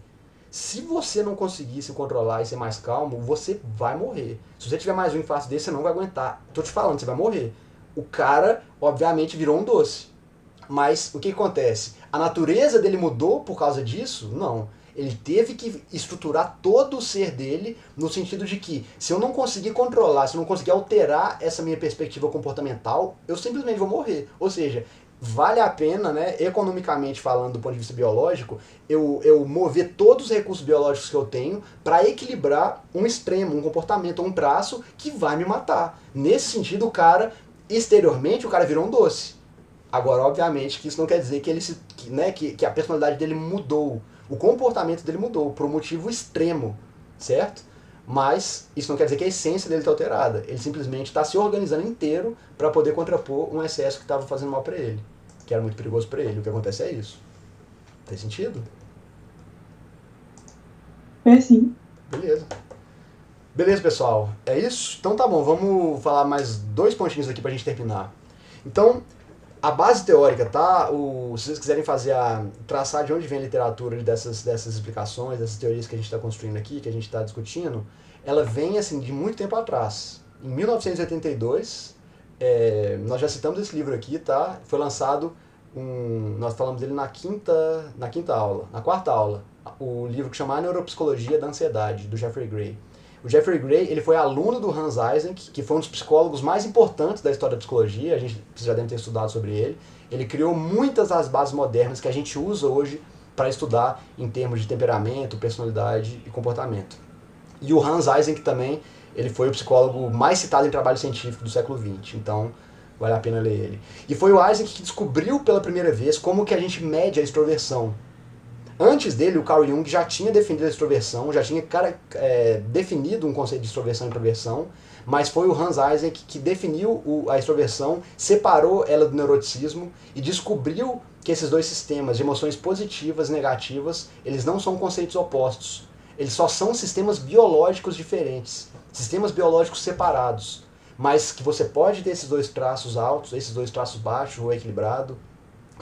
se você não conseguir se controlar e ser mais calmo, você vai morrer. Se você tiver mais um infarto desse, você não vai aguentar. Tô te falando, você vai morrer. O cara, obviamente, virou um doce. Mas o que acontece? A natureza dele mudou por causa disso? Não. Ele teve que estruturar todo o ser dele no sentido de que, se eu não conseguir controlar, se eu não conseguir alterar essa minha perspectiva comportamental, eu simplesmente vou morrer. Ou seja, vale a pena, né, economicamente falando, do ponto de vista biológico, eu mover todos os recursos biológicos que eu tenho para equilibrar um extremo, um comportamento, um traço que vai me matar. Nesse sentido, o cara, exteriormente, o cara virou um doce. Agora, obviamente, que isso não quer dizer que, que a personalidade dele mudou, o comportamento dele mudou, por um motivo extremo, certo? Mas isso não quer dizer que a essência dele está alterada. Ele simplesmente está se organizando inteiro para poder contrapor um excesso que estava fazendo mal para ele, que era muito perigoso para ele. O que acontece é isso. Tem sentido? É sim. Beleza. Beleza, pessoal. É isso? Então tá bom, vamos falar mais 2 pontinhos aqui pra gente terminar. Então, a base teórica, tá? Se vocês quiserem traçar de onde vem a literatura dessas explicações, dessas teorias que a gente está construindo aqui, que a gente está discutindo, ela vem assim de muito tempo atrás. Em 1982, nós já citamos esse livro aqui, tá? Foi lançado, nós falamos dele na quarta aula, o livro que chama A Neuropsicologia da Ansiedade, do Jeffrey Gray. O Jeffrey Gray, ele foi aluno do Hans Eysenck, que foi um dos psicólogos mais importantes da história da psicologia, vocês já devem ter estudado sobre ele. Ele criou muitas das bases modernas que a gente usa hoje para estudar em termos de temperamento, personalidade e comportamento. E o Hans Eysenck também, ele foi o psicólogo mais citado em trabalho científico do século XX, então vale a pena ler ele. E foi o Eysenck que descobriu pela primeira vez como que a gente mede a extroversão. Antes dele, o Carl Jung já tinha definido a extroversão, já tinha definido um conceito de extroversão e introversão, mas foi o Hans Eysenck que definiu a extroversão, separou ela do neuroticismo e descobriu que esses 2 sistemas de emoções positivas e negativas, eles não são conceitos opostos. Eles só são sistemas biológicos diferentes, sistemas biológicos separados, mas que você pode ter esses 2 traços altos, esses 2 traços baixos ou equilibrado.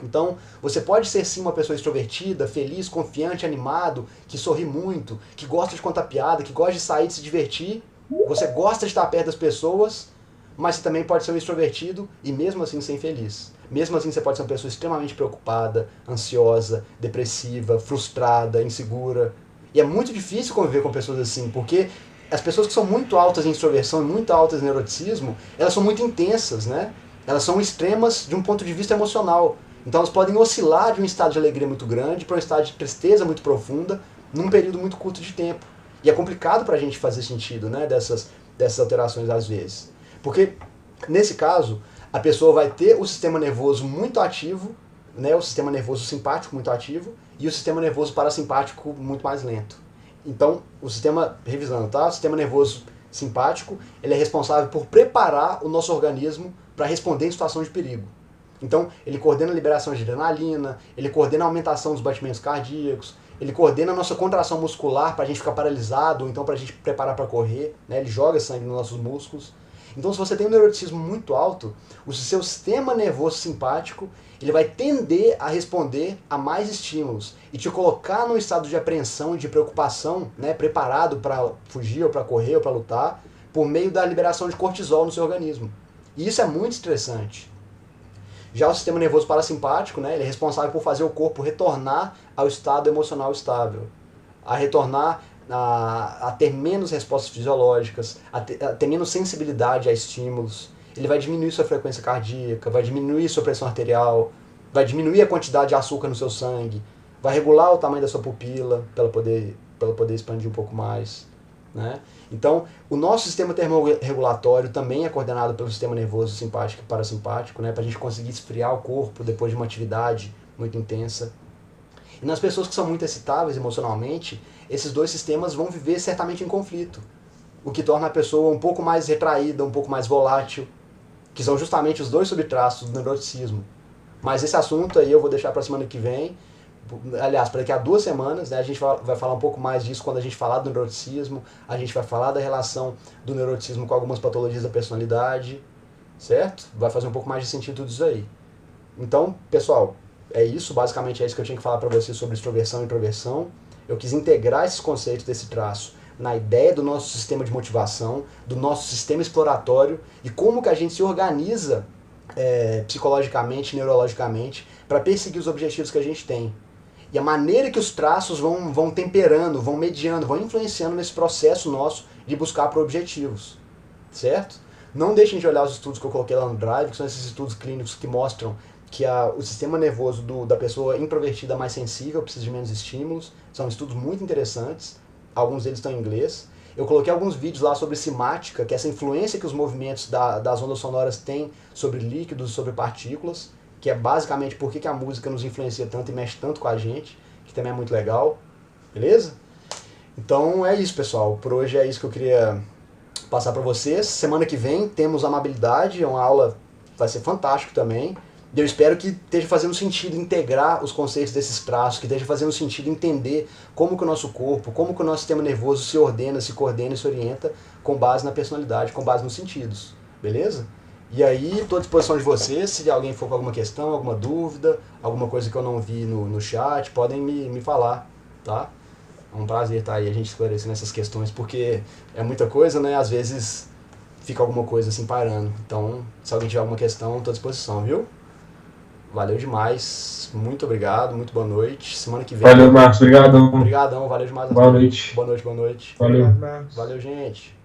Então, você pode ser sim uma pessoa extrovertida, feliz, confiante, animado, que sorri muito, que gosta de contar piada, que gosta de sair, de se divertir. Você gosta de estar perto das pessoas, mas você também pode ser um extrovertido e mesmo assim ser infeliz. Mesmo assim você pode ser uma pessoa extremamente preocupada, ansiosa, depressiva, frustrada, insegura. E é muito difícil conviver com pessoas assim, porque as pessoas que são muito altas em extroversão e muito altas em neuroticismo, elas são muito intensas, né? Elas são extremas de um ponto de vista emocional. Então elas podem oscilar de um estado de alegria muito grande para um estado de tristeza muito profunda num período muito curto de tempo. E é complicado para a gente fazer sentido, né, dessas alterações às vezes. Porque, nesse caso, a pessoa vai ter o sistema nervoso muito ativo, né, o sistema nervoso simpático muito ativo, e o sistema nervoso parasimpático muito mais lento. Então, revisando, tá? O sistema nervoso simpático, ele é responsável por preparar o nosso organismo para responder em situação de perigo. Então, ele coordena a liberação de adrenalina, ele coordena a aumentação dos batimentos cardíacos, ele coordena a nossa contração muscular para a gente ficar paralisado, ou então para a gente preparar para correr, né? Ele joga sangue nos nossos músculos. Então, se você tem um neuroticismo muito alto, o seu sistema nervoso simpático, ele vai tender a responder a mais estímulos e te colocar num estado de apreensão e de preocupação, né? Preparado para fugir, ou para correr, ou para lutar, por meio da liberação de cortisol no seu organismo. E isso é muito estressante. Já o sistema nervoso parasimpático, né, ele é responsável por fazer o corpo retornar ao estado emocional estável, a retornar a ter menos respostas fisiológicas, a ter menos sensibilidade a estímulos. Ele vai diminuir sua frequência cardíaca, vai diminuir sua pressão arterial, vai diminuir a quantidade de açúcar no seu sangue, vai regular o tamanho da sua pupila para ela poder expandir um pouco mais, né? Então, o nosso sistema termorregulatório também é coordenado pelo sistema nervoso simpático e parasimpático, né, para a gente conseguir esfriar o corpo depois de uma atividade muito intensa. E nas pessoas que são muito excitáveis emocionalmente, esses 2 sistemas vão viver certamente em conflito, o que torna a pessoa um pouco mais retraída, um pouco mais volátil, que são justamente os 2 subtraços do neuroticismo. Mas esse assunto aí eu vou deixar para a semana que vem. Aliás, para daqui a 2 semanas, né, a gente vai falar um pouco mais disso quando a gente falar do neuroticismo, a gente vai falar da relação do neuroticismo com algumas patologias da personalidade, certo? Vai fazer um pouco mais de sentido tudo isso aí. Então, pessoal, é isso, basicamente é isso que eu tinha que falar para vocês sobre extroversão e introversão. Eu quis integrar esses conceitos desse traço na ideia do nosso sistema de motivação, do nosso sistema exploratório e como que a gente se organiza psicologicamente, neurologicamente, para perseguir os objetivos que a gente tem. E a maneira que os traços vão temperando, vão mediando, vão influenciando nesse processo nosso de buscar por objetivos, certo? Não deixem de olhar os estudos que eu coloquei lá no Drive, que são esses estudos clínicos que mostram que o sistema nervoso da pessoa introvertida é mais sensível, precisa de menos estímulos. São estudos muito interessantes, alguns deles estão em inglês. Eu coloquei alguns vídeos lá sobre cimática, que é essa influência que os movimentos das ondas sonoras têm sobre líquidos, sobre partículas, que é basicamente por que a música nos influencia tanto e mexe tanto com a gente, que também é muito legal, beleza? Então é isso, pessoal. Por hoje é isso que eu queria passar para vocês. Semana que vem temos amabilidade, é uma aula, vai ser fantástico também. E eu espero que esteja fazendo sentido integrar os conceitos desses traços, que esteja fazendo sentido entender como que o nosso corpo, como que o nosso sistema nervoso se ordena, se coordena e se orienta com base na personalidade, com base nos sentidos, beleza? E aí, estou à disposição de vocês, se alguém for com alguma questão, alguma dúvida, alguma coisa que eu não vi no chat, podem me falar, tá? É um prazer estar aí a gente esclarecendo essas questões, porque é muita coisa, né? Às vezes fica alguma coisa assim parando. Então, se alguém tiver alguma questão, estou à disposição, viu? Valeu demais, muito obrigado, muito boa noite. Semana que vem. Valeu, Marcos, obrigadão. Obrigadão, valeu demais. Boa noite. Boa noite, boa noite. Valeu. Valeu, gente.